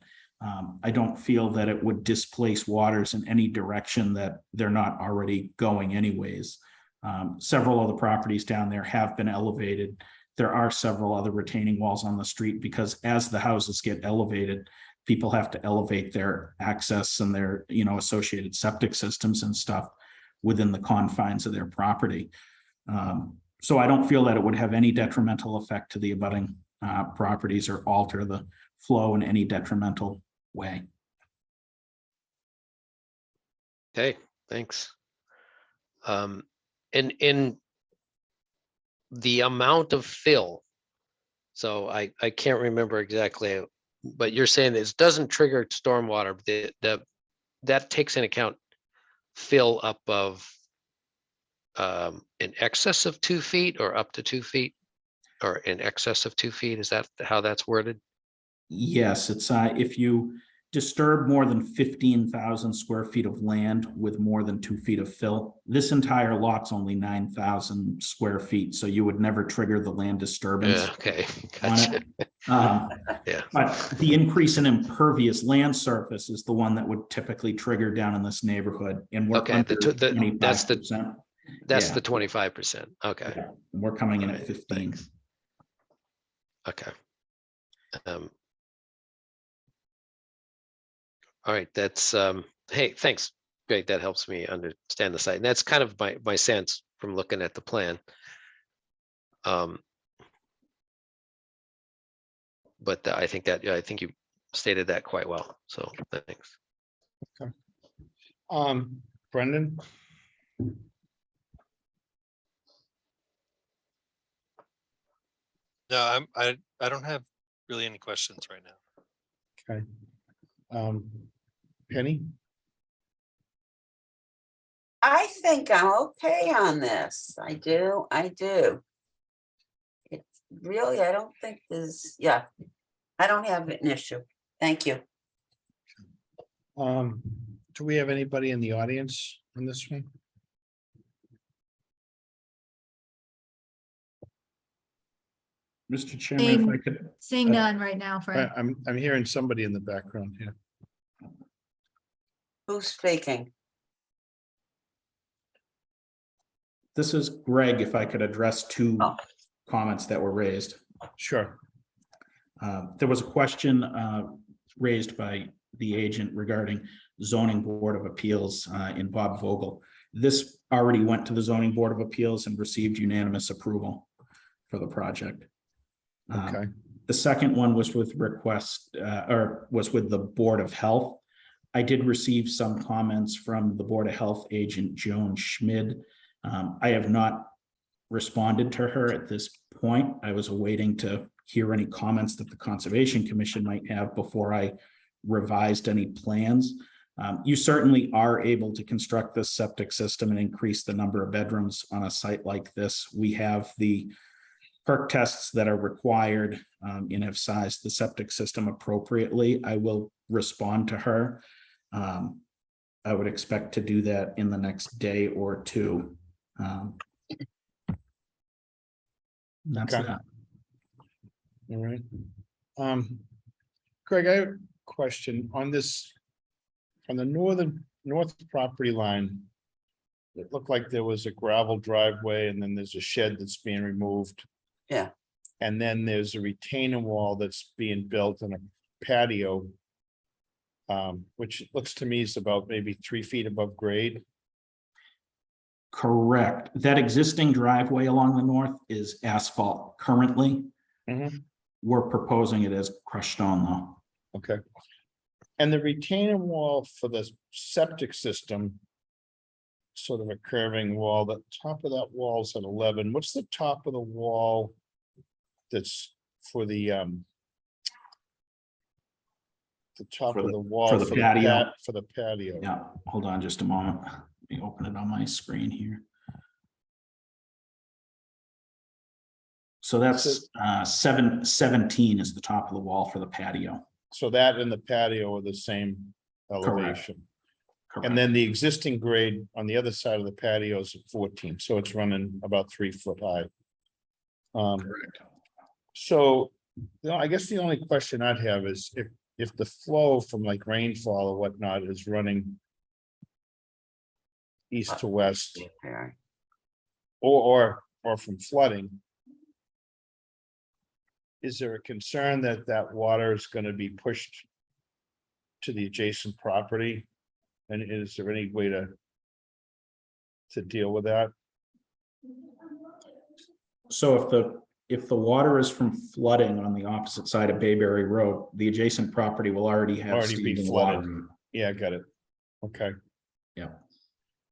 I don't feel that it would displace waters in any direction that they're not already going anyways. Several of the properties down there have been elevated. There are several other retaining walls on the street because as the houses get elevated, people have to elevate their access and their, you know, associated septic systems and stuff within the confines of their property. So I don't feel that it would have any detrimental effect to the abutting properties or alter the flow in any detrimental way. Okay, thanks. In the amount of fill, so I can't remember exactly, but you're saying this doesn't trigger stormwater, that takes into account fill up of in excess of 2 feet or up to 2 feet? Or in excess of 2 feet, is that how that's worded? Yes, it's if you disturb more than 15,000 square feet of land with more than 2 feet of fill. This entire lot's only 9,000 square feet, so you would never trigger the land disturbance. Yeah, okay, on gotcha. it. Yeah. But the increase in impervious land surface is the one that would typically trigger down in this neighborhood, and we're Okay, under that's the 25%. that's Yeah. the 25%. Okay. Yeah, we're coming in All at right, 15. thanks. Okay. All right, that's hey, thanks. Great, that helps me understand the site. And that's kind of my sense from looking at the plan. But I think that, yeah, I think you stated that quite well. So thanks. Brendan? No, I don't have really any questions right now. Okay. Penny? I think I'm okay on this. I do. It's really, I don't think there's, yeah, I don't have an issue. Thank you. Do we have anybody in the audience on this one? Mr. Chairman, if I could. Seeing none right now, Frank. I'm hearing somebody in the background here. Who's speaking? This is Greg, if I could address two Oh. comments that were raised. Sure. There was a question raised by the agent regarding zoning board of appeals in Bob Vogel. This already went to the zoning board of appeals and received unanimous approval for the project. Okay. The second one was with request or was with the Board of Health. I did receive some comments from the Board of Health agent, Joan Schmid. I have not responded to her at this point. I was awaiting to hear any comments that the Conservation Commission might have before I revised any plans. You certainly are able to construct this septic system and increase the number of bedrooms on a site like this. We have the perk tests that are required and have sized the septic system appropriately. I will respond to her. I would expect to do that in the next day or two. That's Okay. that. All right. Greg, I have a question on this, on the north property line. It looked like there was a gravel driveway and then there's a shed that's being removed. Yeah. And then there's a retaining wall that's being built and a patio. Which looks to me is about maybe 3 feet above grade. Correct. That existing driveway along the north is asphalt currently. We're proposing it as crushed stone though. Okay. And the retaining wall for the septic system, sort of a curving wall, the top of that wall's at 11. What's the top of the wall that's for the top of the wall for the patio. for the patio? Yeah, hold on just a moment. Let me open it on my screen here. So that's 717 is the top of the wall for the patio. So that and the patio are the same elevation. Correct. And then the existing grade on the other side of the patio is at 14, so it's running about 3 foot high. So, I guess the only question I'd have is if the flow from like rainfall or whatnot is running east to west, or from flooding, is there a concern that that water is going to be pushed to the adjacent property? And is there any way to deal with that? So if the water is from flooding on the opposite side of Bayberry Road, the adjacent property will already have Already be standing flooded. water. Yeah, I got it. Okay. Yeah.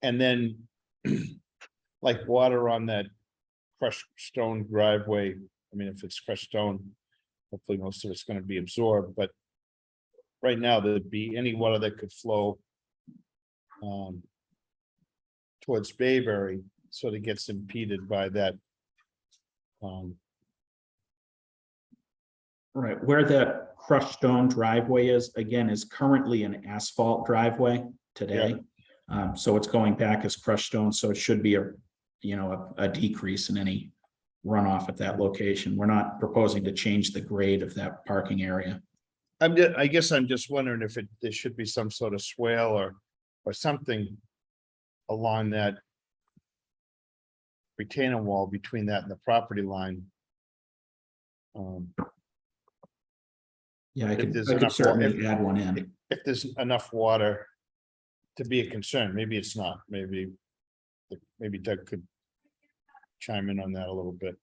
And then like water on that crushed stone driveway, I mean, if it's crushed stone, hopefully most of it's gonna be absorbed, but right now there'd be any water that could flow towards Bayberry, sort of gets impeded by that. Right, where that crushed stone driveway is, again, is currently an asphalt driveway today. So it's going back as crushed stone, so it should be a decrease in any runoff at that location. We're not proposing to change the grade of that parking area. I guess I'm just wondering if there should be some sort of swale or something along that retaining wall between that and the property line. Yeah, I If could there's enough certainly add one in. If there's enough water to be a concern, maybe it's not, maybe Doug could chime in on that a little bit.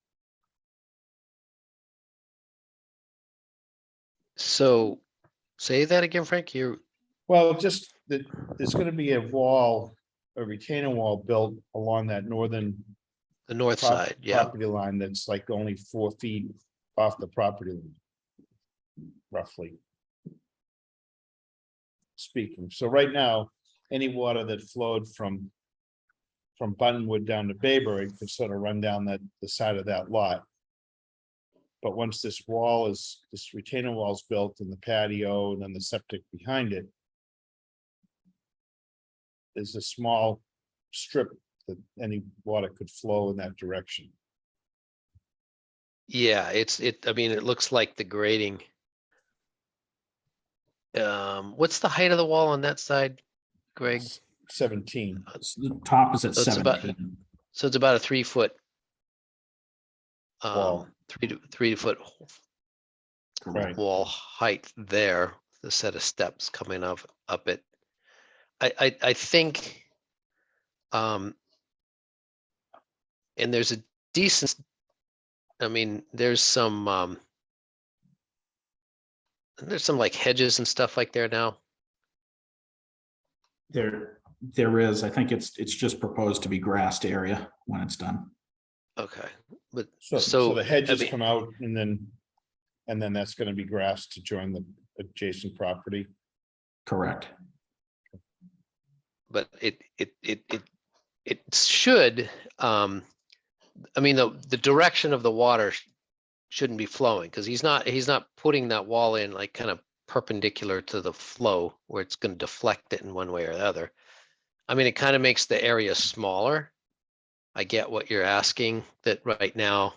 So say that again, Frank, Well, just that there's gonna be a retaining wall built along that the north side, yeah. property line that's like only 4 feet off the property line. Roughly speaking. So right now, any water that flowed from Buttonwood down to Bayberry could sort of run down the side of that lot. But once this retaining wall is built and the patio and then the septic behind it, there's a small strip that any water could flow in that direction. Yeah, I mean, it looks like the grading. What's the height of the wall on that side, Greg? 17. The top is at So it's about- 17. So it's about a 3 foot. Wall. 3 foot Right. wall height there, the set of steps coming up it. I think, and there's a decent, I mean, there's some like hedges and stuff like there now. There is, I think it's just proposed to be grassed area when it's done. Okay, but So the hedges I mean, come out and then that's gonna be grass to join the adjacent property. Correct. but it should, I mean, the direction of the water shouldn't be flowing, because he's not putting that wall in like kind of perpendicular to the flow where it's going to deflect it in one way or the other. I mean, it kind of makes the area smaller. I get what you're asking, that right now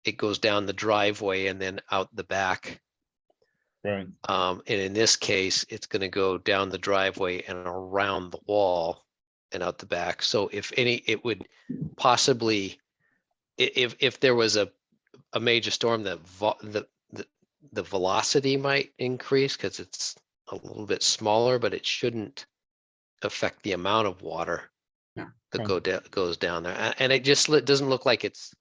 it goes down the driveway and then out the back. Right. And in this case, it's going to go down the driveway and around the wall and out the back. So if any, it would possibly, if there was a major storm, the velocity might increase because it's a little bit smaller, but it shouldn't affect the amount of water that goes down there. And it just doesn't look like it's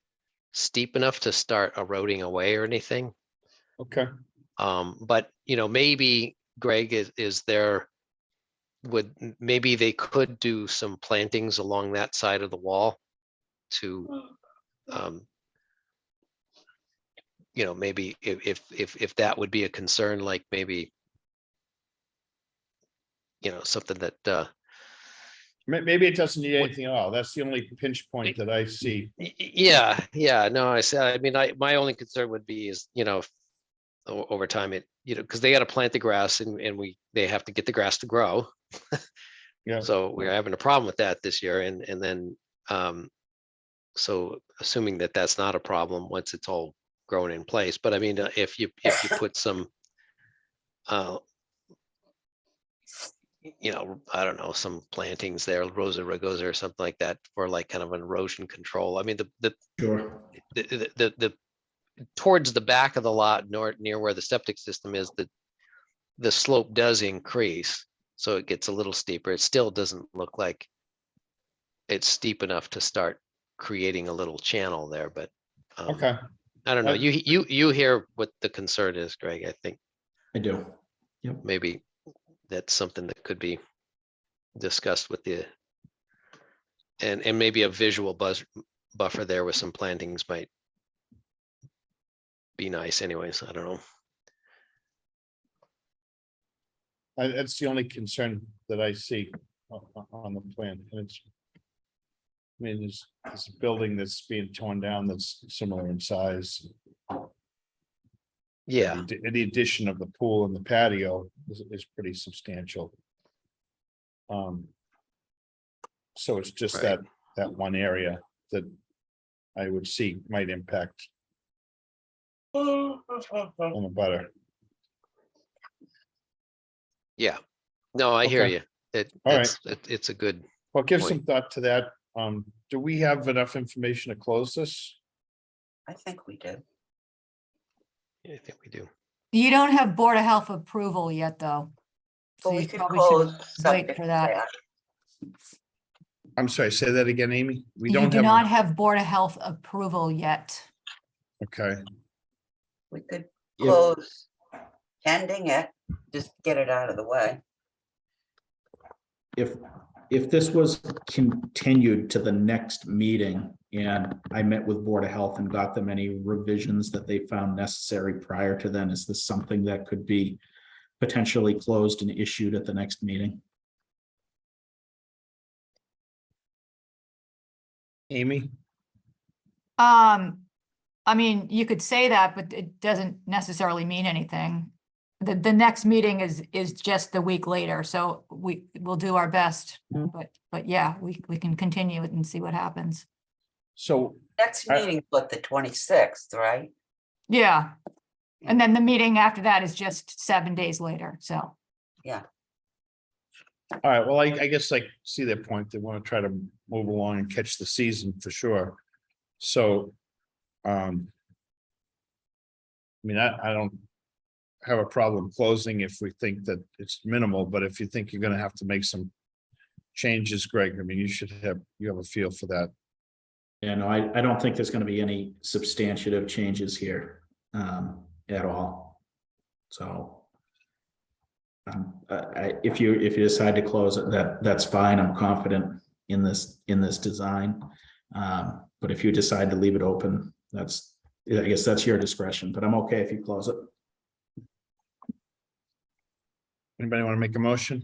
steep enough to start eroding away or anything. Okay. But maybe Greg is there, maybe they could do some plantings along that side of the wall to maybe if that would be a concern, like maybe something that Maybe it doesn't need anything at all. That's the only pinch point that I see. yeah, no, I mean, my only concern would be is over time because they got to plant the grass and they have to get the grass to grow. Yeah. So we're having a problem with that this year, and then so assuming that that's not a problem once it's all grown in place. But I mean, if you put some I don't know, some plantings there, Rosa rugosa or something like that, for like kind of an erosion control. I mean, Sure. the towards the back of the lot, near where the septic system is, the slope does increase, so it gets a little steeper. It still doesn't look like it's steep enough to start creating a little channel there, but Okay. I don't know. You hear what the concern is, Greg. I think I do. Yep. maybe that's something that could be discussed with the, and maybe a visual buffer there with some plantings might be nice anyways. I don't know. That's the only concern that I see on the plan. And it's, I mean, there's a building that's being torn down that's similar in size. Yeah, The addition of the pool and the patio is pretty substantial. So it's just Right. that one area that I would see might impact on the butter. yeah. No, I hear Okay. you. All right. It's a good, Well, give some point. thought to that. Do we have enough information to close this? I think we do. I think we do. You don't have Board of Health approval yet, though. So But we you could probably should close wait subject for to that. I'm sorry, say that again, Amy. We You don't do have. not have Board of Health approval yet. Okay, We could If- close pending it, just get it out of the way. If this was continued to the next meeting and I met with Board of Health and got them any revisions that they found necessary prior to then, is this something that could be potentially closed and issued at the next meeting? Amy, I mean, you could say that, but it doesn't necessarily mean anything. The next meeting is just the week later, so we will do our best, but yeah, we can continue it and see what happens. so Next I- meeting, but the 26th, right? Yeah. And then the meeting after that is just 7 days later, so. Yeah. all right, well, I guess I see their point. They want to try to move along and catch the season for sure. So, I mean, I don't have a problem closing if we think that it's minimal, but if you think you're gonna have to make some changes, Greg, I mean, you have a feel for that. Yeah, no, I don't think there's gonna be any substantive changes here at all. So if you decide to close it, that's fine. I'm confident in this design. But if you decide to leave it open, I guess that's your discretion, but I'm okay if you close it. Anybody want to make a motion?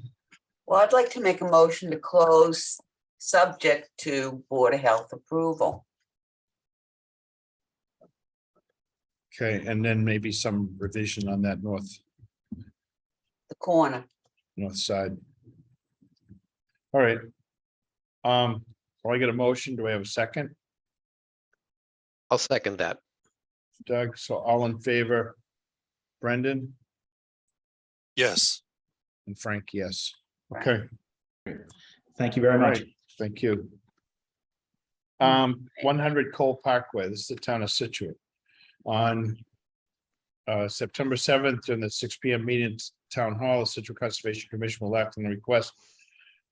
Well, I'd like to make a motion to close, subject to Board of Health approval. Okay, and then maybe some revision on that north The corner. side. All right. So I get a motion. Do I have a second? I'll second that. Doug, so all in favor? Brendan Yes. and Frank, yes. Okay, Thank you very all much. right, thank you. 100 Cole Parkway, this is the town of Scituate. On September 7th, during the 6 p.m. meeting at Town Hall, the Scituate Conservation Commission will act on the request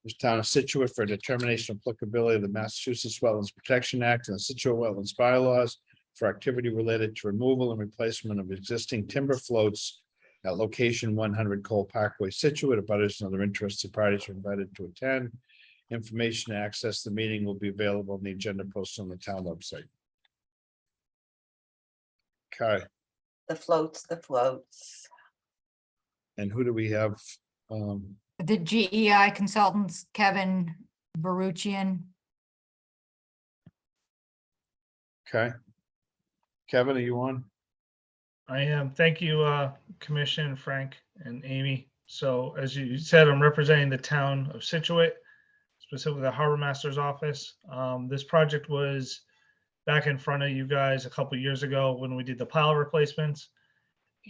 of the town of Scituate for a determination of applicability of the Massachusetts Wetlands Protection Act and the Scituate Wetlands bylaws for activity related to removal and replacement of existing timber floats at location 100 Cole Parkway, Scituate. Abutters and other interested parties are invited to attend. Information to access the meeting will be available on the agenda posted on the town website. Okay, The floats. and who do we have? The GEI consultants, Kevin Baruchian. Okay. Kevin, are you on? I am. Thank you, Commission, Frank and Amy. So as you said, I'm representing the town of Scituate, specifically the Harbor Master's office. This project was back in front of you guys a couple years ago when we did the pile replacements.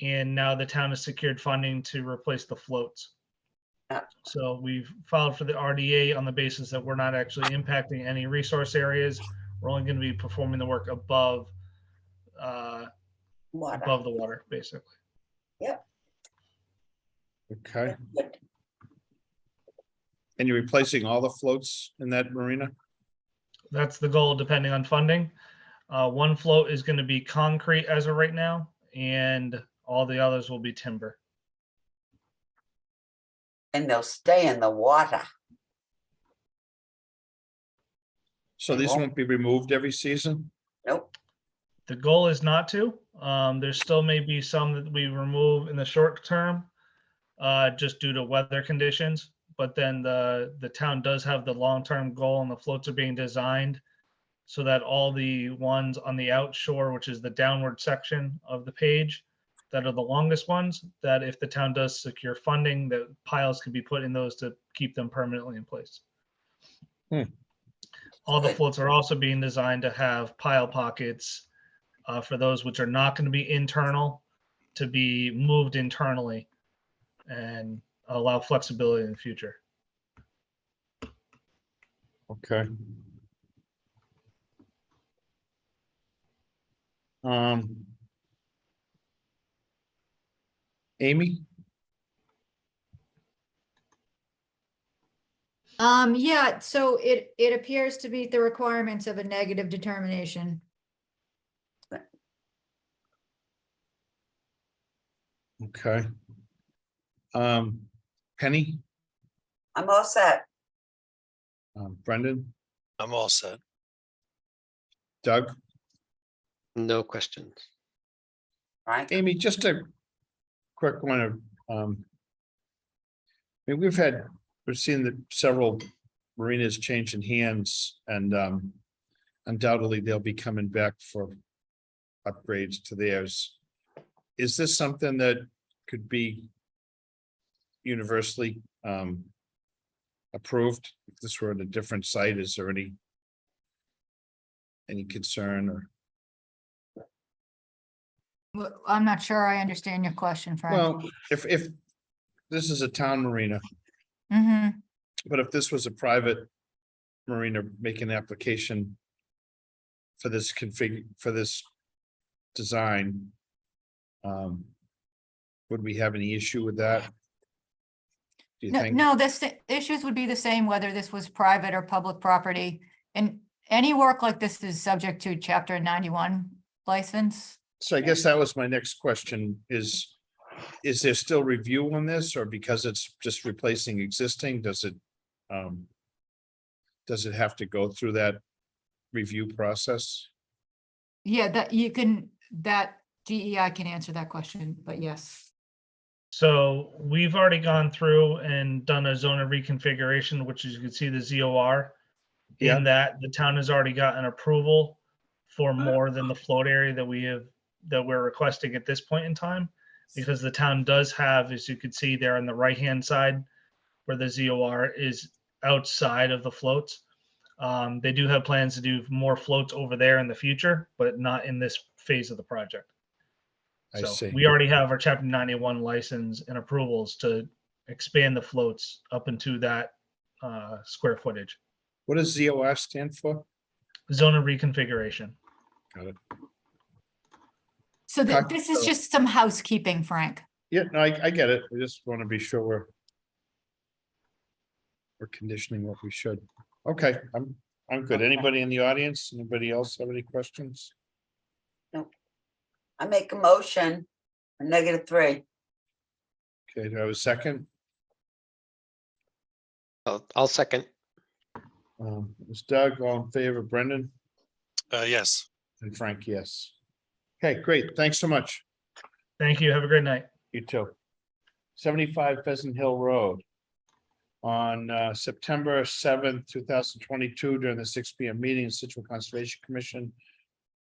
And now the town has secured funding to replace the floats. So we've filed for the RDA on the basis that we're not actually impacting any resource areas. We're only going to be performing the work above above the water, basically. Yep. Okay. And you're replacing all the floats in that marina? That's the goal, depending on funding. One float is going to be concrete as of right now, and all the others will be timber. And they'll stay in the water. So these won't be removed every season? Nope. The goal is not to. There still may be some that we remove in the short term, just due to weather conditions. But then the town does have the long-term goal, and the floats are being designed so that all the ones on the outshore, which is the downward section of the page, that are the longest ones, that if the town does secure funding, that piles can be put in those to keep them permanently in place. All the floats are also being designed to have pile pockets for those which are not going to be internal, to be moved internally and allow flexibility in the future. Okay. Amy? Yeah, so it appears to meet the requirements of a negative determination. Okay. Penny? I'm all set. Brendan? I'm all set. Doug? No questions. Right? Amy, just a quick one of, I mean, we've seen that several marinas changing hands, and undoubtedly they'll be coming back for upgrades to theirs. Is this something that could be universally approved? If this were at a different site, is there any concern or? Well, I'm not sure I understand your question, Frank. Well, if this is a town marina, Mm-hmm. but if this was a private marina making an application for this design, would we have any issue with that? Do you think? No, issues would be the same whether this was private or public property. And any work like this is subject to Chapter 91 license. So I guess that was my next question is there still review on this, or because it's just replacing existing, does it have to go through that review process? Yeah, that DEI can answer that question, but yes. So we've already gone through and done a zone of reconfiguration, which is, you can see the ZOR. Yeah. In that the town has already gotten approval for more than the float area that we're requesting at this point in time, because the town does have, as you can see there on the right-hand side, where the ZOR is outside of the floats. They do have plans to do more floats over there in the future, but not in this phase of the project. I see. We already have our Chapter 91 license and approvals to expand the floats up into that square footage. What does ZOR stand for? Zone of reconfiguration. Got it. So this is just some housekeeping, Frank. Yeah, no, I get it. I just want to be sure we're conditioning what we should. Okay, I'm good. Anybody in the audience? Anybody else have any questions? I make a motion for -3. Okay, do I have a second? I'll second. It's Doug, all in favor, Brendan Yes. and Frank, yes. Okay, great. Thanks so much. Thank you. Have a great night. You too. 75 Pheasant Hill Road. On September 7th, 2022, during the 6 p.m. meeting, the Scituate Conservation Commission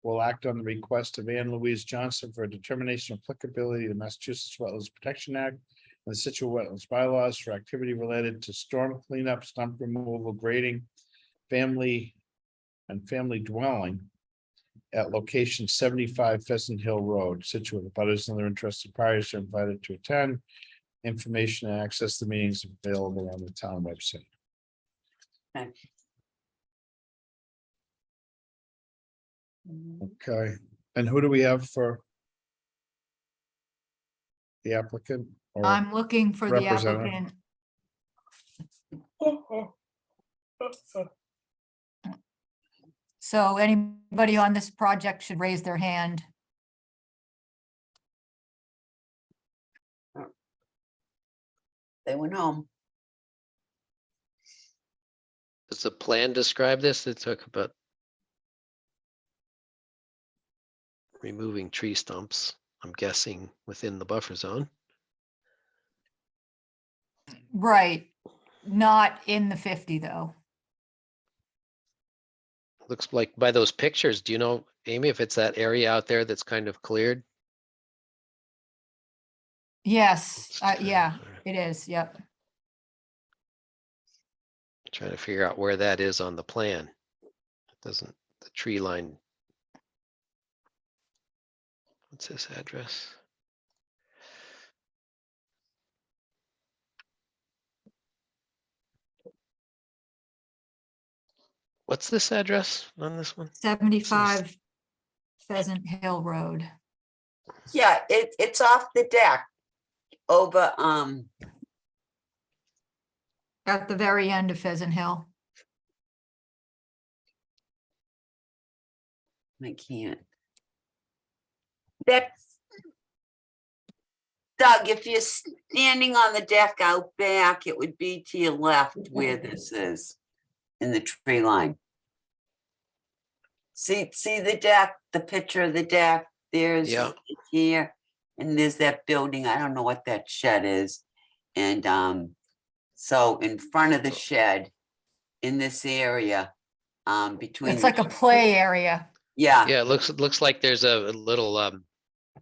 will act on the request of Ann Louise Johnson for a determination of applicability to the Massachusetts Wetlands Protection Act and the Scituate Wetlands bylaws for activity related to storm cleanup, stump removal, grading, family dwelling at location 75 Pheasant Hill Road, Scituate. The butters and other interested parties are invited to attend. Information and access to the meetings available on the town website. Okay, and who do we have for the applicant? or I'm looking for the representative? applicant. So anybody on this project should raise their hand. They went home. Does the plan describe this? It talk about removing tree stumps, I'm guessing within the buffer zone. Right, not in the 50 though. Looks like by those pictures, do you know, Amy, if it's that area out there that's kind of cleared? Yes, yeah, it is, yep. Trying to figure out where that is on the plan. It doesn't, the tree line. What's this address? What's this address on this one? 75 Pheasant Hill Road. Yeah, it's off the deck over, At the very end of Pheasant Hill. I can't. That's, Doug, if you're standing on the deck out back, it would be to your left where this is in the tree line. See the deck, the picture of the deck, there's Yeah. here, and there's that building. I don't know what that shed is. And so in front of the shed, in this area, between. It's like a play area. Yeah. Yeah, it looks like there's a little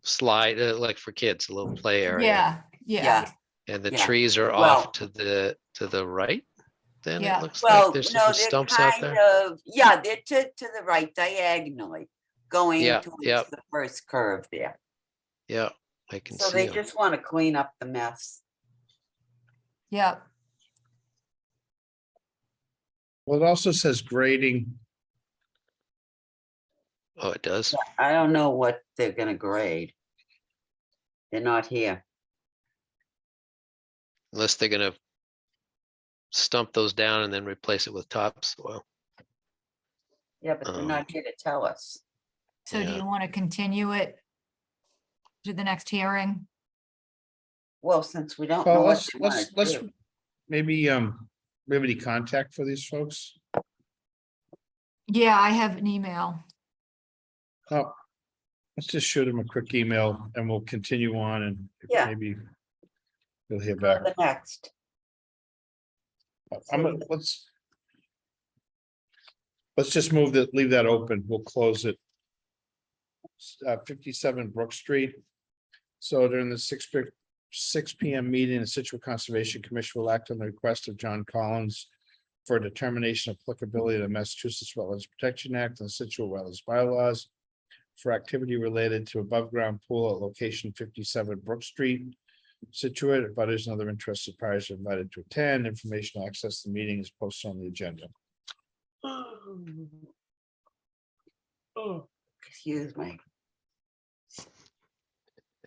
slide, like for kids, a little play area. Yeah. And the yeah. trees are Well- off to the right. Then Yeah. it looks Well, like there's no, some they're stumps out kind there. of, yeah, they're to the right diagonally, going Yeah, towards yeah. the first curve there. Yeah, I can So see they 'em. just want to clean up the mess. Yep. Well, it also says grading. Oh, it does. I don't know what they're gonna grade. They're not here. Unless they're gonna stump those down and then replace it with topsoil. Yeah, but they're not here to tell us. So do Yeah. you want to continue it to the next hearing? Well, since we don't know Well, what they wanna let's do. maybe, we have any contact for these folks? Yeah, I have an email. Oh, let's just shoot them a quick email and we'll continue on and Yeah. maybe we'll hear For back. the next. Let's just leave that open. We'll close it. 57 Brook Street. So during the 6 p.m. meeting, the Scituate Conservation Commission will act on the request of John Collins for a determination of applicability to the Massachusetts Wetlands Protection Act and the Scituate Wetlands bylaws for activity related to above ground pool at location 57 Brook Street. Scituate, butters and other interested parties are invited to attend. Information to access the meeting is posted on the agenda. Oh, excuse me.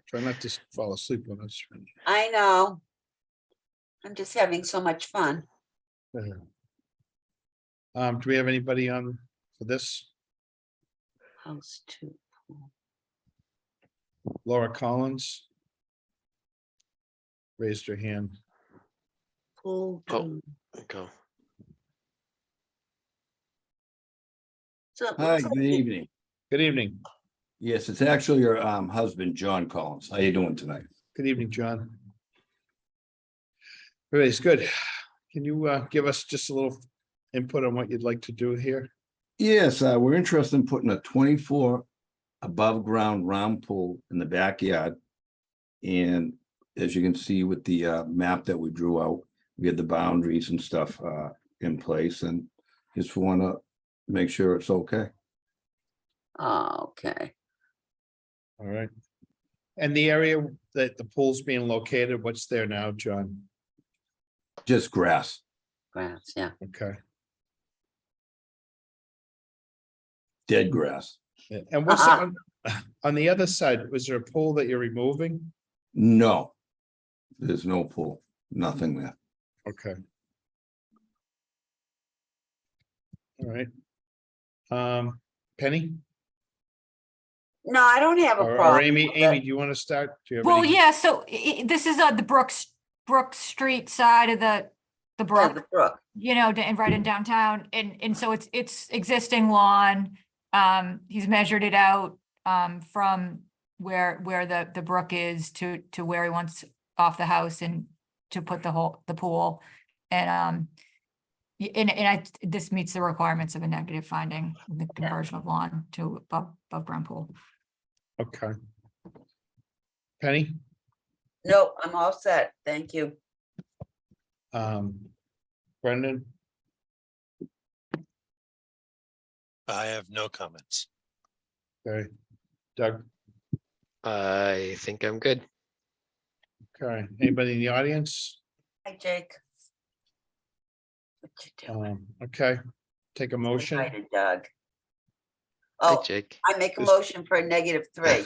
Try not to fall asleep on us. I know. I'm just having so much fun. Do we have anybody on for this? House two. Laura Collins raised her hand. Pool Oh. two. Go. So it Hi, looks like good evening. Good evening. Yes, it's actually your husband, John Collins. How you doing tonight? Good evening, John. Everybody's good. Can you give us just a little input on what you'd like to do here? Yes, we're interested in putting a 24 above ground round pool in the backyard. And as you can see with the map that we drew out, we had the boundaries and stuff in place, and just want to make sure it's okay. Okay. All right. And the area that the pool's being located, what's there now, John? Just grass. Grass, yeah. Okay. Dead grass. And what's on the other side? Was there a pool that you're removing? No, there's no pool, nothing there. Okay. All right. Penny No, I don't have a or problem. Amy, with it. Amy, do you want to start? Do you have Well, any- yeah, so this is the Brook Street side of the the Yeah, brook, the brook. you know, and right in downtown, and so it's existing lawn. He's measured it out, from where the brook is to where he wants off the house and to put the pool. And, this meets the requirements of a negative finding, the conversion of lawn to above ground pool. Okay. Penny? No, I'm all set. Thank you. Brendan? I have no comments. Okay. Doug? I think I'm good. Okay. Anybody in the audience? Hi, Jake. What you doing? Okay. Take a motion. Invited Doug. Hey, Oh, Jake. I make a motion for a -3.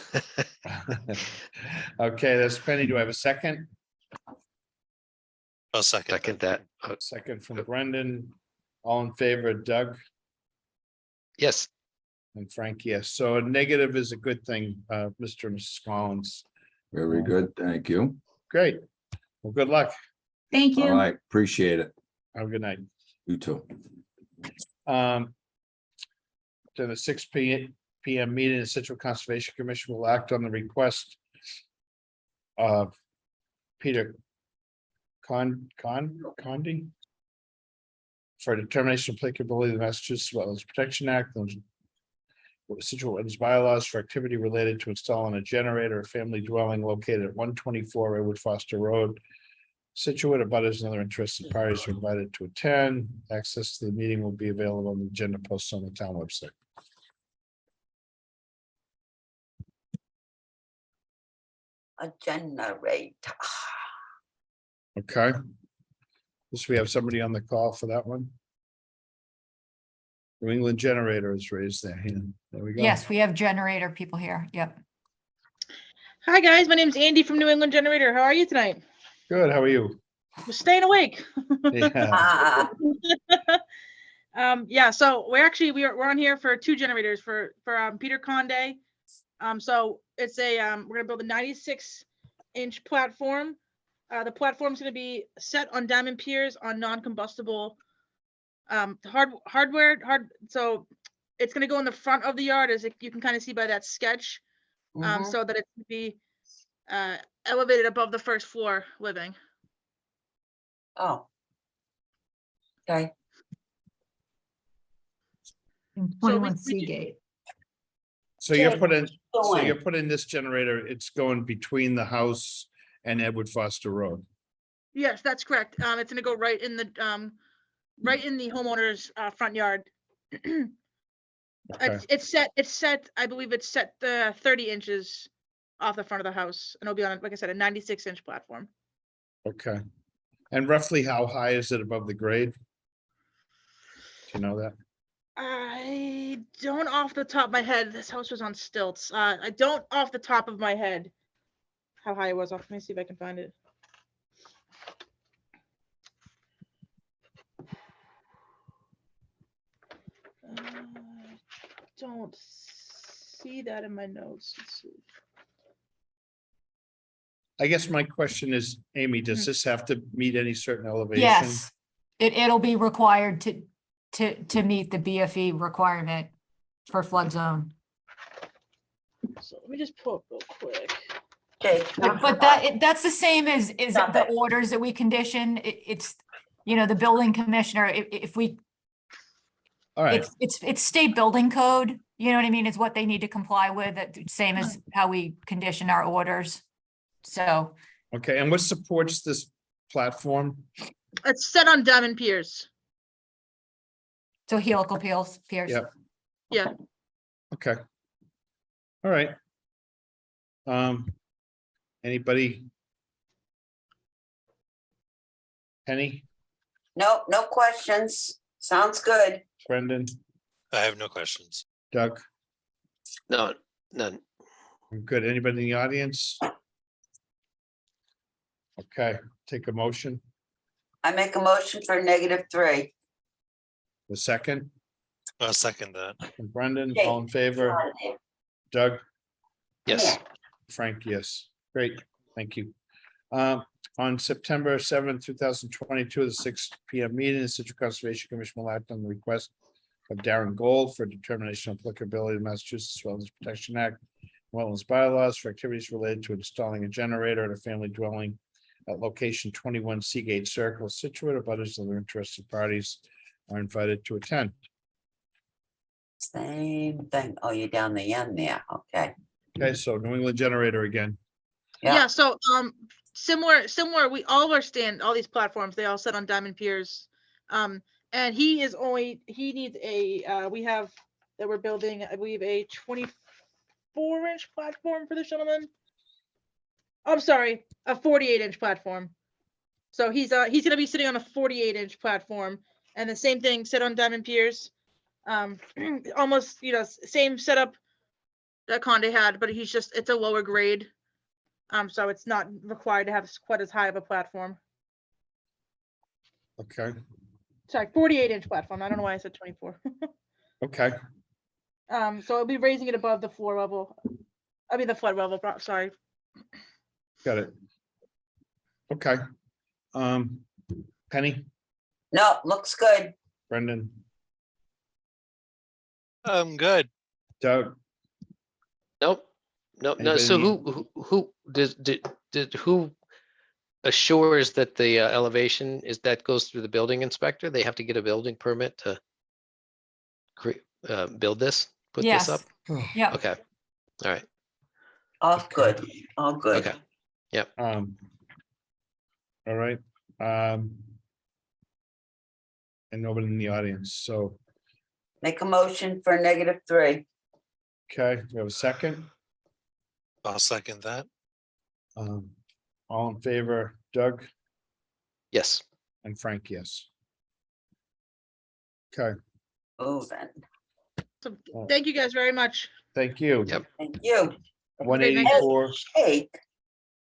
Okay, that's Penny. Do I have a second? I'll second. Second that. Second from Brendan. All in favor, Doug Yes. and Frank, yes. So a negative is a good thing, Mr. and Mrs. Collins. Very good. Thank you. Great. Well, good luck. Thank All right, appreciate it. Have a good night. You too. To the 6 p.m. meeting, the Situate Conservation Commission will act on the request of Peter Condi for determination of applicability of the Massachusetts Wetlands Protection Act and Situate Wetlands bylaws for activity related to installing a generator, a family dwelling located at 124 Redwood Foster Road. Situate, abutters and other interested parties are invited to attend. Access to the meeting will be available on the agenda post on the town website. A generator. Okay. Does we have somebody on the call for that one? New England Generator has raised their hand. There we go. Yes, we have generator people here. Yep. Hi, guys. My name's Andy from New England Generator. How are you tonight? Good. How are you? We're staying awake. Yeah. Yeah, so we're on here for 2 generators for Peter Conde. So it's we're gonna build a 96-inch platform. The platform's gonna be set on diamond piers on non-combustible hardware. So it's gonna go in the front of the yard, as you can kind of see by that sketch, so that it can be elevated above the first floor living. Oh. Okay. And So 21 Seagate. So you're Jake, putting, so going? you're putting this generator, it's going between the house and Edward Foster Road. Yes, that's correct. It's gonna go right in the homeowner's front yard. Okay. It's set, I believe it's set 30 inches off the front of the house, and it'll be on, like I said, a 96-inch platform. Okay. And roughly how high is it above the grade? Do you know that? I don't off the top of my head. This house was on stilts. I don't off the top of my head how high it was. Let me see if I can find it. Don't see that in my notes. Let's see. I guess my question is, Amy, does this have to meet any certain elevation? Yes, it'll be required to meet the BFE requirement for flood zone. So let me just pull up real quick. Jake, But that's the same as the orders that we condition. It's, you know, the building commissioner, if we, All right, it's state building code, you know what I mean? It's what they need to comply with, that same as how we condition our orders. So, okay, and what supports this platform? It's set on diamond piers. so helical piers. Yep. Yeah. Okay. All right. Anybody? Penny, no questions. Sounds good. Brendan, I have no questions. Doug? No, none. Good. Anybody in the audience? Okay, take a motion. I make a motion for -3. The second, I'll second that. from Brendan, all in favor? Doug? Yes. Frank, yes. Great, thank you. On September 7th, 2022, the 6 p.m. meeting, the Situate Conservation Commission will act on the request of Darren Gold for determination of applicability of Massachusetts Wetlands Protection Act, wetlands bylaws for activities related to installing a generator at a family dwelling at location 21 Seagate Circle, Scituate. Abutters and other interested parties are invited to attend. Same thing. Oh, you're down the end there. Okay. Okay, so New England Generator again. Yeah, so similar, we all of our all these platforms, they all sit on diamond piers. And he needs a we have that we're building, I believe, a 24-inch platform for this gentleman. I'm sorry, a 48-inch platform. So he's gonna be sitting on a 48-inch platform, and the same thing, sit on diamond piers. Almost, same setup that Conde had, but it's a lower grade. So it's not required to have quite as high of a platform. Okay, Sorry, 48-inch platform. I don't know why I said 24. okay, So it'll be raising it above the floor level. I mean, the flood level, sorry. got it. Okay. Penny, No, looks good. Brendan, Good. Doug, Nope. No. So who who assures that the elevation that goes through the building inspector? They have to get a building permit to build this, put this up? Yeah. Okay. All right. All good. All good. Okay. Yep. all right. And nobody in the audience, so, Make a motion for -3. okay, we have a second. I'll second that. All in favor, Doug Yes. and Frank, yes. Okay, Oh, then. So thank you guys very much. thank you. Yep. Thank you. 184, Cake,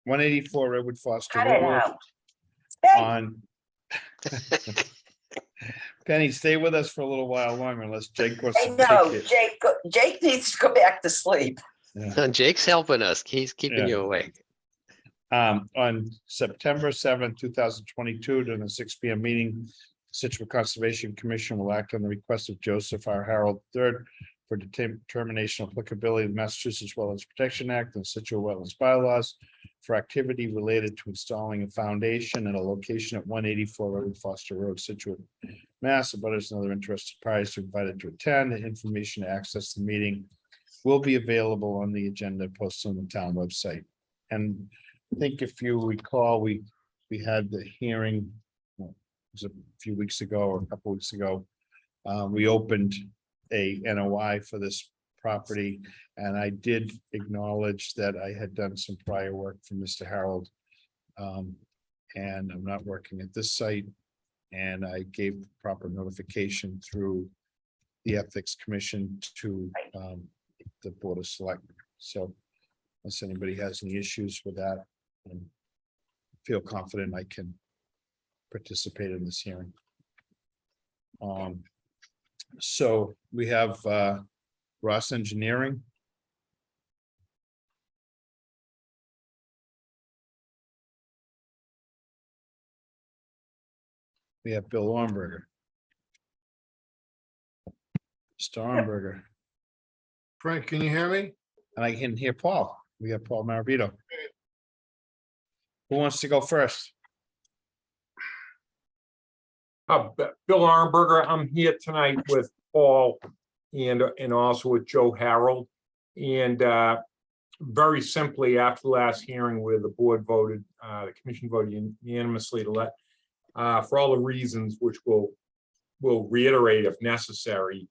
184 Redwood Foster cut it Road out. Hey, on. Penny, stay with us for a little while longer unless Jake wants I to know, take it. Jake needs to go back to sleep. Yeah. Jake's helping us. He's keeping Yeah. you awake. On September 7th, 2022, during the 6 p.m. meeting, Situate Conservation Commission will act on the request of Joseph R. Harold III for determination of applicability of the Massachusetts Wetlands Protection Act and Situate Wetlands bylaws for activity related to installing a foundation at a location at 184 Redwood Foster Road, Situate, Mass. Abutters and other interested parties are invited to attend. The information to access the meeting will be available on the agenda posted on the town website. And I think if you recall, we had the hearing, it was a few weeks ago or a couple weeks ago. We opened a NOI for this property, and I did acknowledge that I had done some prior work for Mr. Harold. And I'm not working at this site, and I gave proper notification through the Ethics Commission to the Board of Selectmen. So unless anybody has any issues with that, I feel confident I can participate in this hearing. So we have Ross Engineering. We have Bill Ornberger. Stormberger. Frank, can you hear me? And I can hear Paul. We have Paul Maravito. Who wants to go first? Bill Arnberger, I'm here tonight with Paul and also with Joe Harold. And very simply, after the last hearing where the board voted, the commission voted unanimously to let, for all the reasons which we'll reiterate if necessary,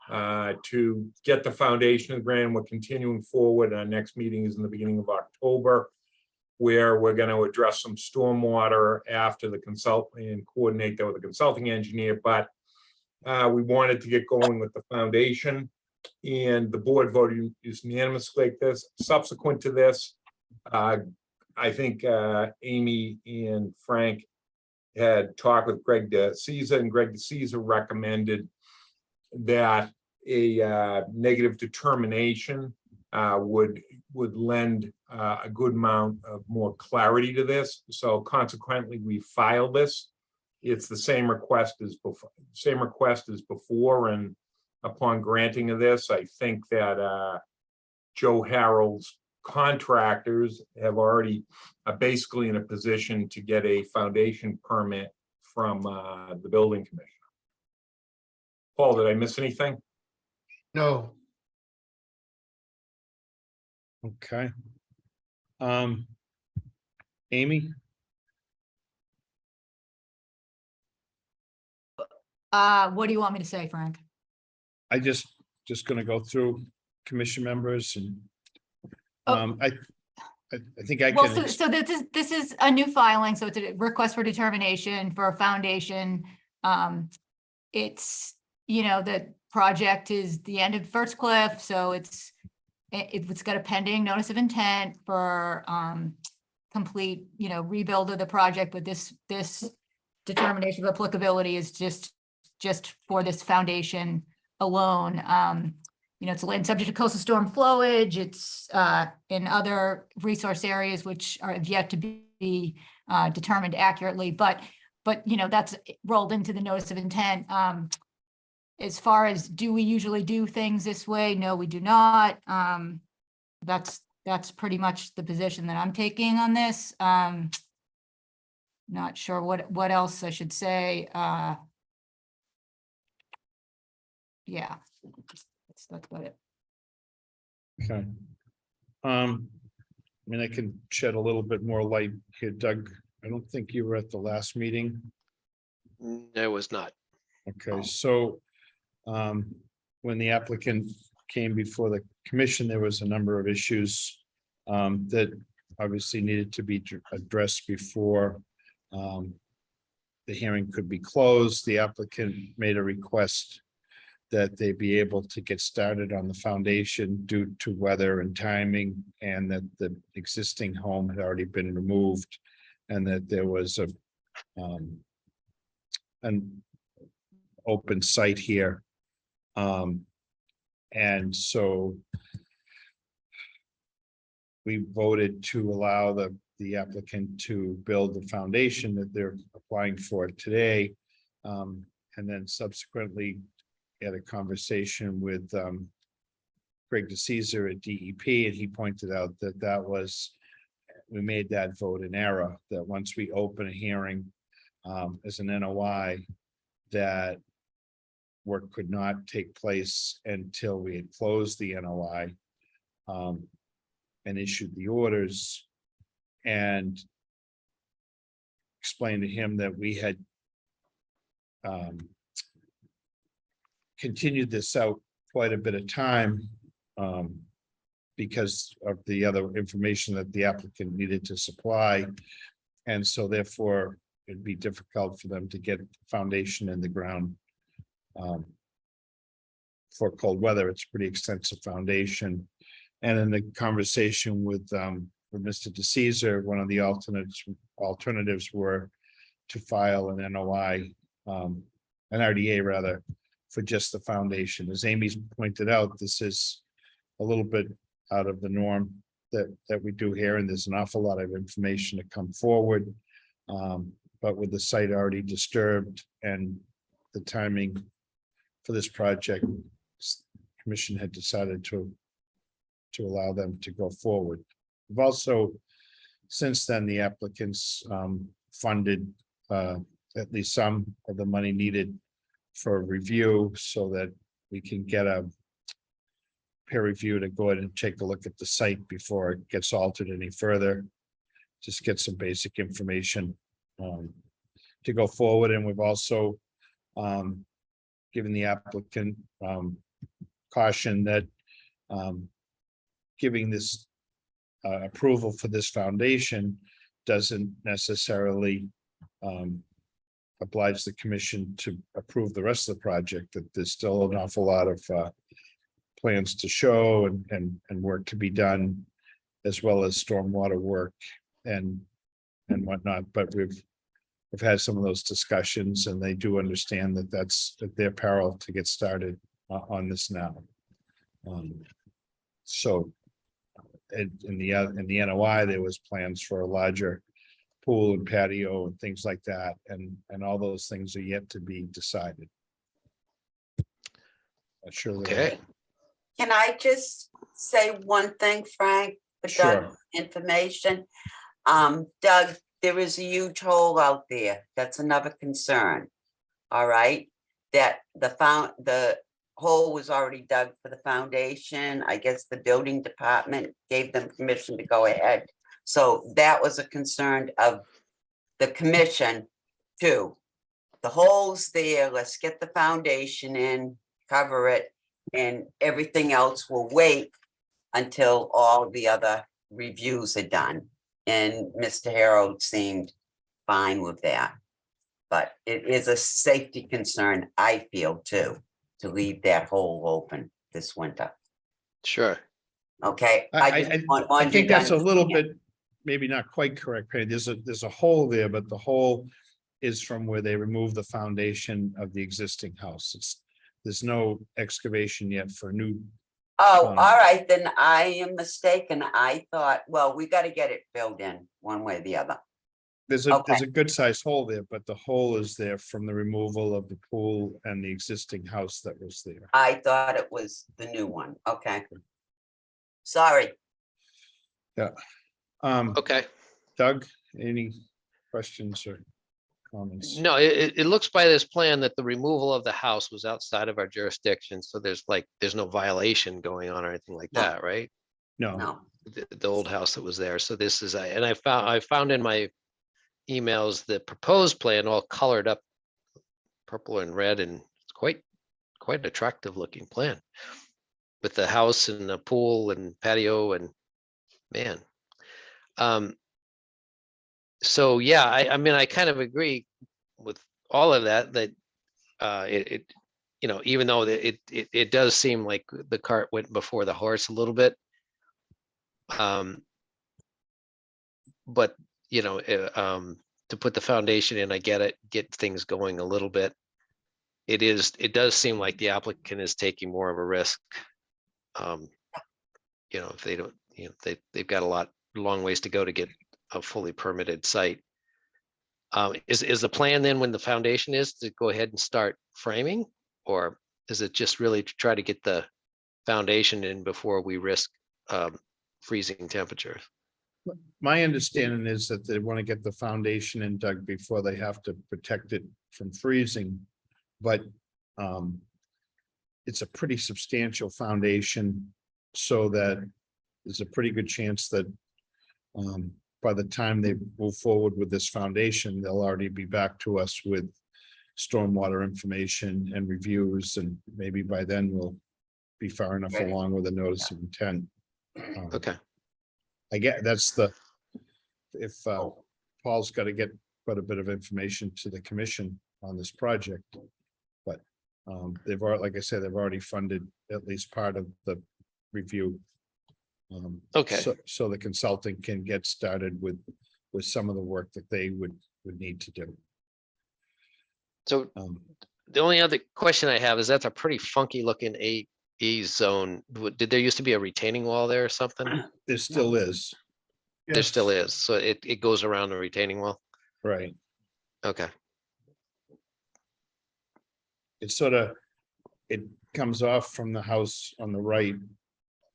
to get the foundation of the grant. We're continuing forward. Our next meeting is in the beginning of October, where we're going to address some stormwater after the consultant and coordinate that with the consulting engineer. But we wanted to get going with the foundation, and the board voted unanimously like this. Subsequent to this, I think Amy and Frank had talked with Greg DeCesar, and Greg DeCesar recommended that a negative determination would lend a good amount of more clarity to this. So consequently, we filed this. It's the same request as before, and upon granting of this, I think that Joe Harold's contractors have already basically in a position to get a foundation permit from the building commissioner. Paul, did I miss anything? No. Okay. Amy? What do you want me to say, Frank? I just gonna go through commission members and Oh. I think I Well, can, so this is a new filing, so it's a request for determination for a foundation. It's, the project is the end of First Cliff, so it's got a pending notice of intent for complete, rebuild of the project, but this determination of applicability is just for this foundation alone. It's land subject to coastal storm flowage. It's in other resource areas which are yet to be determined accurately, but that's rolled into the notice of intent. As far as do we usually do things this way? No, we do not. That's pretty much the position that I'm taking on this. Not sure what else I should say. Yeah, that's about it. okay. I I can shed a little bit more light here, Doug. I don't think you were at the last meeting. I was not. Okay, so when the applicant came before the commission, there was a number of issues that obviously needed to be addressed before the hearing could be closed. The applicant made a request that they be able to get started on the foundation due to weather and timing, and that the existing home had already been removed, and that there was an open site here. And so we voted to allow the applicant to build the foundation that they're applying for today. And then subsequently had a conversation with Greg DeCesar at DEP, and he pointed out that we made that vote in error, that once we open a hearing as an NOI, that work could not take place until we had closed the NOI and issued the orders, and explained to him that we had continued this out quite a bit of time because of the other information that the applicant needed to supply. And so therefore, it'd be difficult for them to get foundation in the ground for cold weather. It's pretty extensive foundation. And in the conversation with Mr. DeCesar, one of the alternatives were to file an NOI, an RDA rather, for just the foundation. As Amy's pointed out, this is a little bit out of the norm that we do here, and there's an awful lot of information to come forward. But with the site already disturbed and the timing for this project, commission had decided to allow them to go forward. We've also, since then, the applicants funded at least some of the money needed for review, so that we can get a peer review to go ahead and take a look at the site before it gets altered any further. Just get some basic information to go forward. And we've also given the applicant caution that giving this approval for this foundation doesn't necessarily oblige the commission to approve the rest of the project, that there's still an awful lot of plans to show and work to be done, as well as stormwater work and whatnot. But we've had some of those discussions, and they do understand that that's at their peril to get started on this now. So in the NOI, there was plans for a larger pool and patio and things like that, and all those things are yet to be decided. Not sure. Okay. Can I just say one thing, Frank? For Doug's information. Doug, there is a huge hole out there. That's another concern. All right, that the hole was already dug for the foundation. I guess the building department gave them permission to go ahead. So that was a concern of the commission too. The hole's there, let's get the foundation in, cover it, and everything else will wait until all the other reviews are done. And Mr. Harold seemed fine with that. But it is a safety concern, I feel too, to leave that hole open this winter. Sure. Okay. I think that's a little bit, maybe not quite correct, Penny. There's a hole there, but the hole is from where they removed the foundation of the existing house. There's no excavation yet for new. Oh, all right, then I am mistaken. I thought, well, we got to get it filled in one way or the other. There's a good sized hole there, but the hole is there from the removal of the pool and the existing house that was there. I thought it was the new one. Okay. Sorry. Yeah. Okay. Doug, any questions or comments? No, it looks by this plan that the removal of the house was outside of our jurisdiction, so there's no violation going on or anything like that, right? No. The old house that was there, so this is, and I found in my emails the proposed plan all colored up purple and red, and it's quite attractive looking plan with the house and the pool and patio and man. So yeah, I mean, I kind of agree with all of that, even though it does seem like the cart went before the horse a little bit. But to put the foundation in, I get things going a little bit. It does seem like the applicant is taking more of a risk. If they don't, they've got a long ways to go to get a fully permitted site. Is the plan then, when the foundation is, to go ahead and start framing, or is it just really to try to get the foundation in before we risk freezing temperatures? My understanding is that they want to get the foundation in, Doug, before they have to protect it from freezing. But it's a pretty substantial foundation, so that there's a pretty good chance that by the time they move forward with this foundation, they'll already be back to us with stormwater information and reviews, and maybe by then we'll be far enough along with a notice of intent. Okay. I get if Paul's got to get quite a bit of information to the commission on this project, but they've already, like I said, they've already funded at least part of the review. Okay. So the consultant can get started with some of the work that they would need to do. So the only other question I have is, that's a pretty funky looking AE zone. Did there used to be a retaining wall there or something? There still is. There still is. So it goes around the retaining wall? Right. Okay. It comes off from the house on the right,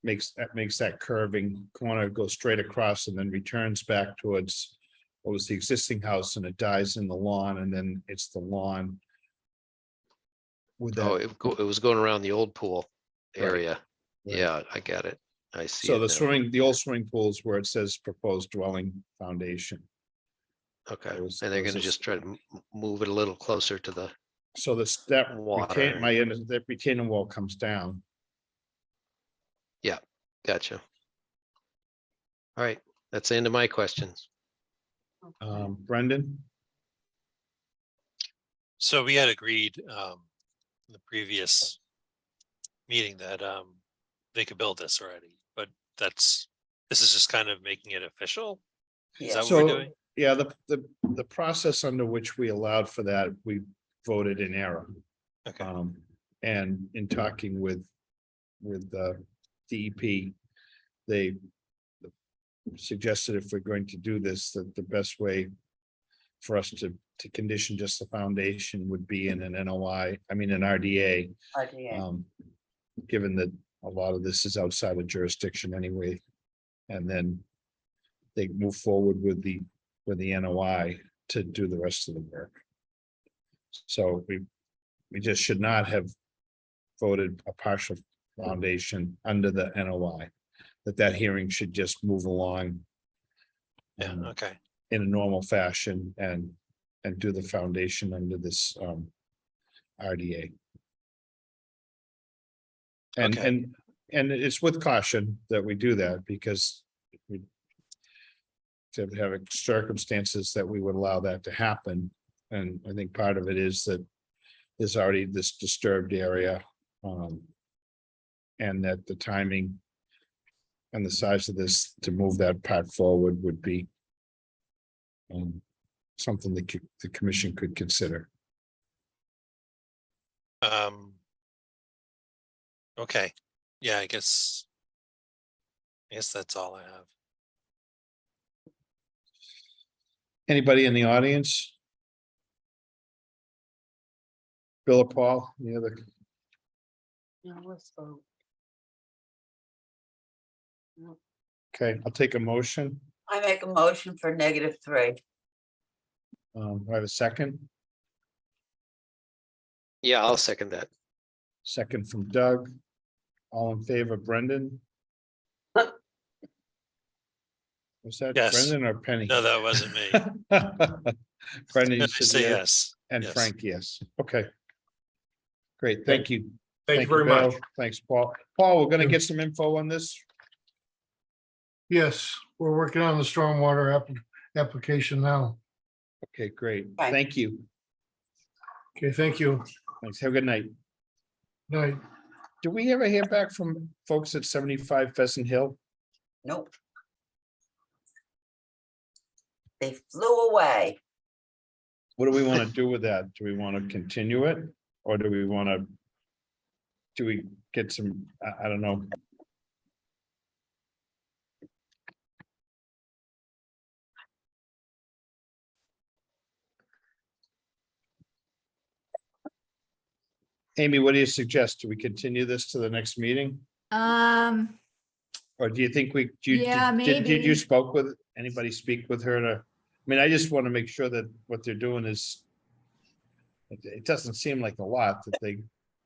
makes that curving corner go straight across, and then returns back towards what was the existing house, and it dies in the lawn, and then it's the lawn. It was going around the old pool area. Right. Yeah, I get it. I see. So the old swimming pool is where it says proposed dwelling foundation. Okay, and they're going to just try to move it a little closer to the. So that retaining wall comes down. Yeah, gotcha. All right, that's the end of my questions. Brendan? So we had agreed in the previous meeting that they could build this already, but this is just kind of making it official. Is that what we're doing? Yeah, the process under which we allowed for that, we voted in error. Okay. And in talking with the DEP, they suggested if we're going to do this, that the best way for us to condition just the foundation would be in an NOI, I mean, an RDA. RDA. Given that a lot of this is outside of jurisdiction anyway. And then they move forward with the NOI to do the rest of the work. So we just should not have voted a partial foundation under the NOI. That hearing should just move along. Yeah, okay. In a normal fashion and do the foundation under this RDA. Okay. And it's with caution that we do that because we to have circumstances that we would allow that to happen. And I think part of it is that there's already this disturbed area. And that the timing and the size of this to move that part forward would be something that the commission could consider. Okay, yeah, I guess that's all I have. Anybody in the audience? Bill or Paul, any other? No, let's vote. No. Okay, I'll take a motion. I make a motion for -3. I have a second. Yeah, I'll second that. Second from Doug. All in favor, Brendan? Was that Yes. Brendan or Penny? No, that wasn't me. Brendan, you I said say yes, yes. and Yes. Frank, yes. Okay. Great, thank you. Thank you very Bill. much. Thanks, Paul. Paul, we're gonna get some info on this. Yes, we're working on the stormwater application now. Okay, great. Bye. Thank you. Okay, thank you. Thanks. Have a good night. Night. Do we ever hear back from folks at 75 Pheasant Hill? Nope. They flew away. What do we want to do with that? Do we want to continue it? Or do we get some, I don't know. Amy, what do you suggest? Do we continue this to the next meeting? Or do you think Yeah, did you maybe. spoke with, anybody speak with her to? I mean, I just want to make sure that what they're doing is. It doesn't seem like a lot that they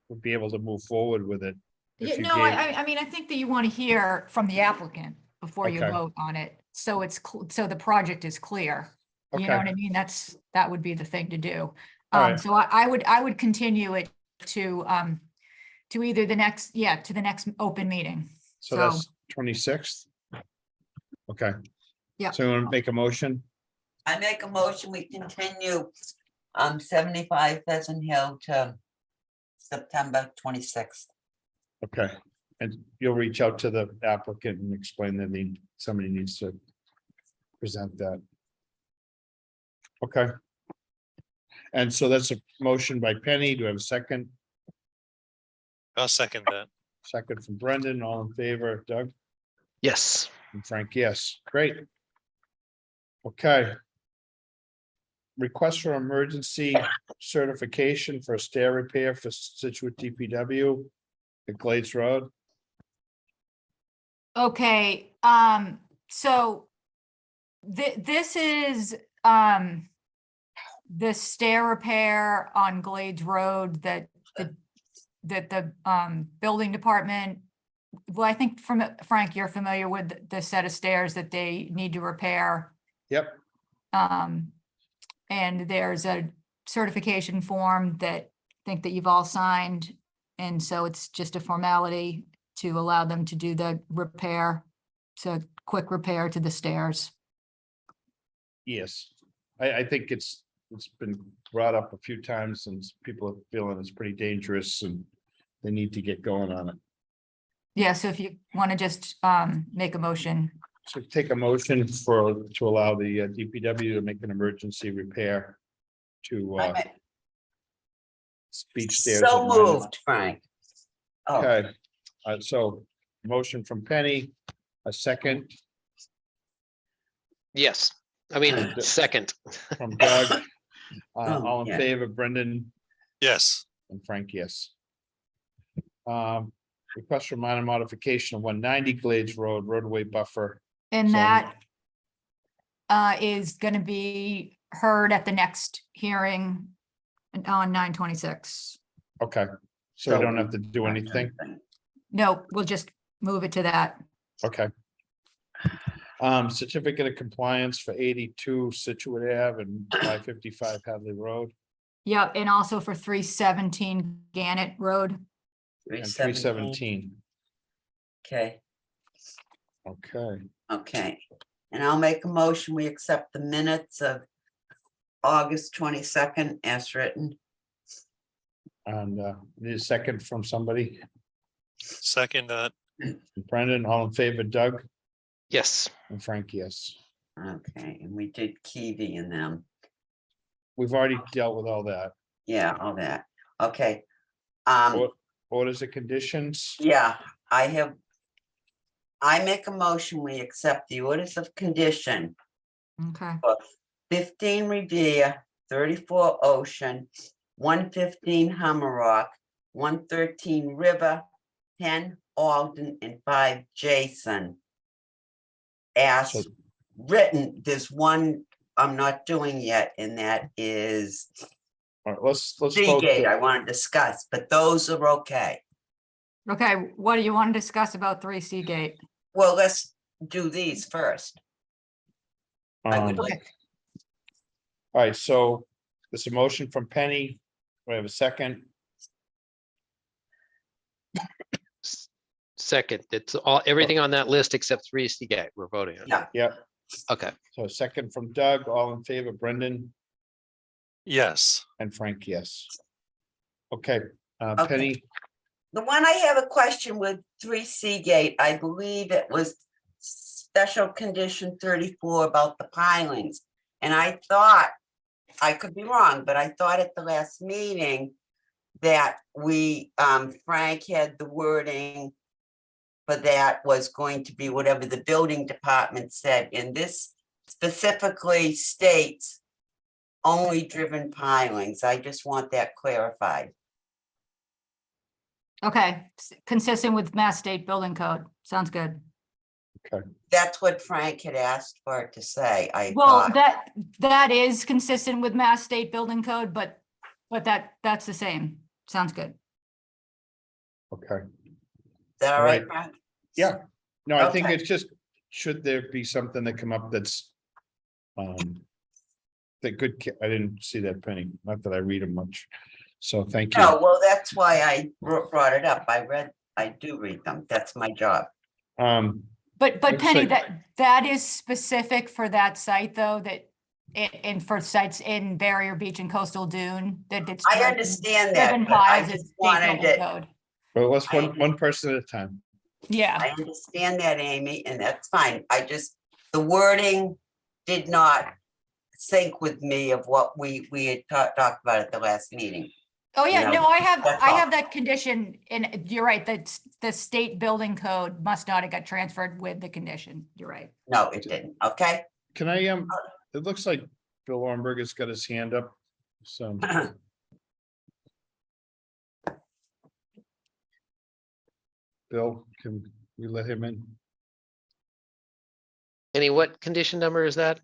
would be able to move forward with it. if Yeah, you no, gave- I mean, I think that you want to hear from the applicant before you Okay. vote on it. So so the project is clear. You know what I Okay. mean? That would be the thing to do. All right. So I would continue it to either the next, to the next open meeting. So that's 26th? Okay. Yeah. So you want to make a motion? I make a motion, we continue 75 Pheasant Hill to September 26th. Okay, and you'll reach out to the applicant and explain that somebody needs to present that. Okay. And so that's a motion by Penny. Do I have a second? I'll second that. Second from Brendan, all in favor, Doug Yes. and Frank, yes, great. Okay. Request for emergency certification for a stair repair for Scituate DPW at Glades Road. Okay, so this is the stair repair on Glades Road that the building department, well, I think Frank, you're familiar with the set of stairs that they need to repair. Yep. And there's a certification form that I think that you've all signed. And so it's just a formality to allow them to do the repair. So quick repair to the stairs. Yes, I think it's been brought up a few times and people are feeling it's pretty dangerous and they need to get going on it. Yeah, so if you want to just make a motion. So take a motion to allow the DPW to make an emergency repair to beach stairs. So at Minot. moved, Frank. Oh, Okay, so motion from Penny, a second Yes, I mean, second. from Doug. Oh, All in yeah. favor, Brendan Yes, and Frank, yes. Request for minor modification of 190 Glades Road roadway buffer. And So- that is gonna be heard at the next hearing on 9/26. Okay, so we don't have to do anything. No, we'll just move it to that. Okay. Certificate of compliance for 82 Scituate Ave and 555 Hadley Road Yep, and also for 317 Gannett Road. and 317. Okay, Okay, okay. And I'll make a motion, we accept the minutes of August 22nd as written. and need a second from somebody. second, Brendan, all in favor, Doug Yes, and Frank, yes. Okay, and we did Kiwi in them. We've already dealt with all that. Yeah, all that. Okay. Orders of conditions. Yeah, I make a motion, we accept the orders of condition Okay. for 15 Revere, 34 Ocean, 115 Hummerock, 113 River, 10 Alden, and 5 Jason. As So- written, there's one I'm not doing yet, and that is All right, let's vote. Seagate I want to discuss, but those are okay. Okay, what do you want to discuss about 3 Seagate? Well, let's do these first. I would Um, like, All right, so there's a motion from Penny. We have a second. second. It's all, everything on that list except 3 Seagate we're voting on. yeah, Yep. Okay, So a second from Doug, all in favor, Brendan yes, and Frank, yes. Okay, Okay. Penny, the one I have a question with 3 Seagate, I believe it was special condition 34 about the pilings. And I thought, I could be wrong, but I thought at the last meeting that Frank had the wording for that was going to be whatever the building department said, and this specifically states only driven pilings. I just want that clarified. Okay, consistent with Mass State Building Code. Sounds good. That's what Frank had asked for it to say, I Well, thought. that is consistent with Mass State Building Code, but that's the same. Sounds good. okay, Is that all all right, right. Frank? yeah, no, I think Okay. it's just, should there be something that come up that's that good, I didn't see that, Penny, not that I read them much, so thank you. No, well, that's why I brought it up. I do read them. That's my job. But Looks Penny, like- that is specific for that site though, that and for sites in Barrier Beach and Coastal Dune, that it's. I understand that, driven but I piles is just state wanted building it. code. Well, let's one person at a time. Yeah, I understand that, Amy, and that's fine. The wording did not sync with me of what we had talked about at the last meeting. oh yeah, You know, no, I that's have all. that condition, and you're right, that the state building code must not have got transferred with the condition. You're right. No, it didn't. Okay. Can I, it looks like Bill Ornberger's got his hand up, so. Bill, can we let him in? any, what condition number is that?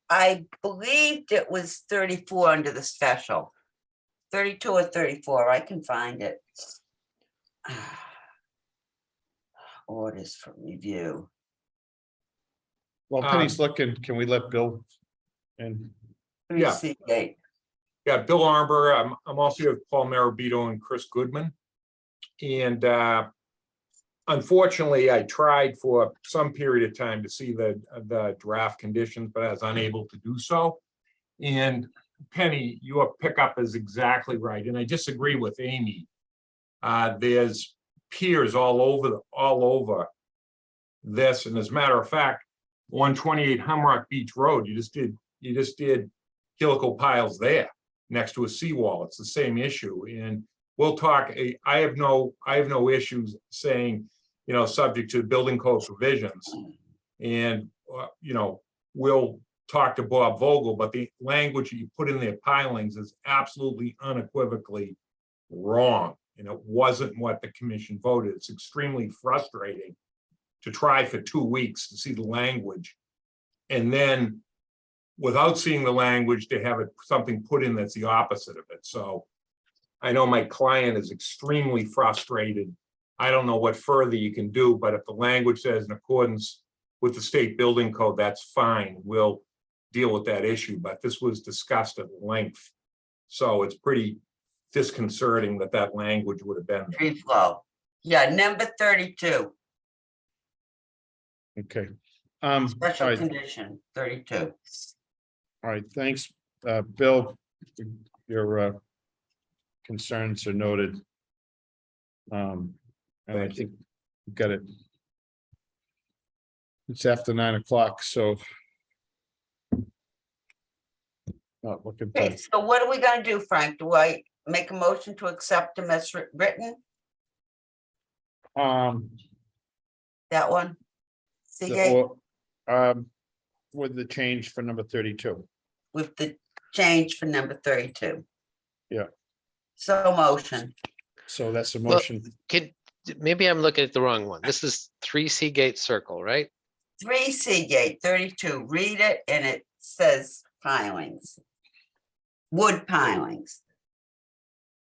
I believed it was 34 under the special. 32 or 34, I can find it. Orders for review. Well, Penny's looking, can we let Bill in? Yeah. Seagate. Yeah, Bill Armberger. I'm also here with Paul Marabito and Chris Goodman. And unfortunately, I tried for some period of time to see the draft conditions, but I was unable to do so. And Penny, your pickup is exactly right, and I disagree with Amy. There's piers all over this, and as a matter of fact, 128 Humrock Beach Road, you just did helical piles there next to a seawall. It's the same issue, and we'll talk. I have no issues saying, subject to building code provisions, and we'll talk to Bob Vogel, but the language that you put in their pilings is absolutely unequivocally wrong. And it wasn't what the commission voted. It's extremely frustrating to try for 2 weeks to see the language. And then without seeing the language, to have it something put in that's the opposite of it. So I know my client is extremely frustrated. I don't know what further you can do, but if the language says in accordance with the state building code, that's fine. We'll deal with that issue, but this was discussed at length. So it's pretty disconcerting that that language would have been there. Free flow. Yeah, number 32, Okay. special all right. condition, 32. All right, thanks, Bill. Your concerns are noted. And I think we've got it. It's after 9 o'clock, so. Not looking Okay, to, so what are we gonna do, Frank? Do I make a motion to accept them as written? That one? the- Seagate, with the change for number 32. with the change for number 32. Yeah. So motion. So that's a Well, motion. Maybe I'm looking at the wrong one. This is 3 Seagate Circle, right? 3 Seagate 32, read it and it says pilings. Wood pilings.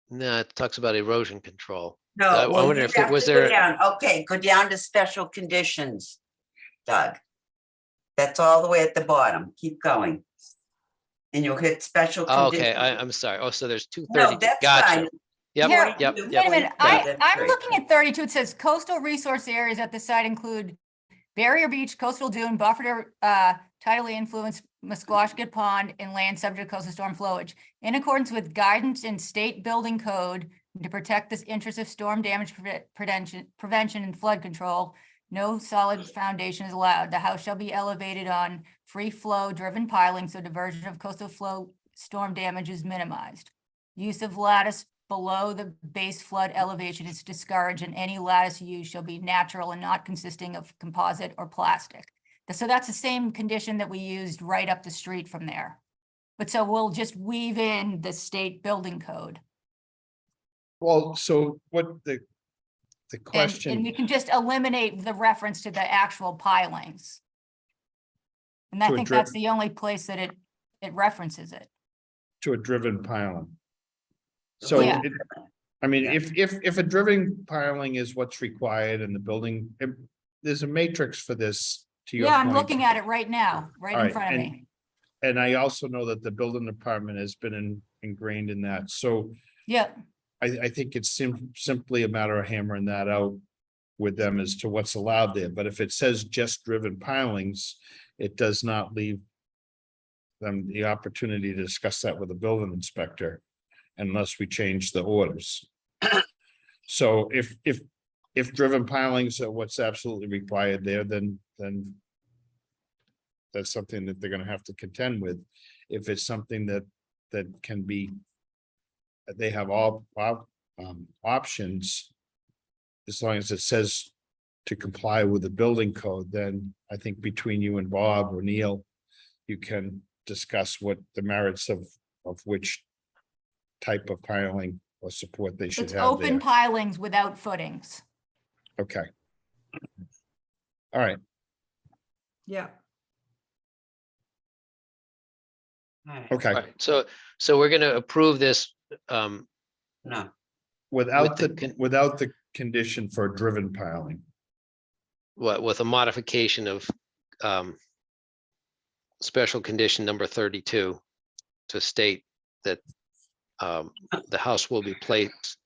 No, it talks about erosion control. No, I well, wonder you if it have was to go there. down. Okay, go down to special conditions, Doug. That's all the way at the bottom. Keep going. And you'll hit special Oh, conditions. okay, I'm sorry. Oh, so there's No, 232. that's Gotcha. fine. Yep, Here, yep, Wait yep. Wait a minute, Yeah. I'm looking at 32, it says coastal resource areas at the site include barrier beach, coastal dune, buffered, tidally influenced Musquashkett Pond, and land subject to coastal storm flowage. In accordance with guidance in state building code to protect the interests of storm damage prevention and flood control, no solid foundation is allowed. The house shall be elevated on free flow driven piling, so diversion of coastal flow storm damage is minimized. Use of lattice below the base flood elevation is discouraged, and any lattice used shall be natural and not consisting of composite or plastic. So that's the same condition that we used right up the street from there. But so we'll just weave in the state building code. Well, so what the And question, we can just eliminate the reference to the actual pilings. And I To think address- that's the only place that it references it. to a driven piling. So, Yeah. I mean, if a driven piling is what's required in the building, there's a matrix for this, to your Yeah, I'm point. looking at it right now, right All in right, front of me. And I also know that the building department has been ingrained in that, so Yeah, I think it's simply a matter of hammering that out with them as to what's allowed there, but if it says just driven pilings, it does not leave them the opportunity to discuss that with the building inspector unless we change the orders. So if driven pilings are what's absolutely required there, then that's something that they're gonna have to contend with. If it's something that can be, that they have all options, as long as it says to comply with the building code, then I think between you and Bob or Neil, you can discuss what the merits of which type of piling or support they should it's have open there. pilings without footings. Okay. All right, Yeah. okay. All right, so we're gonna approve this, No, Without the the condition for driven piling. with a modification of special condition number 32 to state that the house will be placed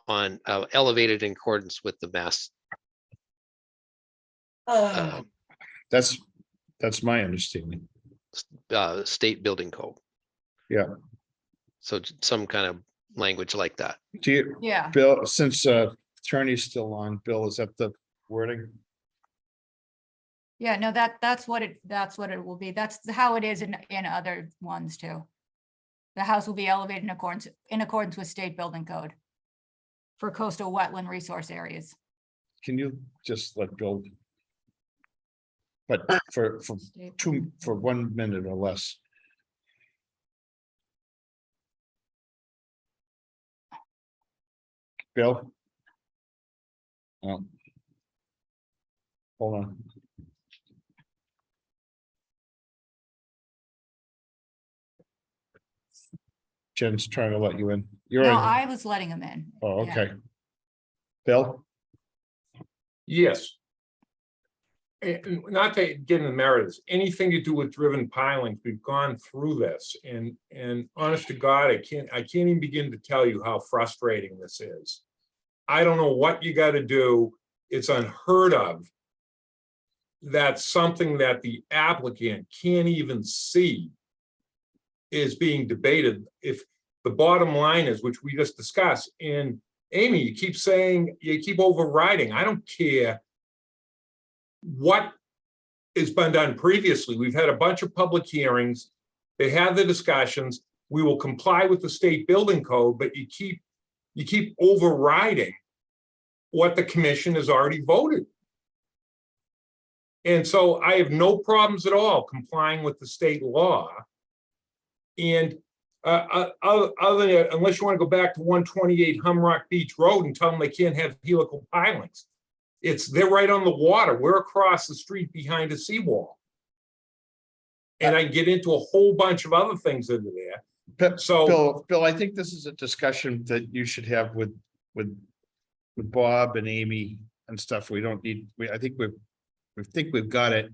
on elevated in accordance with the mass That's my understanding. state building code. Yeah. So some kind of language like that. Do you, Yeah. Bill, since attorney's still on, Bill, is that the wording? Yeah, no, that's what it will be. That's how it is in other ones too. The house will be elevated in accordance with state building code for coastal wetland resource areas. Can you just let Bill but for 1 minute or less. Bill? Oh. Hold on. Jen's trying to let you in. You're No, in. I was letting him in. Oh, Yeah. okay. Bill? Yes. And not to get in the merits, anything to do with driven pilings, we've gone through this and honest to God, I can't even begin to tell you how frustrating this is. I don't know what you got to do. It's unheard of. That's something that the applicant can't even see is being debated. If the bottom line is, which we just discussed, and Amy, you keep saying, you keep overriding. I don't care what has been done previously. We've had a bunch of public hearings. They have the discussions. We will comply with the state building code, but you keep overriding what the commission has already voted. And so I have no problems at all complying with the state law. And other than, unless you want to go back to 128 Humrock Beach Road and tell them they can't have helical pilings. They're right on the water. We're across the street behind a seawall. And I get into a whole bunch of other things into there. So Bill, I think this is a discussion that you should have with Bob and Amy and stuff. We don't need, I think we've got it.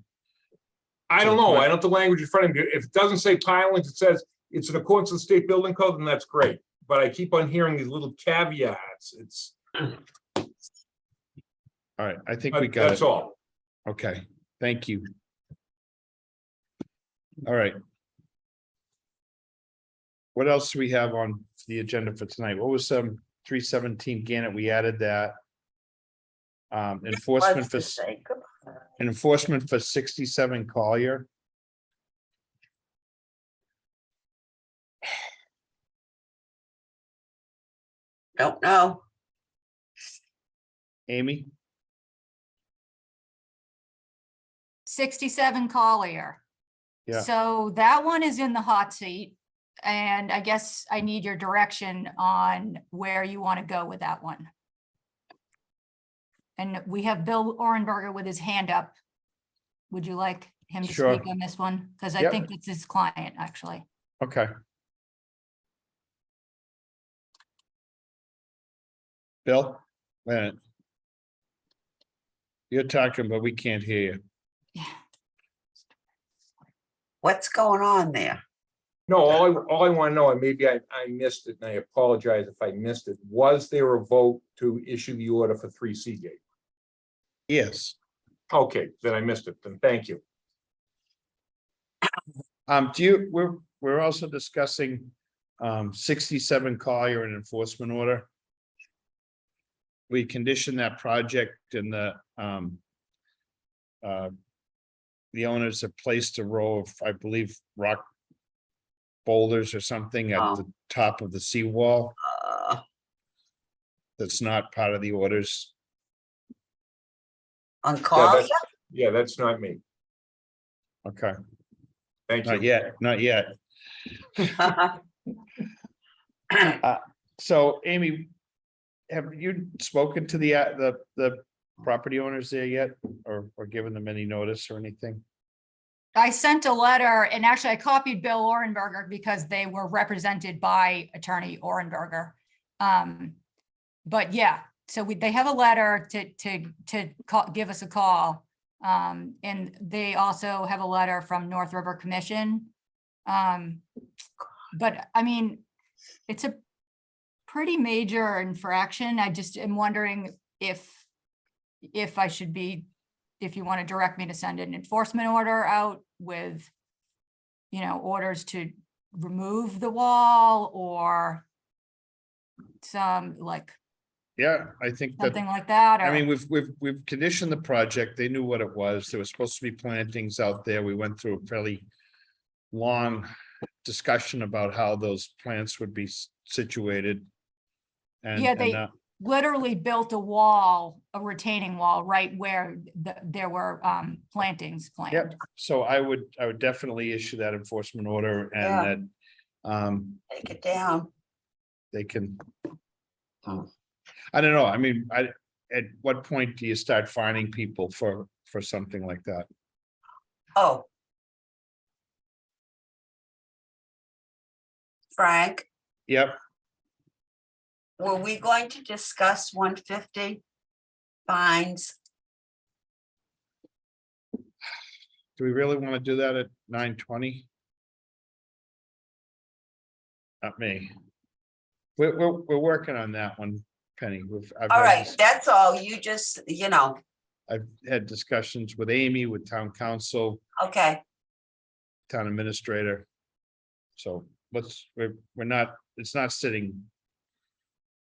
I don't know. I don't have the language in front of me. If it doesn't say pilings, it says it's in accordance with the state building code, then that's great. But I keep on hearing these little caveats. It's. All right, I think we got it. That's all. Okay, thank you. All right. What else do we have on the agenda for tonight? What was 317 Gannett? We added that. Enforcement for 67 Collier. Don't know. Amy? 67 Collier. Yeah. So that one is in the hot seat. And I guess I need your direction on where you want to go with that one. And we have Bill Orenberger with his hand up. Would you like him to Sure. speak on this one? Because I Yep. think it's his client, actually. Okay. Bill? Wait a minute. You're talking, but we can't hear you. What's going on there? No, all I want to know, and maybe I missed it, and I apologize if I missed it. Was there a vote to issue the order for 3 Seagate? Yes. Okay, then I missed it. Then thank you. We're also discussing 67 Collier and enforcement order. We conditioned that project and the owners have placed a row of, I believe, rock boulders or something at the top of the seawall. That's not part of the orders. On Collier? Yeah, that's not me. Okay. Thank you. Not yet. So Amy, have you spoken to the property owners there yet, or given them any notice or anything? I sent a letter, and actually I copied Bill Orenberger because they were represented by Attorney Orenberger. But yeah, so they have a letter to give us a call. And they also have a letter from North River Commission. But I mean, it's a pretty major infraction. I just am wondering if I should be, if you want to direct me to send an enforcement order out with, orders to remove the wall or some Yeah, I think something like that. I or- mean, we've conditioned the project. They knew what it was. There was supposed to be plantings out there. We went through a fairly long discussion about how those plants would be situated. And Yeah, literally built a wall, a retaining wall, right where there were plantings Yep, planned. so I would definitely issue that enforcement order Yeah. and that Take it down. they can. I don't know, I mean, at what point do you start fining people for something like that? Oh. Frank, Yep, were we going to discuss 150 fines? do we really want to do that at 9:20? Not me. We're working on that one, Penny. All right, that's all. You just, I've had discussions with Amy, with town council, okay, town administrator. So we're not, it's not sitting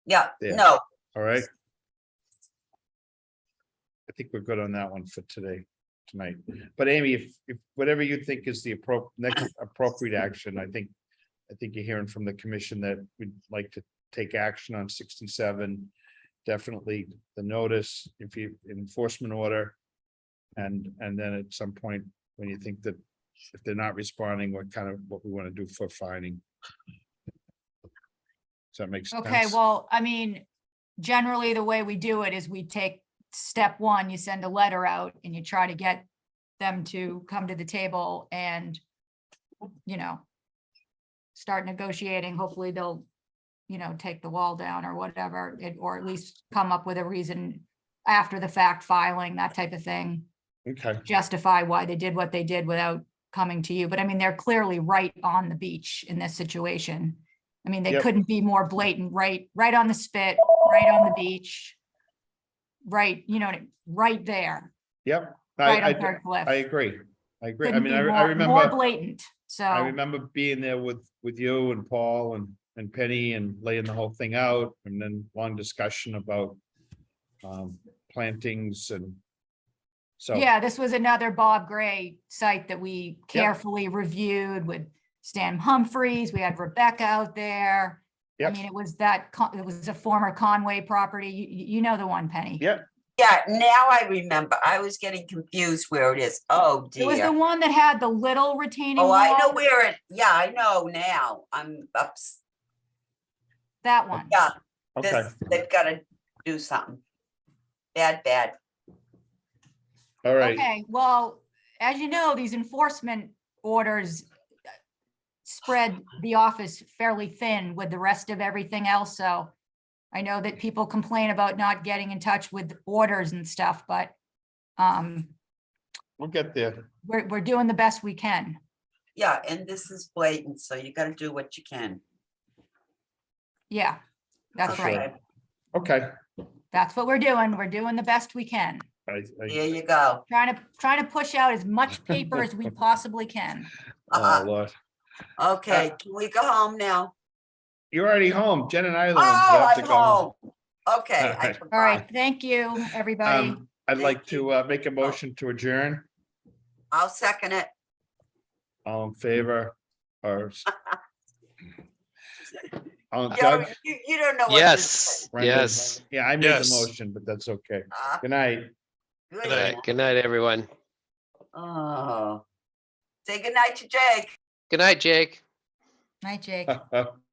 yeah, there. no, All right. I think we're good on that one for tonight. But Amy, if whatever you think is the next appropriate action, I think you're hearing from the commission that we'd like to take action on 67. Definitely the notice, if you enforcement order. And then at some point, when you think that if they're not responding, what we want to do for fining. Does that make sense? Okay, well, I mean, generally the way we do it is we take step one, you send a letter out and you try to get them to come to the table and, start negotiating. Hopefully they'll, take the wall down or whatever, or at least come up with a reason after the fact filing, that type of thing. Okay, Justify why they did what they did without coming to you. But I mean, they're clearly right on the beach in this situation. I mean, they Yep. couldn't be more blatant, right on the spit, right on the beach. Right, right there, yep. right on Third Cliff. I agree. I Couldn't mean, be I more remember, blatant, so. I remember being there with you and Paul and Penny and laying the whole thing out, and then long discussion about plantings and so. Yeah, this was another Bob Gray site that we carefully reviewed with Stan Humphreys. We had Rebecca out there. I Yep. mean, it was a former Conway property. You know the one, Penny. Yep. yeah, now I remember. I was getting confused where it is. Oh, It was the dear. one that had the little retaining Oh, wall. I know where yeah, I know now. I'm up. That one. Yeah, Okay, they've got to do something. Bad. all right. Okay, well, as you know, these enforcement orders spread the office fairly thin with the rest of everything else, so I know that people complain about not getting in touch with orders and stuff, but We'll get there. we're doing the best we can. Yeah, and this is blatant, so you got to do what you can. Yeah, that's For sure. right. Okay. That's what we're doing. We're doing the best we can. There you go. Trying to push out as much paper as we possibly can. Oh, Lord. Okay, can we go home now? You're already home. Jen and I are the ones Oh, who have to I'm go home. Okay, All I right. forgot. All right, thank you, everybody. I'd like to make a motion to adjourn. I'll second it. All in favor? Or You Doug? don't, you don't know what to Yes, say. Brenda? yes. Yeah, I made the Yes. motion, but that's okay. Ah, Good night. good All right, night. good night, everyone. Oh. Say goodnight to Jake. Good night, Jake. Night, Jake.